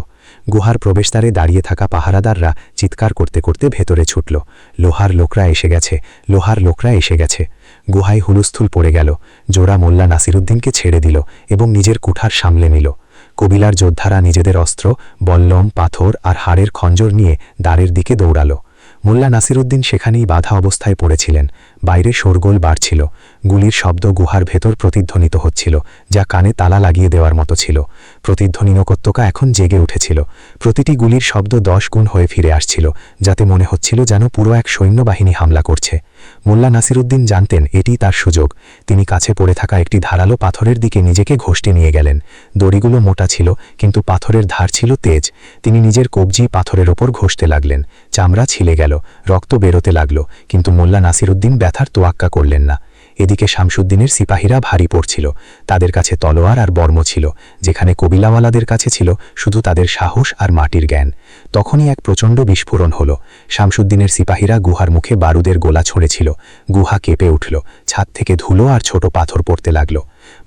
গুহার প্রবেশদ্বারে দাঁড়িয়ে থাকা পাহারাদাররা চিৎকার করতে করতে ভেতরে ছুটল, লোহার লোকরা এসে গেছে, লোহার লোকরা এসে গেছে। গুহায় হুলস্থুল পড়ে গেল। জোড়া মোল্লা নাসিরুদ্দিনকে ছেড়ে দিল এবং নিজের কুঠার সামলে নিল। কবিলার যোদ্ধারা নিজেদের অস্ত্র, বল্লম, পাথর আর হাড়ের খঞ্জর নিয়ে দ্বারের দিকে দৌড়াল। মোল্লা নাসিরুদ্দিন সেখানেই বাধা অবস্থায় পড়েছিলেন। বাইরে শোরগোল বাড়ছিল। গুলির শব্দ গুহার ভেতর প্রতিধ্বনিত হচ্ছিল, যা কানে তালা লাগিয়ে দেওয়ার মতো ছিল। প্রতিধ্বনি উপত্যকা এখন জেগে উঠেছিল। প্রতিটি গুলির শব্দ 10 গুণ হয়ে ফিরে আসছিল, যাতে মনে হচ্ছিল যেন পুরো এক সৈন্যবাহিনী হামলা করছে। মোল্লা নাসিরুদ্দিন জানতেন এটিই তার সুযোগ। তিনি কাছে পড়ে থাকা একটি ধারালো পাথরের দিকে নিজেকে ঘষটে নিয়ে গেলেন। দড়িগুলো মোটা ছিল, কিন্তু পাথরের ধার ছিল তেজ। তিনি নিজের কবজি পাথরের ওপর ঘষতে লাগলেন। চামড়া ছিলে গেল, রক্ত বেরোতে লাগল, কিন্তু মোল্লা নাসিরুদ্দিন ব্যথার তোয়াক্কা করলেন না। এদিকে শামসুদ্দিনের সিপাহীরা ভারী পড়ছিল। তাদের কাছে তলোয়ার আর বর্ম ছিল, যেখানে কবিলাওয়ালাদের কাছে ছিল শুধু তাদের সাহস আর মাটির জ্ঞান। তখনই এক প্রচণ্ড বিস্ফোরণ হল। শামসুদ্দিনের সিপাহীরা গুহার মুখে বারুদের গোলা ছড়েছিল। গুহা কেঁপে উঠল, ছাদ থেকে ধুলো আর ছোট পাথর পড়তে লাগল।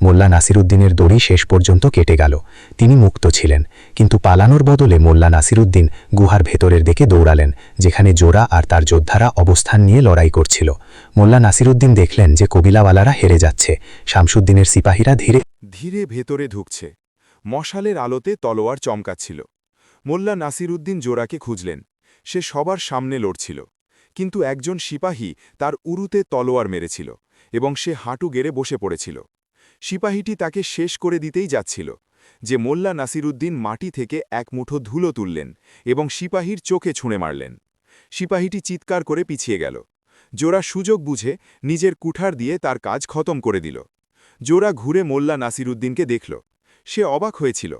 মোল্লা নাসিরুদ্দিনের দড়ি শেষ পর্যন্ত কেটে গেল। তিনি মুক্ত ছিলেন, কিন্তু পালানোর বদলে মোল্লা নাসিরুদ্দিন গুহার ভেতরের দিকে দৌড়ালেন, যেখানে জোড়া আর তার যোদ্ধারা অবস্থান নিয়ে লড়াই করছিল। মোল্লা নাসিরুদ্দিন দেখলেন যে কবিলাওয়ালারা হেরে যাচ্ছে। শামসুদ্দিনের সিপাহীরা ধীরে ধীরে ভেতরে ঢুকছে। মশালের আলোতে তলোয়ার চমকাচ্ছিল। মোল্লা নাসিরুদ্দিন জোড়াকে খুঁজলেন। সে সবার সামনে লড়ছিল, কিন্তু একজন সিপাহী তার উরুতে তলোয়ার মেরেছিল এবং সে হাঁটু গেড়ে বসে পড়েছিল। সিপাহীটি তাকে শেষ করে দিতেই যাচ্ছিল যে মোল্লা নাসিরুদ্দিন মাটি থেকে এক মুঠো ধুলো তুললেন এবং সিপাহীর চোখে ছুঁড়ে মারলেন। সিপাহীটি চিৎকার করে পিছিয়ে গেল। জোড়া সুযোগ বুঝে নিজের কুঠার দিয়ে তার কাজ খতম করে দিল। জোড়া ঘুরে মোল্লা নাসিরুদ্দিনকে দেখল। সে অবাক হয়েছিল।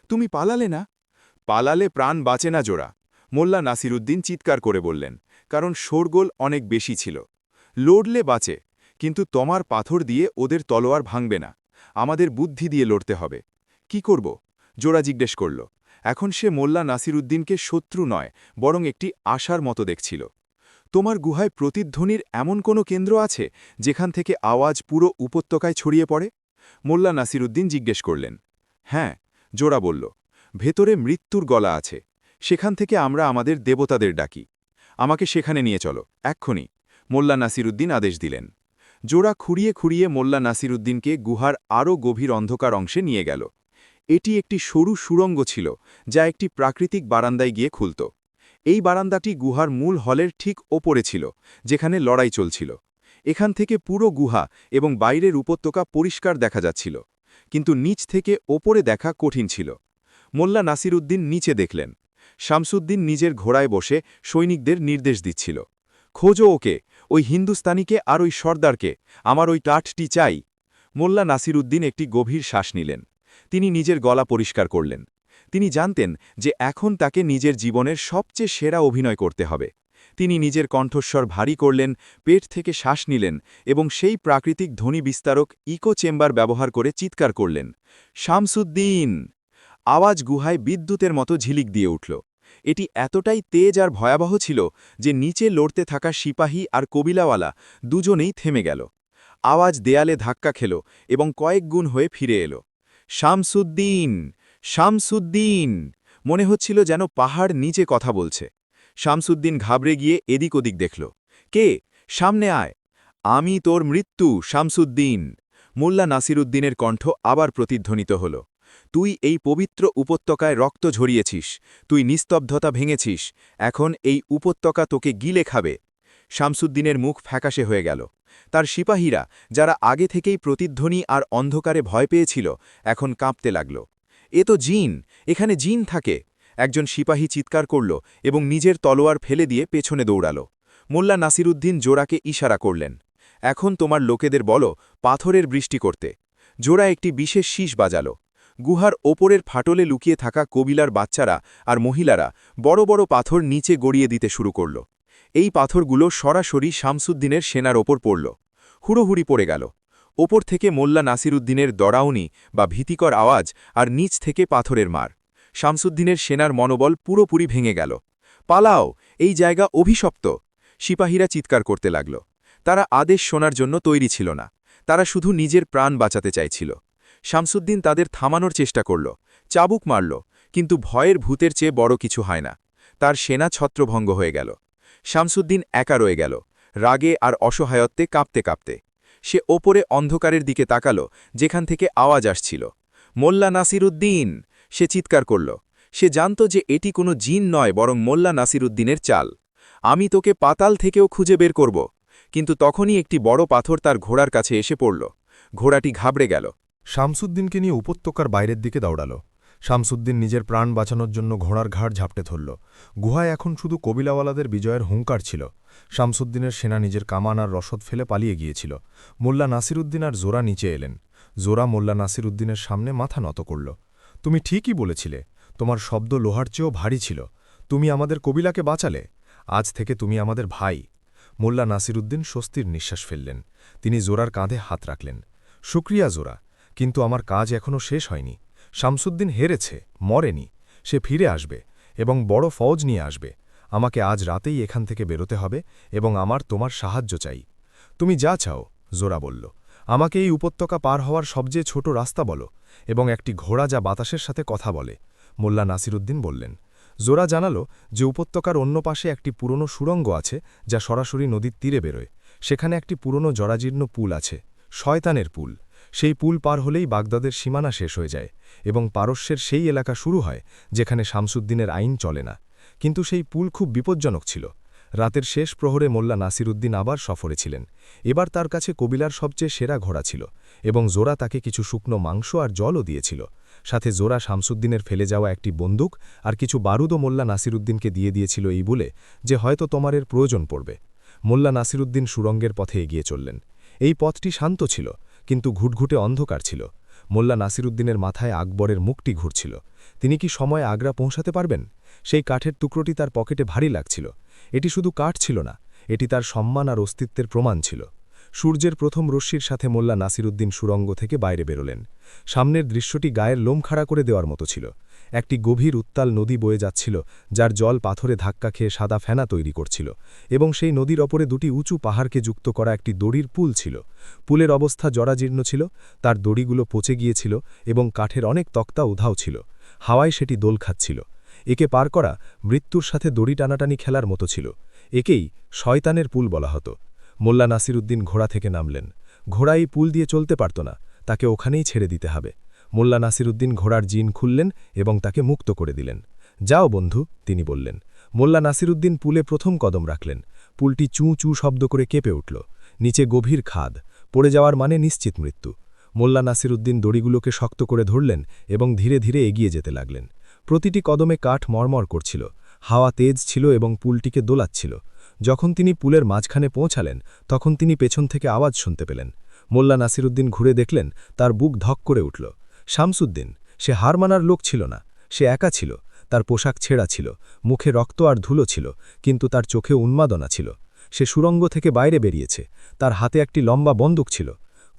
তুমি পালালে না? পালালে প্রাণ বাঁচে না জোড়া, মোল্লা নাসিরুদ্দিন চিৎকার করে বললেন, কারণ শোরগোল অনেক বেশি ছিল। লড়লে বাঁচে, কিন্তু তোমার পাথর দিয়ে ওদের তলোয়ার ভাঙবে না। আমাদের বুদ্ধি দিয়ে লড়তে হবে। কি করব? জোড়া জিজ্ঞেস করল। এখন সে মোল্লা নাসিরুদ্দিনকে শত্রু নয়, বরং একটি আশার মতো দেখছিল। তোমার গুহায় প্রতিধ্বনির এমন কোনো কেন্দ্র আছে যেখান থেকে আওয়াজ পুরো উপত্যকায় ছড়িয়ে পড়ে? মোল্লা নাসিরুদ্দিন জিজ্ঞেস করলেন। হ্যাঁ, জোড়া বলল, ভেতরে মৃত্যুর গলা আছে। সেখান থেকে আমরা আমাদের দেবতাদের ডাকি। আমাকে সেখানে নিয়ে চলো, এক্ষুনি, মোল্লা নাসিরুদ্দিন আদেশ দিলেন। জোড়া খুঁড়িয়ে খুঁড়িয়ে মোল্লা নাসিরুদ্দিনকে গুহার আরও গভীর অন্ধকার অংশে নিয়ে গেল। এটি একটি সরু সুড়ঙ্গ ছিল, যা একটি প্রাকৃতিক বারান্দায় গিয়ে খুলত। এই বারান্দাটি গুহার মূল হলের ঠিক ওপরে ছিল, যেখানে লড়াই চলছিল। এখান থেকে পুরো গুহা এবং বাইরের উপত্যকা পরিষ্কার দেখা যাচ্ছিল, কিন্তু নিচ থেকে ওপরে দেখা কঠিন ছিল। মোল্লা নাসিরুদ্দিন নিচে দেখলেন। শামসুদ্দিন নিজের ঘোড়ায় বসে সৈনিকদের নির্দেশ দিচ্ছিল। খোঁজো ওকে, ওই হিন্দুস্তানিকে আর ওই সর্দারকে, আমার ওই টাটটি চাই। মোল্লা নাসিরুদ্দিন একটি গভীর শ্বাস নিলেন। তিনি নিজের গলা পরিষ্কার করলেন। তিনি জানতেন যে এখন তাকে নিজের জীবনের সবচেয়ে সেরা অভিনয় করতে হবে। তিনি নিজের কণ্ঠস্বর ভারী করলেন, পেট থেকে শ্বাস নিলেন এবং সেই প্রাকৃতিক ধ্বনি বিস্তারক ইকো চেম্বার ব্যবহার করে চিৎকার করলেন, শামসুদ্দিন! আওয়াজ গুহায় বিদ্যুতের মতো ঝিলিক দিয়ে উঠল। এটি এতটাই তেজ আর ভয়াবহ ছিল যে নিচে লড়তে থাকা সিপাহী আর কবিলাওয়ালা দুজনেই থেমে গেল। আওয়াজ দেয়ালে ধাক্কা খেল এবং কয়েক গুণ হয়ে ফিরে এলো। শামসুদ্দিন! শামসুদ্দিন! মনে হচ্ছিল যেন পাহাড় নিচে কথা বলছে। শামসুদ্দিন ঘাবড়ে গিয়ে এদিক ওদিক দেখল। কে? সামনে আয়! আমি তোর মৃত্যু, শামসুদ্দিন! মোল্লা নাসিরুদ্দিনের কণ্ঠ আবার প্রতিধ্বনিত হল। তুই এই পবিত্র উপত্যকায় রক্ত ঝরিয়েছিস, তুই নিস্তব্ধতা ভেঙেছিস, এখন এই উপত্যকা তোকে গিলে খাবে। শামসুদ্দিনের মুখ ফ্যাকাশে হয়ে গেল। তার সিপাহীরা, যারা আগে থেকেই প্রতিধ্বনি আর অন্ধকারে ভয় পেয়েছিল, এখন কাঁপতে লাগল। এ তো জিন, এখানে জিন থাকে। একজন সিপাহী চিৎকার করল এবং নিজের তলোয়ার ফেলে দিয়ে পেছনে দৌড়াল। মোল্লা নাসিরুদ্দিন জোরাকে ইশারা করলেন, এখন তোমার লোকেদের বলো পাথরের বৃষ্টি করতে। জোরা একটি বিশেষ শীষ বাজাল। গুহার ওপরের ফাটলে লুকিয়ে থাকা কবিলার বাচ্চারা আর মহিলারা বড় বড় পাথর নিচে গড়িয়ে দিতে শুরু করল। এই পাথরগুলো সরাসরি শামসুদ্দিনের সেনার ওপর পড়ল। হুড়োহুড়ি পড়ে গেল। ওপর থেকে মোল্লা নাসিরুদ্দিনের দড়াউনি বা ভীতিকর আওয়াজ আর নিচ থেকে পাথরের মার। শামসুদ্দিনের সেনার মনোবল পুরোপুরি ভেঙে গেল। পালাও, এই জায়গা অভিশপ্ত। সিপাহীরা চিৎকার করতে লাগল। তারা আদেশ শোনার জন্য তৈরি ছিল না। তারা শুধু নিজের প্রাণ বাঁচাতে চাইছিল। শামসুদ্দিন তাদের থামানোর চেষ্টা করল, চাবুক মারল, কিন্তু ভয়ের ভূতের চেয়ে বড় কিছু হয় না। তার সেনা ছত্রভঙ্গ হয়ে গেল। শামসুদ্দিন একা রয়ে গেল, রাগে আর অসহায়ত্বে কাঁপতে কাঁপতে। সে ওপরে অন্ধকারের দিকে তাকাল, যেখান থেকে আওয়াজ আসছিল। মোল্লা নাসিরুদ্দিন! সে চিৎকার করল। সে জানত যে এটি কোনো জিন নয়, বরং মোল্লা নাসিরুদ্দিনের চাল। আমি তোকে পাতাল থেকেও খুঁজে বের করব। কিন্তু তখনই একটি বড় পাথর তার ঘোড়ার কাছে এসে পড়ল। ঘোড়াটি ঘাবড়ে গেল। শামসুদ্দিনকে নিয়ে উপত্যকার বাইরের দিকে দৌড়াল। শামসুদ্দিন নিজের প্রাণ বাঁচানোর জন্য ঘোড়ার ঘাড় ঝাপটে ধরল। গুহায় এখন শুধু কবিলাওয়ালাদের বিজয়ের হুঙ্কার ছিল। শামসুদ্দিনের সেনা নিজের কামান আর রসদ ফেলে পালিয়ে গিয়েছিল। মোল্লা নাসিরুদ্দিন আর জোরা নিচে এলেন। জোরা মোল্লা নাসিরুদ্দিনের সামনে মাথা নত করল। তুমি ঠিকই বলেছিলে, তোমার শব্দ লোহার চেয়েও ভারী ছিল। তুমি আমাদের কবিলাকে বাঁচালে। আজ থেকে তুমি আমাদের ভাই। মোল্লা নাসিরুদ্দিন স্বস্তির নিঃশ্বাস ফেললেন। তিনি জোরার কাঁধে হাত রাখলেন। শুক্রিয়া জোরা, কিন্তু আমার কাজ এখনও শেষ হয়নি। শামসুদ্দিন হেরেছে, মরেনি। সে ফিরে আসবে এবং বড় ফৌজ নিয়ে আসবে। আমাকে আজ রাতেই এখান থেকে বেরোতে হবে এবং আমার তোমার সাহায্য চাই। তুমি যা চাও, জোরা বলল। আমাকে এই উপত্যকা পার হওয়ার সবচেয়ে ছোট রাস্তা বলো এবং একটি ঘোড়া যা বাতাসের সাথে কথা বলে। মোল্লা নাসিরুদ্দিন বললেন। জোরা জানালো যে উপত্যকার অন্য পাশে একটি পুরনো সুড়ঙ্গ আছে যা সরাসরি নদীর তীরে বেরোয়। সেখানে একটি পুরনো জরাজীর্ণ পুল আছে, শয়তানের পুল। সেই পুল পার হলেই বাগদাদের সীমানা শেষ হয়ে যায় এবং পারস্যের সেই এলাকা শুরু হয় যেখানে শামসুদ্দিনের আইন চলে না। কিন্তু সেই পুল খুব বিপজ্জনক ছিল। রাতের শেষ প্রহরে মোল্লা নাসিরুদ্দিন আবার সফরে ছিলেন। এবার তার কাছে কবিলার সবচেয়ে সেরা ঘোড়া ছিল এবং জোরা তাকে কিছু শুকনো মাংস আর জলও দিয়েছিল। সাথে জোরা শামসুদ্দিনের ফেলে যাওয়া একটি বন্দুক আর কিছু বারুদও মোল্লা নাসিরুদ্দিনকে দিয়ে দিয়েছিল এই বলে যে হয়তো তোমার এর প্রয়োজন পড়বে। মোল্লা নাসিরুদ্দিন সুরঙ্গের পথে এগিয়ে চললেন। এই পথটি শান্ত ছিল, কিন্তু ঘুটঘুটে অন্ধকার ছিল। মোল্লা নাসিরুদ্দিনের মাথায় আকবরের মুখটি ঘুরছিল। তিনি কি সময় আগ্রা পৌঁছাতে পারবেন? সেই কাঠের টুকরোটি তার পকেটে ভারী লাগছিল। এটি শুধু কাঠ ছিল না, এটি তার সম্মান আর অস্তিত্বের প্রমাণ ছিল। সূর্যের প্রথম রশ্মির সাথে মোল্লা নাসিরুদ্দিন সুরঙ্গ থেকে বাইরে বেরোলেন। সামনের দৃশ্যটি গায়ের লোম খাড়া করে দেওয়ার মতো ছিল। একটি গভীর উত্তাল নদী বয়ে যাচ্ছিল, যার জল পাথরে ধাক্কা খেয়ে সাদা ফেনা তৈরি করছিল, এবং সেই নদীর ওপরে দুটি উঁচু পাহাড়কে যুক্ত করা একটি দড়ির পুল ছিল। পুলের অবস্থা জরাজীর্ণ ছিল, তার দড়িগুলো পচে গিয়েছিল এবং কাঠের অনেক তক্তা উধাও ছিল। হাওয়ায় সেটি দোল খাচ্ছিল। একে পার করা মৃত্যুর সাথে দড়ি টানাটানি খেলার মতো ছিল। একেই শয়তানের পুল বলা হতো। মোল্লা নাসিরুদ্দিন ঘোড়া থেকে নামলেন। ঘোড়া এই পুল দিয়ে চলতে পারত না, তাকে ওখানেই ছেড়ে দিতে হবে। মোল্লা নাসিরুদ্দিন ঘোড়ার জিন খুললেন এবং তাকে মুক্ত করে দিলেন। যাও বন্ধু, তিনি বললেন। মোল্লা নাসিরুদ্দিন পুলে প্রথম কদম রাখলেন। পুলটি চুঁ চুঁ শব্দ করে কেঁপে উঠল। নিচে গভীর খাদ, পড়ে যাওয়ার মানে নিশ্চিত মৃত্যু। মোল্লা নাসিরুদ্দিন দড়িগুলোকে শক্ত করে ধরলেন এবং ধীরে ধীরে এগিয়ে যেতে লাগলেন। প্রতিটি কদমে কাঠ মরমর করছিল। হাওয়া তেজ ছিল এবং পুলটিকে দোলাচ্ছিল। যখন তিনি পুলের মাঝখানে পৌঁছালেন, তখন তিনি পেছন থেকে আওয়াজ শুনতে পেলেন। মোল্লা নাসিরুদ্দিন ঘুরে দেখলেন, তার বুক ধক করে উঠল। শামসুদ্দিন! সে হার মানার লোক ছিল না, সে একা ছিল। তার পোশাক ছেঁড়া ছিল, মুখে রক্ত আর ধুলো ছিল, কিন্তু তার চোখে উন্মাদনা ছিল। সে সুরঙ্গ থেকে বাইরে বেরিয়েছে, তার হাতে একটি লম্বা বন্দুক ছিল।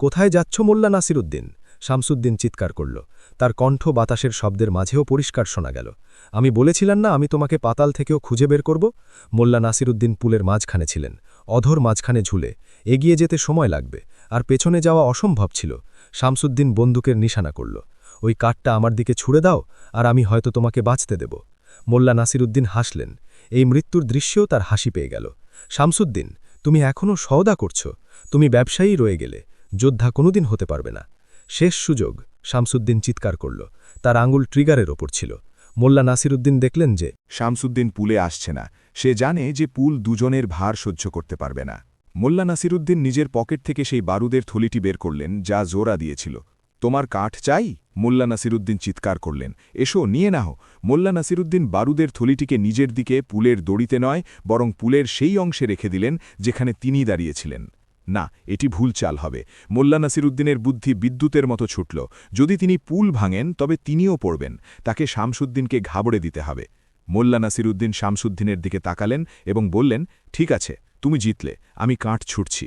কোথায় যাচ্ছ মোল্লা নাসিরুদ্দিন? শামসুদ্দিন চিৎকার করল। তার কণ্ঠ বাতাসের শব্দের মাঝেও পরিষ্কার শোনা গেল। আমি বলেছিলাম না আমি তোমাকে পাতাল থেকেও খুঁজে বের করব? মোল্লা নাসিরুদ্দিন পুলের মাঝখানে ছিলেন, অধর মাঝখানে ঝুলে। এগিয়ে যেতে সময় লাগবে, আর পেছনে যাওয়া অসম্ভব ছিল। শামসুদ্দিন বন্দুকের নিশানা করল। ওই কাঠটা আমার দিকে ছুড়ে দাও, আর আমি হয়তো তোমাকে বাঁচতে দেব। মোল্লা নাসিরুদ্দিন হাসলেন। এই মৃত্যুর দৃশ্যেও তার হাসি পেয়ে গেল। শামসুদ্দিন, তুমি এখনও সওদা করছ। তুমি ব্যবসায়ী রয়ে গেলে, যোদ্ধা কোনোদিন হতে পারবে না। শেষ সুযোগ, শামসুদ্দিন চিৎকার করল। তার আঙুল ট্রিগারের ওপর ছিল। মোল্লা নাসিরুদ্দিন দেখলেন যে শামসুদ্দিন পুলে আসছে না। সে জানে যে পুল দুজনের ভার সহ্য করতে পারবে না। মোল্লা নাসিরুদ্দিন নিজের পকেট থেকে সেই বারুদের থলিটি বের করলেন, যা জোড়া দিয়েছিল। তোমার কাঠ চাই? মোল্লা নাসিরুদ্দিন চিৎকার করলেন। এসো, নিয়ে নাও। মোল্লা নাসিরুদ্দিন বারুদের থলিটিকে নিজের দিকে পুলের দড়িতে নয়, বরং পুলের সেই অংশে রেখে দিলেন যেখানে তিনি দাঁড়িয়েছিলেন। না, এটি ভুল চাল হবে। মোল্লা নাসিরুদ্দিনের বুদ্ধি বিদ্যুতের মতো ছুটল। যদি তিনি পুল ভাঙেন তবে তিনিও পড়বেন। তাকে শামসুদ্দিনকে ঘাবড়ে দিতে হবে। মোল্লা নাসিরুদ্দিন শামসুদ্দিনের দিকে তাকালেন এবং বললেন, ঠিক আছে, তুমি জিতলে, আমি কাঠ ছুটছি।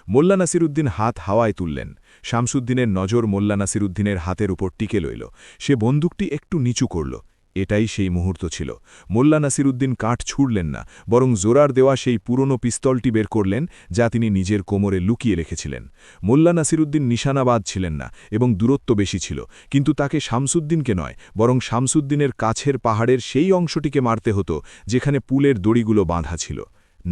মোল্লা নাসিরুদ্দিন হাত হাওয়ায় তুললেন। শামসুদ্দিনের নজর মোল্লা নাসিরুদ্দিনের হাতের উপর টিকে লইল। সে বন্দুকটি একটু নিচু করল। এটাই সেই মুহূর্ত ছিল। মোল্লা নাসিরুদ্দিন কাঠ ছুড়লেন না, বরং জোরার দেওয়া সেই পুরনো পিস্তলটি বের করলেন, যা তিনি নিজের কোমরে লুকিয়ে রেখেছিলেন। মোল্লা নাসিরুদ্দিন নিশানাবাদ ছিলেন না এবং দূরত্ব বেশি ছিল, কিন্তু তাকে শামসুদ্দিনকে নয়, বরং শামসুদ্দিনের কাছের পাহাড়ের সেই অংশটিকে মারতে হতো যেখানে পুলের দড়িগুলো বাঁধা ছিল।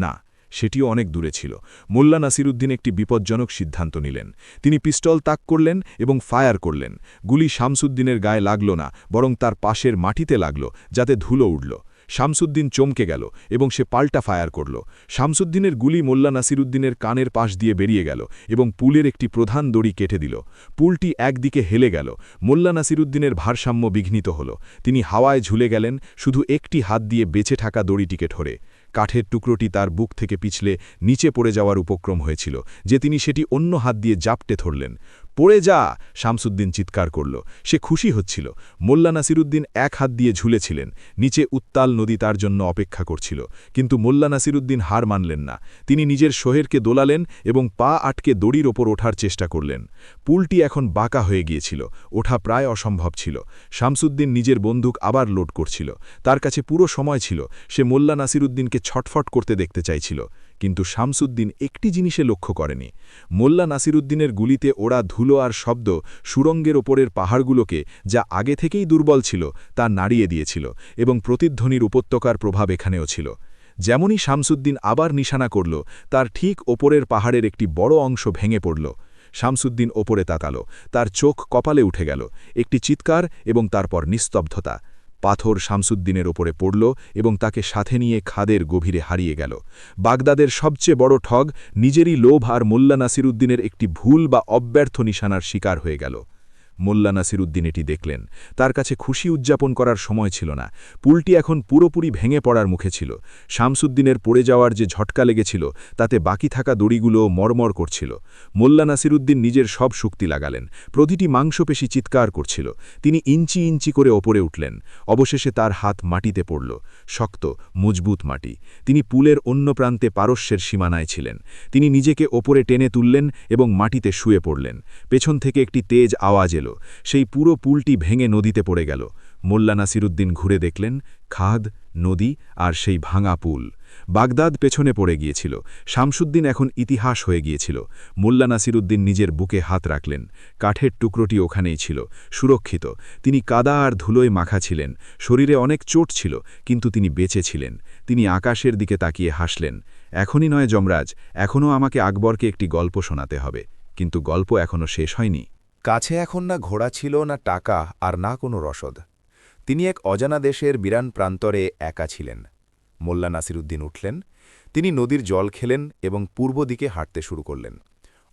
না, সেটিও অনেক দূরে ছিল। মোল্লা নাসিরুদ্দিন একটি বিপজ্জনক সিদ্ধান্ত নিলেন। তিনি পিস্তল তাক করলেন এবং ফায়ার করলেন। গুলি শামসুদ্দিনের গায়ে লাগল না, বরং তার পাশের মাটিতে লাগল, যাতে ধুলো উঠল। শামসুদ্দিন চমকে গেল এবং সে পাল্টা ফায়ার করল। শামসুদ্দিনের গুলি মোল্লা নাসিরুদ্দিনের কানের পাশ দিয়ে বেরিয়ে গেল এবং পুলের একটি প্রধান দড়ি কেটে দিল। পুলটি একদিকে হেলে গেল। মোল্লা নাসিরুদ্দিনের ভারসাম্য বিঘ্নিত হল। তিনি হাওয়ায় ঝুলে গেলেন, শুধু একটি হাত দিয়ে বেঁচে থাকা দড়িটিকে ধরে। কাঠের টুকরোটি তার বুক থেকে পিছলে নিচে পড়ে যাওয়ার উপক্রম হয়েছিল, যে তিনি সেটি অন্য হাত দিয়ে জাপটে ধরলেন। পড়ে যা! শামসুদ্দিন চিৎকার করল। সে খুশি হচ্ছিল। মোল্লা নাসিরুদ্দিন এক হাত দিয়ে ঝুলেছিলেন। নিচে উত্তাল নদী তার জন্য অপেক্ষা করছিল, কিন্তু মোল্লা নাসিরুদ্দিন হার মানলেন না। তিনি নিজের শোহেরকে দোলালেন এবং পা আটকে দড়ির ওপর ওঠার চেষ্টা করলেন। পুলটি এখন বাঁকা হয়ে গিয়েছিল। ওঠা প্রায় অসম্ভব ছিল। শামসুদ্দিন নিজের বন্দুক আবার লোড করছিল। তার কাছে পুরো সময় ছিল। সে মোল্লা নাসিরুদ্দিনকে ছটফট করতে দেখতে চাইছিল, কিন্তু শামসুদ্দিন একটি জিনিসে লক্ষ্য করেনি। মোল্লা নাসিরুদ্দিনের গুলিতে ওড়া ধুলো আর শব্দ সুরঙ্গের ওপরের পাহাড়গুলোকে, যা আগে থেকেই দুর্বল ছিল, তা নাড়িয়ে দিয়েছিল, এবং প্রতিধ্বনির উপত্যকার প্রভাব এখানেও ছিল। যেমনই শামসুদ্দিন আবার নিশানা করল, তার ঠিক ওপরের পাহাড়ের একটি বড় অংশ ভেঙে পড়ল। শামসুদ্দিন ওপরে তাকাল। তার চোখ কপালে উঠে গেল। একটি চিৎকার এবং তারপর নিস্তব্ধতা। পাথর শামসুদ্দিনের ওপরে পড়ল এবং তাকে সাথে নিয়ে খাদের গভীরে হারিয়ে গেল। বাগদাদের সবচেয়ে বড় ঠগ নিজেরই লোভ আর মোল্লা নাসিরুদ্দিনের একটি ভুল বা অব্যর্থ নিশানার শিকার হয়ে গেল। মোল্লা নাসিরুদ্দিন এটি দেখলেন। তার কাছে খুশি উদযাপন করার সময় ছিল না। পুলটি এখন পুরোপুরি ভেঙে পড়ার মুখে ছিল। শামসুদ্দিনের পড়ে যাওয়ার যে ঝটকা লেগেছিল, তাতে বাকি থাকা দড়িগুলো মরমর করছিল। মোল্লা নাসিরুদ্দিন নিজের সব শক্তি লাগালেন। প্রতিটি মাংসপেশি চিৎকার করছিল। তিনি ইঞ্চি ইঞ্চি করে ওপরে উঠলেন। অবশেষে তার হাত মাটিতে পড়ল, শক্ত, মজবুত মাটি। তিনি পুলের অন্য প্রান্তে পারস্যের সীমানায় ছিলেন। তিনি নিজেকে ওপরে টেনে তুললেন এবং মাটিতে শুয়ে পড়লেন। পেছন থেকে একটি তেজ আওয়াজ এলো। সেই পুরো পুলটি ভেঙে নদীতে পড়ে গেল। মোল্লা নাসিরুদ্দিন ঘুরে দেখলেন, খাদ, নদী আর সেই ভাঙা পুল। বাগদাদ পেছনে পড়ে গিয়েছিল। শামসুদ্দিন এখন ইতিহাস হয়ে গিয়েছিল। মোল্লা নাসিরুদ্দিন নিজের বুকে হাত রাখলেন। কাঠের টুকরোটি ওখানেই ছিল, সুরক্ষিত। তিনি কাদা আর ধুলোয় মাখা ছিলেন। শরীরে অনেক চোট ছিল, কিন্তু তিনি বেঁচে ছিলেন। তিনি আকাশের দিকে তাকিয়ে হাসলেন। এখনই নয় যমরাজ, এখনও আমাকে আকবরকে একটি গল্প শোনাতে হবে। কিন্তু গল্প এখনও শেষ হয়নি। কাছে এখন না ঘোড়া ছিল, না টাকা, আর না কোনো রসদ। তিনি এক অজানা দেশের বিরান প্রান্তরে একা ছিলেন। মোল্লা নাসিরুদ্দিন উঠলেন। তিনি নদীর জল খেলেন এবং পূর্ব দিকে হাঁটতে শুরু করলেন।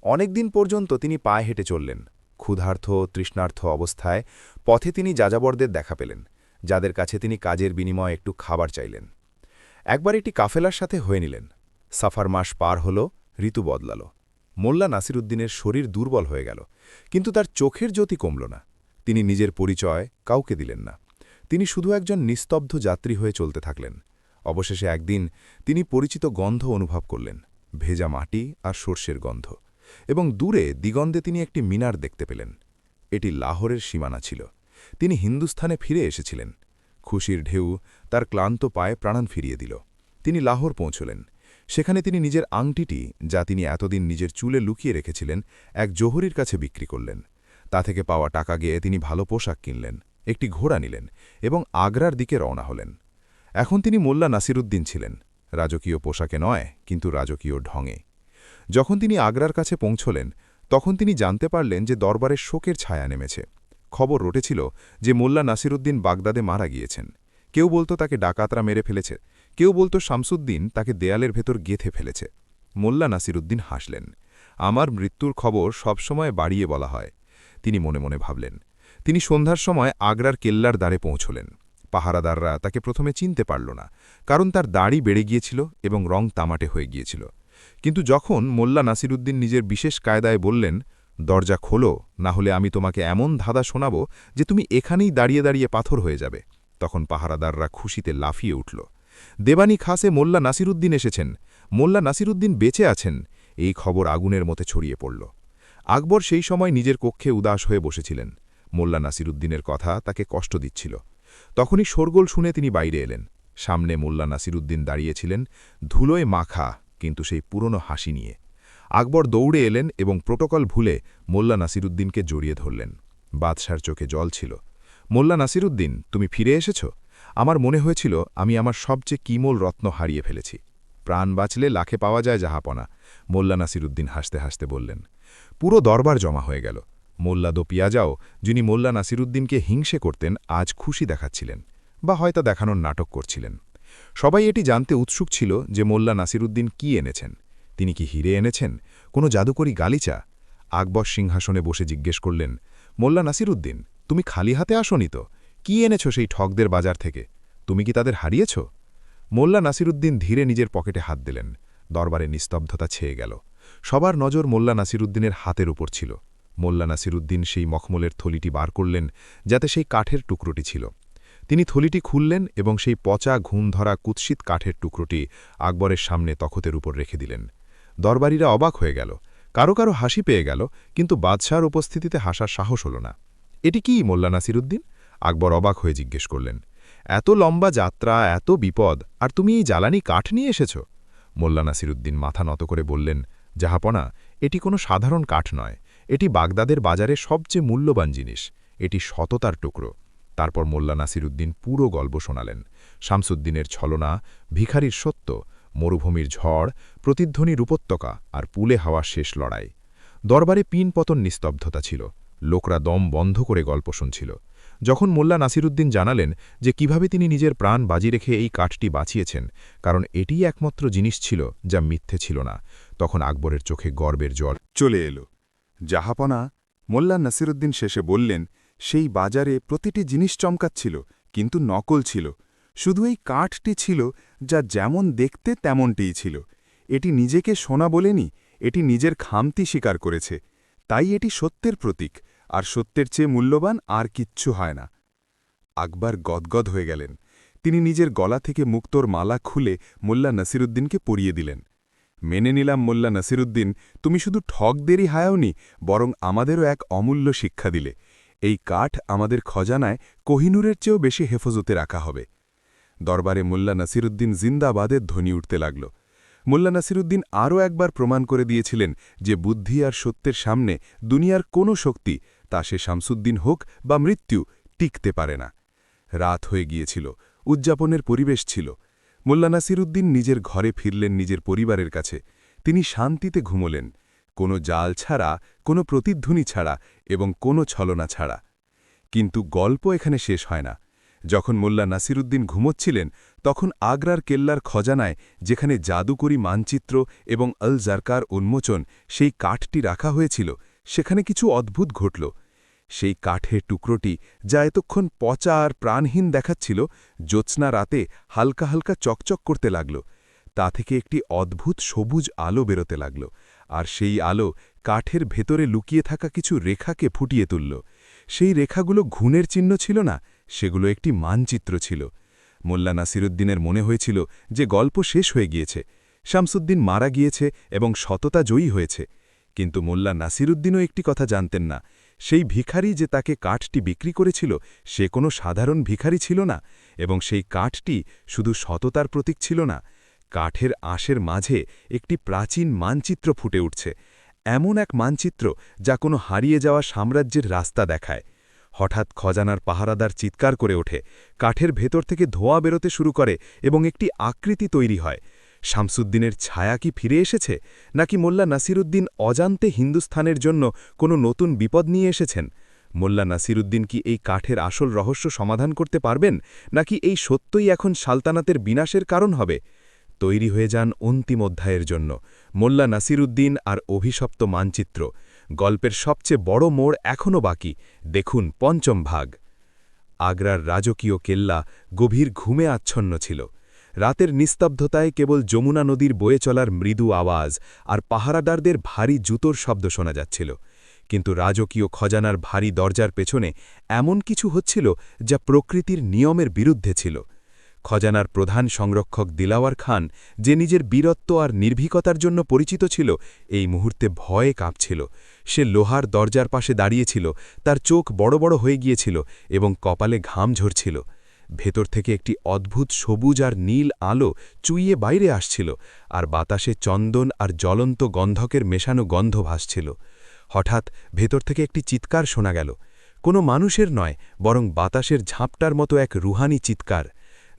অনেকদিন পর্যন্ত তিনি পায়ে হেঁটে চললেন। ক্ষুধার্ত, তৃষ্ণার্থ অবস্থায় পথে তিনি যাযাবরদের দেখা পেলেন, যাদের কাছে তিনি কাজের বিনিময়ে একটু খাবার চাইলেন। একবার একটি কাফেলার সাথে হয়ে নিলেন। সাফার মাস পার হল, ঋতু বদলাল। মোল্লা নাসিরুদ্দিনের শরীর দুর্বল হয়ে গেল, কিন্তু তার চোখের জ্যোতি কমল না। তিনি নিজের পরিচয় কাউকে দিলেন না। তিনি শুধু একজন নিস্তব্ধ যাত্রী হয়ে চলতে থাকলেন। অবশেষে একদিন তিনি পরিচিত গন্ধ অনুভব করলেন, ভেজা মাটি আর সর্ষের গন্ধ, এবং দূরে দিগন্তে তিনি একটি মিনার দেখতে পেলেন। এটি লাহোরের সীমানা ছিল। তিনি হিন্দুস্থানে ফিরে এসেছিলেন। খুশির ঢেউ তার ক্লান্ত পায়ে প্রাণ ফিরিয়ে দিল। তিনি লাহোর পৌঁছলেন। সেখানে তিনি নিজের আংটিটি, যা তিনি এতদিন নিজের চুলে লুকিয়ে রেখেছিলেন, এক জোহরির কাছে বিক্রি করলেন। তা থেকে পাওয়া টাকা গিয়ে তিনি ভালো পোশাক কিনলেন, একটি ঘোড়া নিলেন এবং আগ্রার দিকে রওনা হলেন। এখন তিনি মোল্লা নাসিরুদ্দিন ছিলেন, রাজকীয় পোশাকে নয়, কিন্তু রাজকীয় ঢঙে। যখন তিনি আগ্রার কাছে পৌঁছলেন, তখন তিনি জানতে পারলেন যে দরবারের শোকের ছায়া নেমেছে। খবর রটেছিল যে মোল্লা নাসিরুদ্দিন বাগদাদে মারা গিয়েছেন। কেউ বলতো তাকে ডাকাতরা মেরে ফেলেছে, কেউ বলতো শামসুদ্দিন তাকে দেয়ালের ভেতর গেঁথে ফেলেছে। মোল্লা নাসিরুদ্দিন হাসলেন। আমার মৃত্যুর খবর সবসময় বাড়িয়ে বলা হয়। তিনি মনে মনে ভাবলেন। তিনি সন্ধ্যার সময় আগ্রার কেল্লার দ্বারে পৌঁছলেন। পাহারাদাররা তাকে প্রথমে চিনতে পারল না, কারণ তার দাড়ি বেড়ে গিয়েছিল এবং রং তামাটে হয়ে গিয়েছিল। কিন্তু যখন মোল্লা নাসিরুদ্দিন নিজের বিশেষ কায়দায় বললেন, দরজা খোলো, না হলে আমি তোমাকে এমন ধাঁধা শোনাব যে তুমি এখানেই দাঁড়িয়ে দাঁড়িয়ে পাথর হয়ে যাবে, তখন পাহারাদাররা খুশিতে লাফিয়ে উঠল। দেবানী খাসে মোল্লা নাসিরুদ্দিন এসেছেন, মোল্লা নাসিরুদ্দিন বেঁচে আছেন, এই খবর আগুনের মতো ছড়িয়ে পড়ল। আকবর সেই সময় নিজের কক্ষে উদাস হয়ে বসেছিলেন। মোল্লা নাসিরুদ্দিনের কথা তাকে কষ্ট দিচ্ছিল। তখনই শোরগোল শুনে তিনি বাইরে এলেন। সামনে মোল্লা নাসিরুদ্দিন দাঁড়িয়েছিলেন, ধুলোয় মাখা, কিন্তু সেই পুরনো হাসি নিয়ে। আকবর দৌড়ে এলেন এবং প্রোটোকল ভুলে মোল্লা নাসিরুদ্দিনকে জড়িয়ে ধরলেন। বাদশার চোখে জল ছিল। মোল্লা নাসিরুদ্দিন, তুমি ফিরে এসেছ? আমার মনে হয়েছিল আমি আমার সবচেয়ে কিমোল রত্ন হারিয়ে ফেলেছি। প্রাণ বাঁচলে লাখে পাওয়া যায় জাহাপনা, মোল্লা নাসিরুদ্দিন হাসতে হাসতে বললেন। পুরো দরবার জমা হয়ে গেল। মোল্লা দো পিয়াজাও, যিনি মোল্লা নাসিরুদ্দিনকে হিংসে করতেন, আজ খুশি দেখাচ্ছিলেন, বা হয়তো দেখানোর নাটক করছিলেন। সবাই এটি জানতে উৎসুক ছিল যে মোল্লা নাসিরুদ্দিন কি এনেছেন। তিনি কি হিরে এনেছেন, কোনো জাদুকরি গালিচা? আকবর সিংহাসনে বসে জিজ্ঞেস করলেন, মোল্লা নাসিরুদ্দিন, তুমি খালি হাতে আসনি তো? কি এনেছ সেই ঠকদের বাজার থেকে? তুমি কি তাদের হারিয়েছ? মোল্লা নাসিরুদ্দিন ধীরে নিজের পকেটে হাত দিলেন। দরবারে নিস্তব্ধতা ছেয়ে গেল। সবার নজর মোল্লা নাসিরুদ্দিনের হাতের উপর ছিল। মোল্লা নাসিরুদ্দিন সেই মখমলের থলিটি বার করলেন, যাতে সেই কাঠের টুকরোটি ছিল। তিনি থলিটি খুললেন এবং সেই পচা ঘুম ধরা কুৎসিত কাঠের টুকরোটি আকবরের সামনে তখতের উপর রেখে দিলেন। দরবারীরা অবাক হয়ে গেল, কারো কারো হাসি পেয়ে গেল, কিন্তু বাদশাহর উপস্থিতিতে হাসার সাহস হল না। এটি কি মোল্লা নাসিরুদ্দিন? আকবর অবাক হয়ে জিজ্ঞেস করলেন। এত লম্বা যাত্রা, এত বিপদ, আর তুমি এই জ্বালানি কাঠ নিয়ে এসেছ? মোল্লা নাসিরুদ্দিন মাথা নত করে বললেন, জাহাপনা, এটি কোনো সাধারণ কাঠ নয়, এটি বাগদাদের বাজারে সবচেয়ে মূল্যবান জিনিস, এটি সততার টুকরো। তারপর মোল্লা নাসিরুদ্দিন পুরো গল্প শোনালেন। শামসুদ্দিনের ছলনা, ভিখারির সত্য, মরুভূমির ঝড়, প্রতিধ্বনির উপত্যকা, আর পুলে হাওয়া শেষ লড়াই। দরবারে পিনপতন নিস্তব্ধতা ছিল। লোকরা দম বন্ধ করে গল্প শুনছিল। যখন মোল্লা নাসিরুদ্দিন জানালেন যে কিভাবে তিনি নিজের প্রাণ বাজি রেখে এই কাঠটি বাঁচিয়েছেন, কারণ এটিই একমাত্র জিনিস ছিল যা মিথ্যে ছিল না, তখন আকবরের চোখে গর্বের জল চলে এলো। জাহাপনা, মোল্লা নাসিরুদ্দিন শেষে বললেন, সেই বাজারে প্রতিটি জিনিস চমকাচ্ছিল, কিন্তু নকল ছিল। শুধু এই কাঠটি ছিল যা যেমন দেখতে তেমনটিই ছিল। এটি নিজেকে সোনা বলেনি, এটি নিজের খামতি স্বীকার করেছে। তাই এটি সত্যের প্রতীক, আর সত্যের চেয়ে মূল্যবান আর কিচ্ছু হয় না। আকবর গদগদ হয়ে গেলেন। তিনি নিজের গলা থেকে মুক্তোর মালা খুলে মোল্লা নাসিরুদ্দিনকে পরিয়ে দিলেন। মেনে নিলাম মোল্লা নাসিরুদ্দিন, তুমি শুধু ঠকদেরই হায়াওনি, বরং আমাদেরও এক অমূল্য শিক্ষা দিলে। এই কাঠ আমাদের খজানায় কোহিনুরের চেয়েও বেশি হেফাজতে রাখা হবে। দরবারে মোল্লা নাসিরুদ্দিন জিন্দাবাদের ধ্বনি উঠতে লাগল। মোল্লা নাসিরুদ্দিন আরও একবার প্রমাণ করে দিয়েছিলেন যে বুদ্ধি আর সত্যের সামনে দুনিয়ার কোনো শক্তি, তা সে শামসুদ্দিন হোক বা মৃত্যু, টিকতে পারে না। রাত হয়ে গিয়েছিল, উদযাপনের পরিবেশ ছিল। মোল্লা নাসিরুদ্দিন নিজের ঘরে ফিরলেন, নিজের পরিবারের কাছে। তিনি শান্তিতে ঘুমোলেন, কোনো জাল ছাড়া, কোনো প্রতিধ্বনি ছাড়া এবং কোনো ছলনা ছাড়া। কিন্তু গল্প এখানে শেষ হয় না। যখন মোল্লা নাসিরুদ্দিন ঘুমোচ্ছিলেন, তখন আগ্রার কেল্লার খজানায়, যেখানে জাদুকরি মানচিত্র এবং আল জারকার উন্মোচন, সেই কাঠটি রাখা হয়েছিল, সেখানে কিছু অদ্ভুত ঘটল। সেই কাঠের টুকরোটি, যা এতক্ষণ পচা আর প্রাণহীন দেখাচ্ছিল, জ্যোৎস্না রাতে হালকা হালকা চকচক করতে লাগল। তা থেকে একটি অদ্ভুত সবুজ আলো বেরোতে লাগল, আর সেই আলো কাঠের ভেতরে লুকিয়ে থাকা কিছু রেখাকে ফুটিয়ে তুলল। সেই রেখাগুলো ঘুণের চিহ্ন ছিল না, সেগুলো একটি মানচিত্র ছিল। মোল্লা নাসিরুদ্দিনের মনে হয়েছিল যে গল্প শেষ হয়ে গিয়েছে, শামসুদ্দিন মারা গিয়েছে এবং সততা জয়ী হয়েছে। কিন্তু মোল্লা নাসিরুদ্দিনও একটি কথা জানতেন না, সেই ভিখারি যে তাকে কাঠটি বিক্রি করেছিল, সে কোনো সাধারণ ভিখারি ছিল না, এবং সেই কাঠটি শুধু সততার প্রতীক ছিল না। কাঠের আঁশের মাঝে একটি প্রাচীন মানচিত্র ফুটে উঠছে, এমন এক মানচিত্র যা কোনো হারিয়ে যাওয়া সাম্রাজ্যের রাস্তা দেখায়। হঠাৎ খজানার পাহারাদার চিৎকার করে ওঠে, কাঠের ভেতর থেকে ধোঁয়া বেরোতে শুরু করে এবং একটি আকৃতি তৈরি হয়। শামসুদ্দিনের ছায়া কি ফিরে এসেছে, নাকি মোল্লা নাসিরুদ্দিন অজান্তে হিন্দুস্থানের জন্য কোনো নতুন বিপদ নিয়ে এসেছেন? মোল্লা নাসিরুদ্দিন কি এই কাঠের আসল রহস্য সমাধান করতে পারবেন, নাকি এই সত্যই এখন সালতানাতের বিনাশের কারণ হবে? তৈরি হয়ে যান অন্তিম অধ্যায়ের জন্য, মোল্লা নাসিরুদ্দিন আর অভিশপ্ত মানচিত্র। গল্পের সবচেয়ে বড় মোড় এখনও বাকি, দেখুন পঞ্চম ভাগ। আগ্রার রাজকীয় কেল্লা গভীর ঘুমে আচ্ছন্ন ছিল। রাতের নিস্তব্ধতায় কেবল যমুনা নদীর বয়ে চলার মৃদু আওয়াজ আর পাহারাদারদের ভারী জুতোর শব্দ শোনা যাচ্ছিল। কিন্তু রাজকীয় খজানার ভারী দরজার পেছনে এমন কিছু হচ্ছিল যা প্রকৃতির নিয়মের বিরুদ্ধে ছিল। খজানার প্রধান সংরক্ষক দিলাওয়ার খান, যে নিজের বীরত্ব আর নির্ভীকতার জন্য পরিচিত ছিল, এই মুহূর্তে ভয়ে কাঁপছিল। সে লোহার দরজার পাশে দাঁড়িয়েছিল, তার চোখ বড় বড় হয়ে গিয়েছিল এবং কপালে ঘাম ঝরছিল। ভেতর থেকে একটি অদ্ভুত সবুজ আর নীল আলো চুইয়ে বাইরে আসছিল, আর বাতাসে চন্দন আর জ্বলন্ত গন্ধকের মেশানো গন্ধ ভাসছিল। হঠাৎ ভেতর থেকে একটি চিৎকার শোনা গেল, কোনো মানুষের নয়, বরং বাতাসের ঝাপটার মতো এক রুহানি চিৎকার।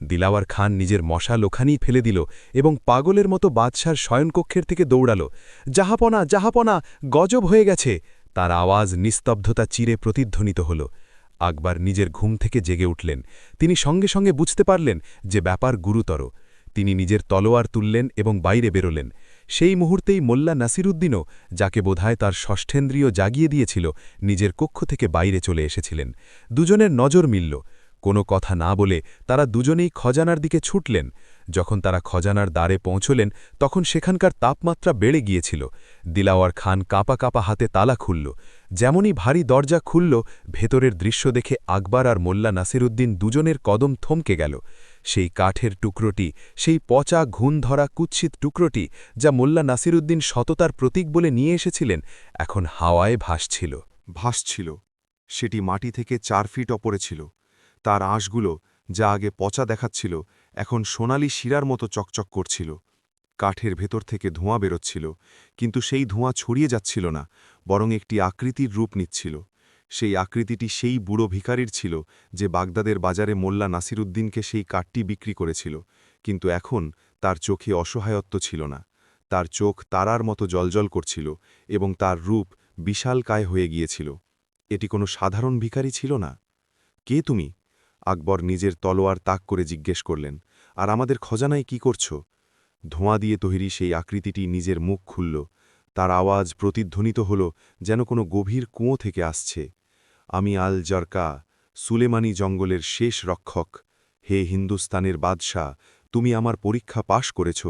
দিলাওয়ার খান নিজের মশাল ওখানেই ফেলে দিল এবং পাগলের মতো বাদশার শয়নকক্ষের থেকে দৌড়াল। জাহাপনা, জাহাপনা, গজব হয়ে গেছে! তার আওয়াজ নিস্তব্ধতা চিরে প্রতিধ্বনিত হল। আকবর নিজের ঘুম থেকে জেগে উঠলেন। তিনি সঙ্গে সঙ্গে বুঝতে পারলেন যে ব্যাপার গুরুতর। তিনি নিজের তলোয়ার তুললেন এবং বাইরে বেরোলেন। সেই মুহূর্তেই মোল্লা নাসিরুদ্দিনও, যাকে বোধহয় তার ষষ্ঠেন্দ্রিয় জাগিয়ে দিয়েছিল, নিজের কক্ষ থেকে বাইরে চলে এসেছিলেন। দুজনের নজর মিলল। কোনো কথা না বলে তারা দুজনেই খজানার দিকে ছুটলেন। যখন তারা খজানার দ্বারে পৌঁছলেন, তখন সেখানকার তাপমাত্রা বেড়ে গিয়েছিল। দিলাওয়ার খান কাঁপা কাঁপা হাতে তালা খুলল। যেমনই ভারী দরজা খুলল, ভেতরের দৃশ্য দেখে আকবর আর মোল্লা নাসিরুদ্দিন দুজনের কদম থমকে গেল। সেই কাঠের টুকরোটি, সেই পচা ঘুণ ধরা কুৎসিত টুকরোটি, যা মোল্লা নাসিরুদ্দিন সততার প্রতীক বলে নিয়ে এসেছিলেন, এখন হাওয়ায় ভাসছিল। সেটি মাটি থেকে 4 ফিট ওপরে ছিল। তার আঁশগুলো, যা আগে পচা দেখাচ্ছিল, এখন সোনালি শিরার মতো চকচক করছিল। কাঠের ভেতর থেকে ধোঁয়া বেরোচ্ছিল, কিন্তু সেই ধোঁয়া ছড়িয়ে যাচ্ছিল না, বরং একটি আকৃতির রূপ নিচ্ছিল। সেই আকৃতিটি সেই বুড়ো ভিখারির ছিল, যে বাগদাদের বাজারে মোল্লা নাসিরুদ্দিনকে সেই কাঠটি বিক্রি করেছিল। কিন্তু এখন তার চোখে অসহায়ত্ব ছিল না। তার চোখ তারার মতো জ্বলজ্বল করছিল এবং তার রূপ বিশালকায় হয়ে গিয়েছিল। এটি কোনো সাধারণ ভিখারি ছিল না। কে তুমি? আকবর নিজের তলোয়ার তাক করে জিজ্ঞেস করলেন। আর আমাদের খজানায় কি করছ? ধোঁয়া দিয়ে তৈরি সেই আকৃতিটি নিজের মুখ খুলল। তার আওয়াজ প্রতিধ্বনিত হল যেন কোনো গভীর কুঁয়ো থেকে আসছে। আমি আল জারকা, সুলেমানি জঙ্গলের শেষ রক্ষক। হে হিন্দুস্তানের বাদশাহ, তুমি আমার পরীক্ষা পাশ করেছ,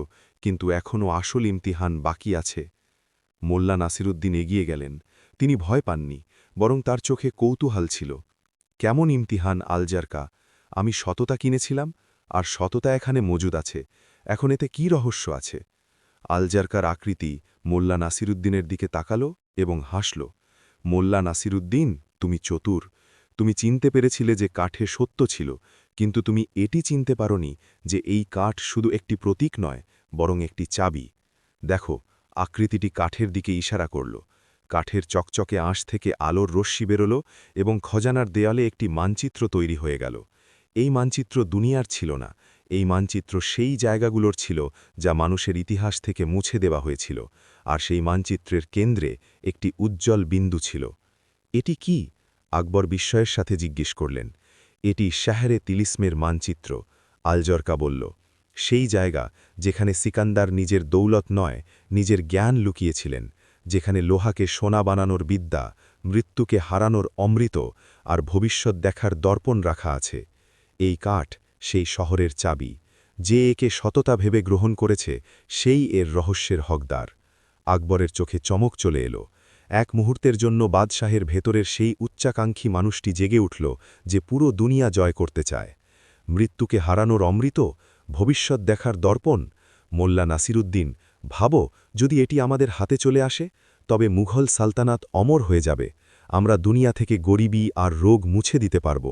কিন্তু এখনও আসল ইমতিহান বাকি আছে। মোল্লা নাসিরুদ্দিন এগিয়ে গেলেন। তিনি ভয় পাননি, বরং তার চোখে কৌতূহল ছিল। কেমন ইমতিহান আলজারকা? আমি সততা কিনেছিলাম, আর সততা এখানে মজুদ আছে। এখন এতে কি রহস্য আছে? আলজারকার আকৃতি মোল্লা নাসিরুদ্দিনের দিকে তাকালো এবং হাসল। মোল্লা নাসিরুদ্দিন, তুমি চতুর। তুমি চিনতে পেরেছিলে যে কাঠে সত্য ছিল, কিন্তু তুমি এটি চিনতে পারোনি যে এই কাঠ শুধু একটি প্রতীক নয়, বরং একটি চাবি। দেখো, আকৃতিটি কাঠের দিকে ইশারা করল। কাঠের চকচকে আঁশ থেকে আলোর রশ্মি বেরোল এবং খজানার দেয়ালে একটি মানচিত্র তৈরি হয়ে গেল। এই মানচিত্র দুনিয়ার ছিল না, এই মানচিত্র সেই জায়গাগুলোর ছিল যা মানুষের ইতিহাস থেকে মুছে দেওয়া হয়েছিল, আর সেই মানচিত্রের কেন্দ্রে একটি উজ্জ্বল বিন্দু ছিল। এটি কি? আকবর বিস্ময়ের সাথে জিজ্ঞেস করলেন। এটি শাহরে তিলিস্মের মানচিত্র, আলজরকা বলল। সেই জায়গা যেখানে সিকান্দার নিজের দৌলত নয়, নিজের জ্ঞান লুকিয়েছিলেন, যেখানে লোহাকে সোনা বানানোর বিদ্যা, মৃত্যুকে হারানোর অমৃত আর ভবিষ্যৎ দেখার দর্পণ রাখা আছে। এই কাঠ সেই শহরের চাবি। যে একে সততা ভেবে গ্রহণ করেছে, সেই এর রহস্যের হকদার। আকবরের চোখে চমক চলে এলো। এক মুহূর্তের জন্য বাদশাহের ভেতরের সেই উচ্চাকাঙ্ক্ষী মানুষটি জেগে উঠল, যে পুরো দুনিয়া জয় করতে চায়। মৃত্যুকে হারানোর অমৃত, ভবিষ্যৎ দেখার দর্পণ। মোল্লা নাসিরুদ্দিন, ভাবো, যদি এটি আমাদের হাতে চলে আসে, তবে মুঘল সালতানাত অমর হয়ে যাবে। আমরা দুনিয়া থেকে গরিবি আর রোগ মুছে দিতে পারব।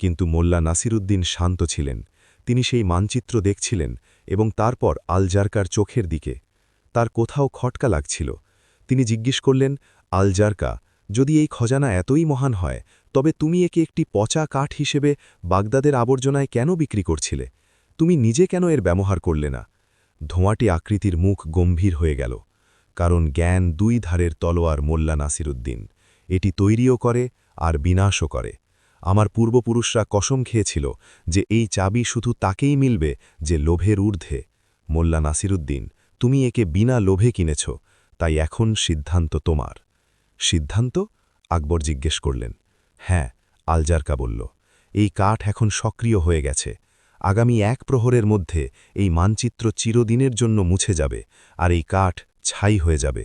কিন্তু মোল্লা নাসিরুদ্দিন শান্ত ছিলেন। তিনি সেই মানচিত্র দেখছিলেন এবং তারপর আলজারকার চোখের দিকে। তার কোথাও খটকা লাগছিল। তিনি জিজ্ঞেস করলেন, আলজারকা, যদি এই খজানা এতই মহান হয়, তবে তুমি একে একটি পচা কাঠ হিসেবে বাগদাদের আবর্জনায় কেন বিক্রি করছিলে? তুমি নিজে কেন এর ব্যবহার করলে না? ধোঁয়াটি আকৃতির মুখ গম্ভীর হয়ে গেল। কারণ জ্ঞান দুই ধারের তলোয়ার মোল্লা নাসিরুদ্দিন। এটি তৈরিও করে, আর বিনাশও করে। আমার পূর্বপুরুষরা কসম খেয়েছিল যে এই চাবি শুধু তাকেই মিলবে যে লোভের ঊর্ধ্বে। মোল্লা নাসিরুদ্দিন, তুমি একে বিনা লোভে কিনেছ, তাই এখন সিদ্ধান্ত তোমার। সিদ্ধান্ত? আকবর জিজ্ঞেস করলেন। হ্যাঁ, আলজারকা বলল। এই কাঠ এখন সক্রিয় হয়ে গেছে। আগামী 1 প্রহরের মধ্যে এই মানচিত্র চিরদিনের জন্য মুছে যাবে, আর এই কাঠ ছাই হয়ে যাবে।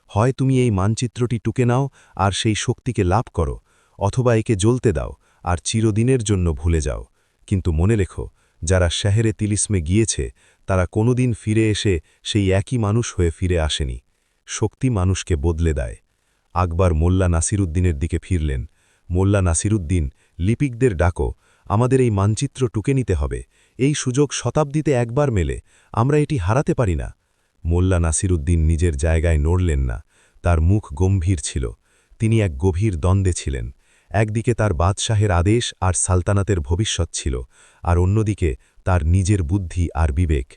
হয় তুমি এই মানচিত্রটি টুকে নাও আর সেই শক্তিকে লাভ করো, অথবা একে জ্বলতে দাও আর চিরদিনের জন্য ভুলে যাও। কিন্তু মনে রেখো, যারা শহরে তিলিসমে গিয়েছে তারা কোনোদিন ফিরে এসে সেই একই মানুষ হয়ে ফিরে আসেনি। শক্তি মানুষকে বদলে দেয়। আকবর মোল্লা নাসিরুদ্দিনের দিকে ফিরলেন। মোল্লা নাসিরুদ্দিন, লিপিকদের ডাকো, আমাদের এই মানচিত্র টুকে নিতে হবে। এই সুযোগ শতাব্দীতে একবার মেলে, আমরা এটি হারাতে পারি না। মোল্লা নাসিরুদ্দিন নিজের জায়গায় নড়লেন না। তার মুখ গম্ভীর ছিল। তিনি এক গভীর দ্বন্দ্বে ছিলেন। একদিকে তার বাদশাহের আদেশ আর সালতানাতের ভবিষ্যৎ ছিল, আর অন্যদিকে তার নিজের বুদ্ধি আর বিবেক।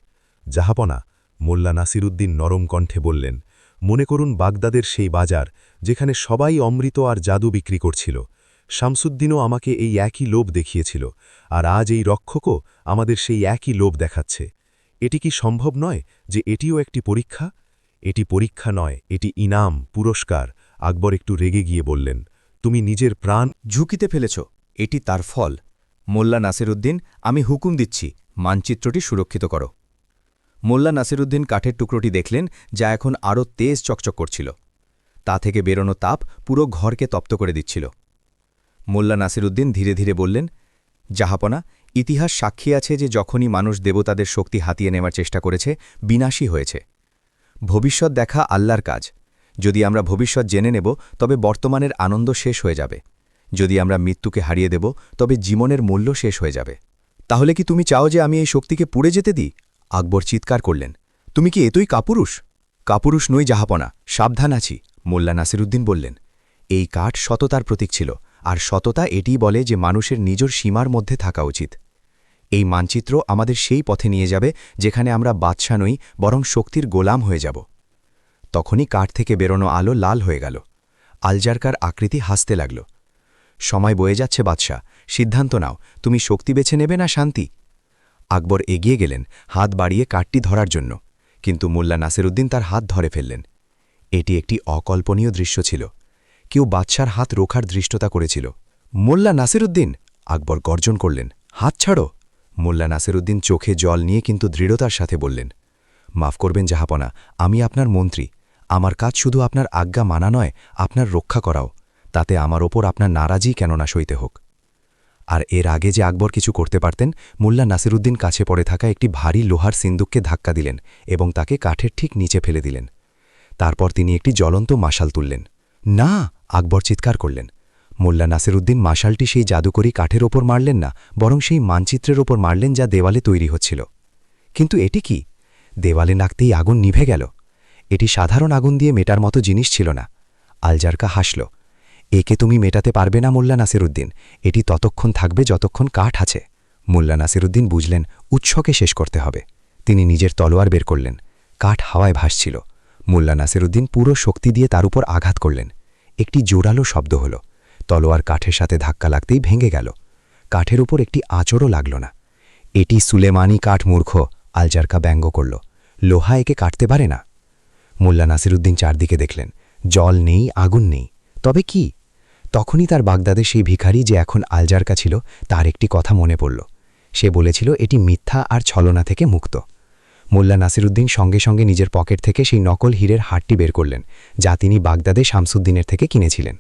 জাহাপনা, মোল্লা নাসিরুদ্দিন নরম কণ্ঠে বললেন, মনে করুন বাগদাদের সেই বাজার যেখানে সবাই অমৃত আর জাদু বিক্রি করছিল। শামসুদ্দিনও আমাকে এই একই লোভ দেখিয়েছিল, আর আজ এই রক্ষকও আমাদের সেই একই লোভ দেখাচ্ছে। এটি কি সম্ভব নয় যে এটিও একটি পরীক্ষা? এটি পরীক্ষা নয়, এটি ইনাম, পুরস্কার। আকবর একটু রেগে গিয়ে বললেন, তুমি নিজের প্রাণ ঝুঁকিতে ফেলেছ, এটি তার ফল। মোল্লা নাসিরুদ্দিন, আমি হুকুম দিচ্ছি, মানচিত্রটি সুরক্ষিত করো। মোল্লা নাসিরুদ্দিন কাঠের টুকরোটি দেখলেন, যা এখন আরও তেজ চকচক করছিল। তা থেকে বেরোনো তাপ পুরো ঘরকে তপ্ত করে দিচ্ছিল। মোল্লা নাসিরুদ্দিন ধীরে ধীরে বললেন, জাহাপনা, ইতিহাস সাক্ষী আছে যে যখনই মানুষ দেবতাদের শক্তি হাতিয়ে নেওয়ার চেষ্টা করেছে, বিনাশী হয়েছে। ভবিষ্যৎ দেখা আল্লাহর কাজ। যদি আমরা ভবিষ্যৎ জেনে নেব, তবে বর্তমানের আনন্দ শেষ হয়ে যাবে। যদি আমরা মৃত্যুকে হারিয়ে দেব, তবে জীবনের মূল্য শেষ হয়ে যাবে। তাহলে কি তুমি চাও যে আমি এই শক্তিকে পুড়ে যেতে দিই? আকবর চিৎকার করলেন, তুমি কি এতই কাপুরুষ? কাপুরুষ নই জাহাপনা, সাবধান আছি। মোল্লা নাসিরুদ্দিন বললেন, এই কাঠ সততার প্রতীক ছিল, আর সততা এটিই বলে যে মানুষের নিজের সীমার মধ্যে থাকা উচিত। এই মানচিত্র আমাদের সেই পথে নিয়ে যাবে যেখানে আমরা বাদশা নই, বরং শক্তির গোলাম হয়ে যাব। তখনই কাঠ থেকে বেরোনো আলো লাল হয়ে গেল। আলজারকার আকৃতি হাসতে লাগল। সময় বয়ে যাচ্ছে বাদশা, সিদ্ধান্ত নাও, তুমি শক্তি বেছে নেবে না শান্তি? আকবর এগিয়ে গেলেন, হাত বাড়িয়ে কাঠটি ধরার জন্য, কিন্তু মোল্লা নাসিরুদ্দিন তার হাত ধরে ফেললেন। এটি একটি অকল্পনীয় দৃশ্য ছিল। কেউ বাদশার হাত রোখার দৃষ্টতা করেছিল। মোল্লা নাসিরুদ্দিন, আকবর গর্জন করলেন, হাত ছাড়ো। মোল্লা নাসিরুদ্দিন চোখে জল নিয়ে কিন্তু দৃঢ়তার সাথে বললেন, মাফ করবেন জাহাপনা, আমি আপনার মন্ত্রী। আমার কাজ শুধু আপনার আজ্ঞা মানা নয়, আপনার রক্ষা করাও। তাতে আমার ওপর আপনার নারাজি কেন না সইতে হোক। আর এর আগে যে আকবর কিছু করতে পারতেন, মোল্লা নাসিরুদ্দিন কাছে পড়ে থাকা একটি ভারী লোহার সিন্দুককে ধাক্কা দিলেন এবং তাকে কাঠের ঠিক নিচে ফেলে দিলেন। তারপর তিনি একটি জ্বলন্ত মাশাল তুললেন। না, আকবর চিৎকার করলেন। মোল্লা নাসিরুদ্দিন মাশালটি সেই জাদুকরী কাঠের ওপর মারলেন না, বরং সেই মানচিত্রের ওপর মারলেন যা দেওয়ালে তৈরি হচ্ছিল। কিন্তু এটি কি? দেওয়ালে নাকতেই আগুন নিভে গেল। এটি সাধারণ আগুন দিয়ে মেটার মতো জিনিস ছিল না। আলজারকা হাসল। একে তুমি মেটাতে পারবে না মোল্লা নাসিরুদ্দিন, এটি ততক্ষণ থাকবে যতক্ষণ কাঠ আছে। মোল্লা নাসিরুদ্দিন বুঝলেন উৎসকে শেষ করতে হবে। তিনি নিজের তলোয়ার বের করলেন। কাঠ হাওয়ায় ভাসছিল। মোল্লা নাসিরুদ্দিন পুরো শক্তি দিয়ে তার উপর আঘাত করলেন। একটি জোরালো শব্দ হল। তলোয়ার কাঠের সাথে ধাক্কা লাগতেই ভেঙে গেল। কাঠের উপর একটি আঁচড়ও লাগল না। এটি সুলেমানি কাঠ মূর্খ, আলজারকা ব্যঙ্গ করল। লোহা একে কাটতে পারে না। মোল্লা নাসিরুদ্দিন চারদিকে দেখলেন। জল নেই, আগুন নেই, তবে কি? তখনই তার বাগদাদের সেই ভিখারি যে এখন আলজারকা ছিল, তার একটি কথা মনে পড়ল। সে বলেছিল এটি মিথ্যা আর ছলনা থেকে মুক্ত। মোল্লা নাসিরুদ্দিন সঙ্গে সঙ্গে নিজের পকেট থেকে সেই নকল হীরের হারটি বের করলেন, যা তিনি বাগদাদে শামসুদ্দিনের থেকে কিনেছিলেন,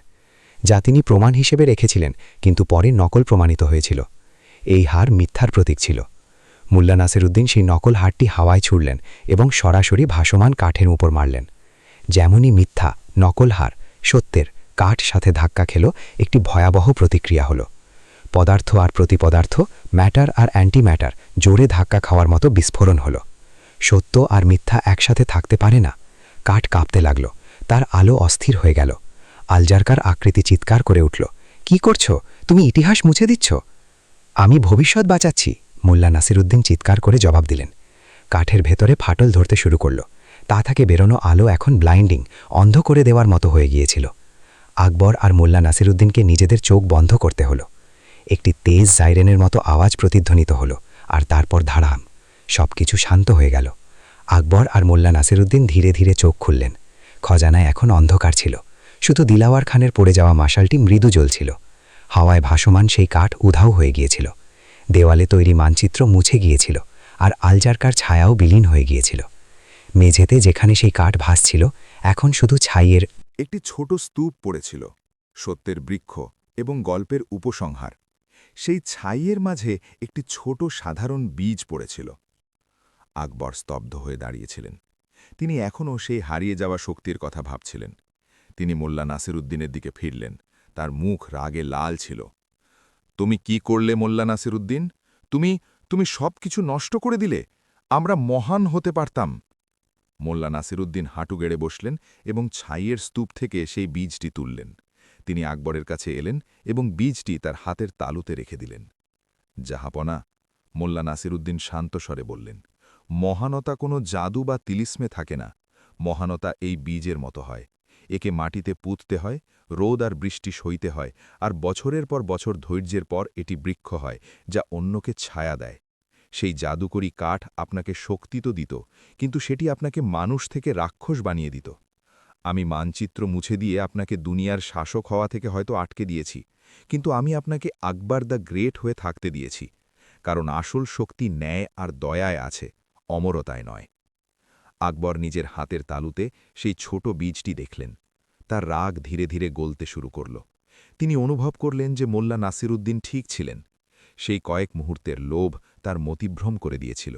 যা তিনি প্রমাণ হিসেবে রেখেছিলেন, কিন্তু পরে নকল প্রমাণিত হয়েছিল। এই হার মিথ্যার প্রতীক ছিল। মোল্লা নাসিরুদ্দিন সেই নকল হারটি হাওয়ায় ছুড়লেন এবং সরাসরি ভাসমান কাঠের উপর মারলেন। যেমনই মিথ্যা, নকল হার, সত্যের কাঠ সাথে ধাক্কা খেল, একটি ভয়াবহ প্রতিক্রিয়া হল। পদার্থ আর প্রতিপদার্থ, ম্যাটার আর অ্যান্টিম্যাটার জোরে ধাক্কা খাওয়ার মতো বিস্ফোরণ হল। সত্য আর মিথ্যা একসাথে থাকতে পারে না। কাঠ কাঁপতে লাগল। তার আলো অস্থির হয়ে গেল। আলজারকার আকৃতি চিৎকার করে উঠল, কি করছো? তুমি ইতিহাস মুছে দিচ্ছ। আমি ভবিষ্যৎ বাঁচাচ্ছি, মোল্লা নাসিরুদ্দিন চিৎকার করে জবাব দিলেন। কাঠের ভেতরে ফাটল ধরতে শুরু করল। তা থেকে বেরোনো আলো এখন ব্লাইন্ডিং, অন্ধ করে দেওয়ার মতো হয়ে গিয়েছিল। আকবর আর মোল্লা নাসিরুদ্দিনকে নিজেদের চোখ বন্ধ করতে হলো। একটি তেজ সাইরেনের মতো আওয়াজ প্রতিধ্বনিত হলো, আর তারপর ধারাম সবকিছু শান্ত হয়ে গেল। আকবর আর মোল্লা নাসিরুদ্দিন ধীরে ধীরে চোখ খুললেন। খজানায় এখন অন্ধকার ছিল, শুধু দিলাওয়ার খানের পড়ে যাওয়া মাশালটি মৃদু জ্বলছিল। হাওয়ায় ভাসমান সেই কাঠ উধাও হয়ে গিয়েছিল। দেওয়ালে তৈরি মানচিত্র মুছে গিয়েছিল, আর আলজারকার ছায়াও বিলীন হয়ে গিয়েছিল। মেঝেতে যেখানে সেই কাঠ ভাসছিল, এখন শুধু ছাইয়ের একটি ছোট স্তূপ পড়েছিল, সত্যের বৃক্ষ এবং গল্পের উপসংহার। সেই ছাইয়ের মাঝে একটি ছোট সাধারণ বীজ পড়েছিল। আকবর স্তব্ধ হয়ে দাঁড়িয়েছিলেন। তিনি এখনও সেই হারিয়ে যাওয়া শক্তির কথা ভাবছিলেন। তিনি মোল্লা নাসিরুদ্দিনের দিকে ফিরলেন। তার মুখ রাগে লাল ছিল। তুমি কি করলে মোল্লা নাসিরুদ্দিন? তুমি সব কিছু নষ্ট করে দিলে। আমরা মহান হতে পারতাম। মোল্লা নাসিরুদ্দিন হাঁটু গেড়ে বসলেন এবং ছাইয়ের স্তূপ থেকে সেই বীজটি তুললেন। তিনি আকবরের কাছে এলেন এবং বীজটি তার হাতের তালুতে রেখে দিলেন। জাহাপনা, মোল্লা নাসিরুদ্দিন শান্ত স্বরে বললেন, মহানতা কোনো জাদু বা তিলিস্মে থাকে না। মহানতা এই বীজের মতো হয়। একে মাটিতে পুঁততে হয়, রোদ আর বৃষ্টি সইতে হয়, আর বছরের পর বছর ধৈর্যের পর এটি বৃক্ষ হয়, যা অন্যকে ছায়া দেয়। সেই জাদুকরী কাঠ আপনাকে শক্তি তো দিত, কিন্তু সেটি আপনাকে মানুষ থেকে রাক্ষস বানিয়ে দিত। আমি মানচিত্র মুছে দিয়ে আপনাকে দুনিয়ার শাসক হওয়া থেকে হয়তো আটকে দিয়েছি, কিন্তু আমি আপনাকে আকবর দ্য গ্রেট হয়ে থাকতে দিয়েছি, কারণ আসল শক্তি ন্যায় আর দয়ায় আছে, অমরতায় নয়। আকবর নিজের হাতের তালুতে সেই ছোট বীজটি দেখলেন। তার রাগ ধীরে ধীরে গলতে শুরু করল। তিনি অনুভব করলেন যে মোল্লা নাসিরুদ্দিন ঠিক ছিলেন। সেই কয়েক মুহূর্তের লোভ তার মতিভ্রম করে দিয়েছিল।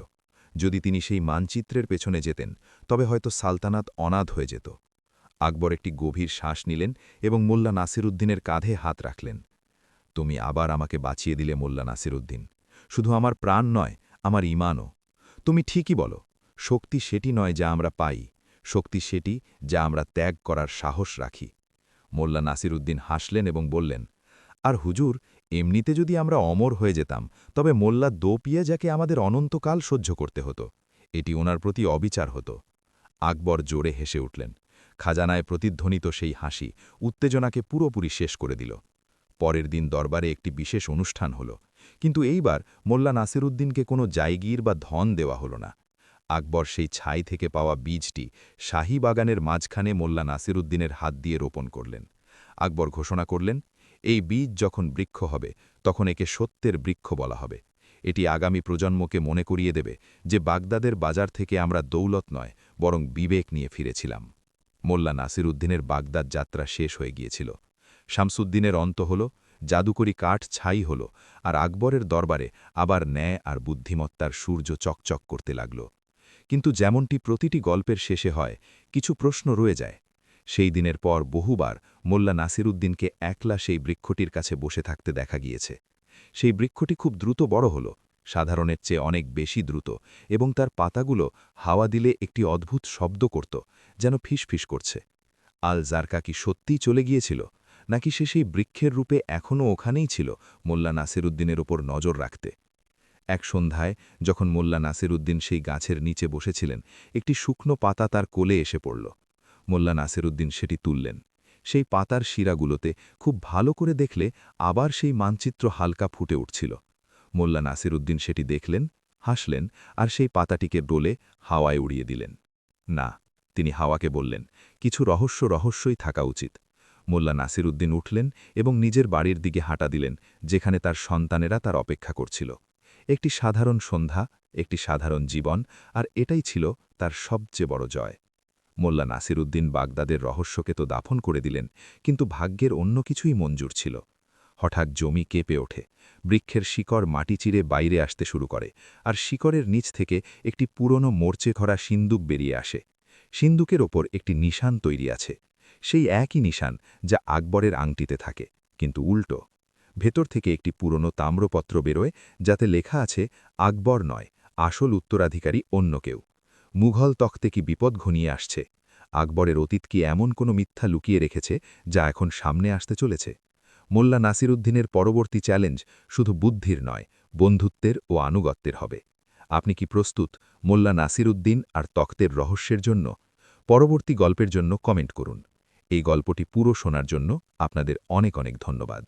যদি তিনি সেই মানচিত্রের পেছনে যেতেন, তবে হয়তো সালতানাত অনাথ হয়ে যেত। আকবর একটি গভীর শ্বাস নিলেন এবং মোল্লা নাসিরুদ্দিনের কাঁধে হাত রাখলেন। তুমি আবার আমাকে বাঁচিয়ে দিলে মোল্লা নাসিরুদ্দিন। শুধু আমার প্রাণ নয়, আমার ঈমানও। তুমি ঠিকই বলো, শক্তি সেটি নয় যা আমরা পাই, শক্তি সেটি যা আমরা ত্যাগ করার সাহস রাখি। মোল্লা নাসিরুদ্দিন হাসলেন এবং বললেন, আর হুজুর, এমনিতে যদি আমরা অমর হয়ে যেতাম, তবে মোল্লা দোপিয়া যাকে আমাদের অনন্তকাল সহ্য করতে হতো, এটি ওনার প্রতি অবিচার হতো। আকবর জোরে হেসে উঠলেন। খাজানায় প্রতিধ্বনিত সেই হাসি উত্তেজনাকে পুরোপুরি শেষ করে দিল। পরের দিন দরবারে একটি বিশেষ অনুষ্ঠান হল, কিন্তু এইবার মোল্লা নাসিরুদ্দিনকে কোনো জায়গির বা ধন দেওয়া হল না। আকবর সেই ছাই থেকে পাওয়া বীজটি শাহী বাগানের মাঝখানে মোল্লা নাসিরুদ্দিনের হাত দিয়ে রোপণ করলেন। আকবর ঘোষণা করলেন, এই বীজ যখন বৃক্ষ হবে, তখন একে সত্যের বৃক্ষ বলা হবে। এটি আগামী প্রজন্মকে মনে করিয়ে দেবে যে বাগদাদের বাজার থেকে আমরা দৌলত নয়, বরং বিবেক নিয়ে ফিরেছিলাম। মোল্লা নাসিরুদ্দিনের বাগদাদ যাত্রা শেষ হয়ে গিয়েছিল। শামসুদ্দিনের অন্ত হল, জাদুকরী কাঠ ছাই হল, আর আকবরের দরবারে আবার ন্যায় আর বুদ্ধিমত্তার সূর্য চকচক করতে লাগল। কিন্তু যেমনটি প্রতিটি গল্পের শেষে হয়, কিছু প্রশ্ন রয়ে যায়। সেই দিনের পর বহুবার মোল্লা নাসিরুদ্দিনকে একলা সেই বৃক্ষটির কাছে বসে থাকতে দেখা গিয়েছে। সেই বৃক্ষটি খুব দ্রুত বড় হল, সাধারণের চেয়ে অনেক বেশি দ্রুত, এবং তার পাতাগুলো হাওয়া দিলে একটি অদ্ভুত শব্দ করত, যেন ফিসফিস করছে। আল জারকা কি সত্যিই চলে গিয়েছিল, নাকি সে সেই বৃক্ষের রূপে এখনও ওখানেই ছিল মোল্লা নাসিরুদ্দিনের ওপর নজর রাখতে? এক সন্ধ্যায় যখন মোল্লা নাসিরুদ্দিন সেই গাছের নিচে বসেছিলেন, একটি শুকনো পাতা তার কোলে এসে পড়ল। মোল্লা নাসিরুদ্দিন সেটি তুললেন। সেই পাতার শিরাগুলোতে খুব ভালো করে দেখলে আবার সেই মানচিত্র হালকা ফুটে উঠছিল। মোল্লা নাসিরুদ্দিন সেটি দেখলেন, হাসলেন, আর সেই পাতাটিকে ডোলে হাওয়ায় উড়িয়ে দিলেন। না, তিনি হাওয়াকে বললেন, কিছু রহস্যই থাকা উচিত। মোল্লা নাসিরুদ্দিন উঠলেন এবং নিজের বাড়ির দিকে হাঁটা দিলেন, যেখানে তার সন্তানেরা তার অপেক্ষা করছিল। একটি সাধারণ সন্ধ্যা, একটি সাধারণ জীবন, আর এটাই ছিল তার সবচেয়ে বড় জয়। মোল্লা নাসিরুদ্দিন বাগদাদের রহস্যকে তো দাফন করে দিলেন, কিন্তু ভাগ্যের অন্য কিছুই মঞ্জুর ছিল। হঠাৎ জমি কেঁপে ওঠে, বৃক্ষের শিকড় মাটি চিরে বাইরে আসতে শুরু করে, আর শিকড়ের নিচ থেকে একটি পুরনো মোর্চে ধরা সিন্দুক বেরিয়ে আসে। সিন্দুকের ওপর একটি নিশান তৈরি আছে, সেই একই নিশান যা আকবরের আংটিতে থাকে, কিন্তু উল্টো। ভেতর থেকে একটি পুরনো তাম্রপত্র বেরোয়, যাতে লেখা আছে, আকবর নয়, আসল উত্তরাধিকারী অন্য কেউ। মুঘল তখ্তে কি বিপদ ঘনিয়ে আসছে? আকবরের অতীত কি এমন কোনো মিথ্যা লুকিয়ে রেখেছে যা এখন সামনে আসতে চলেছে? মোল্লা নাসিরুদ্দিনের পরবর্তী চ্যালেঞ্জ শুধু বুদ্ধির নয়, বন্ধুত্বের ও আনুগত্যের হবে। আপনি কি প্রস্তুত মোল্লা নাসিরুদ্দিন আর তখ্তের রহস্যের জন্য? পরবর্তী গল্পের জন্য কমেন্ট করুন। এই গল্পটি পুরো শোনার জন্য আপনাদের অনেক অনেক ধন্যবাদ।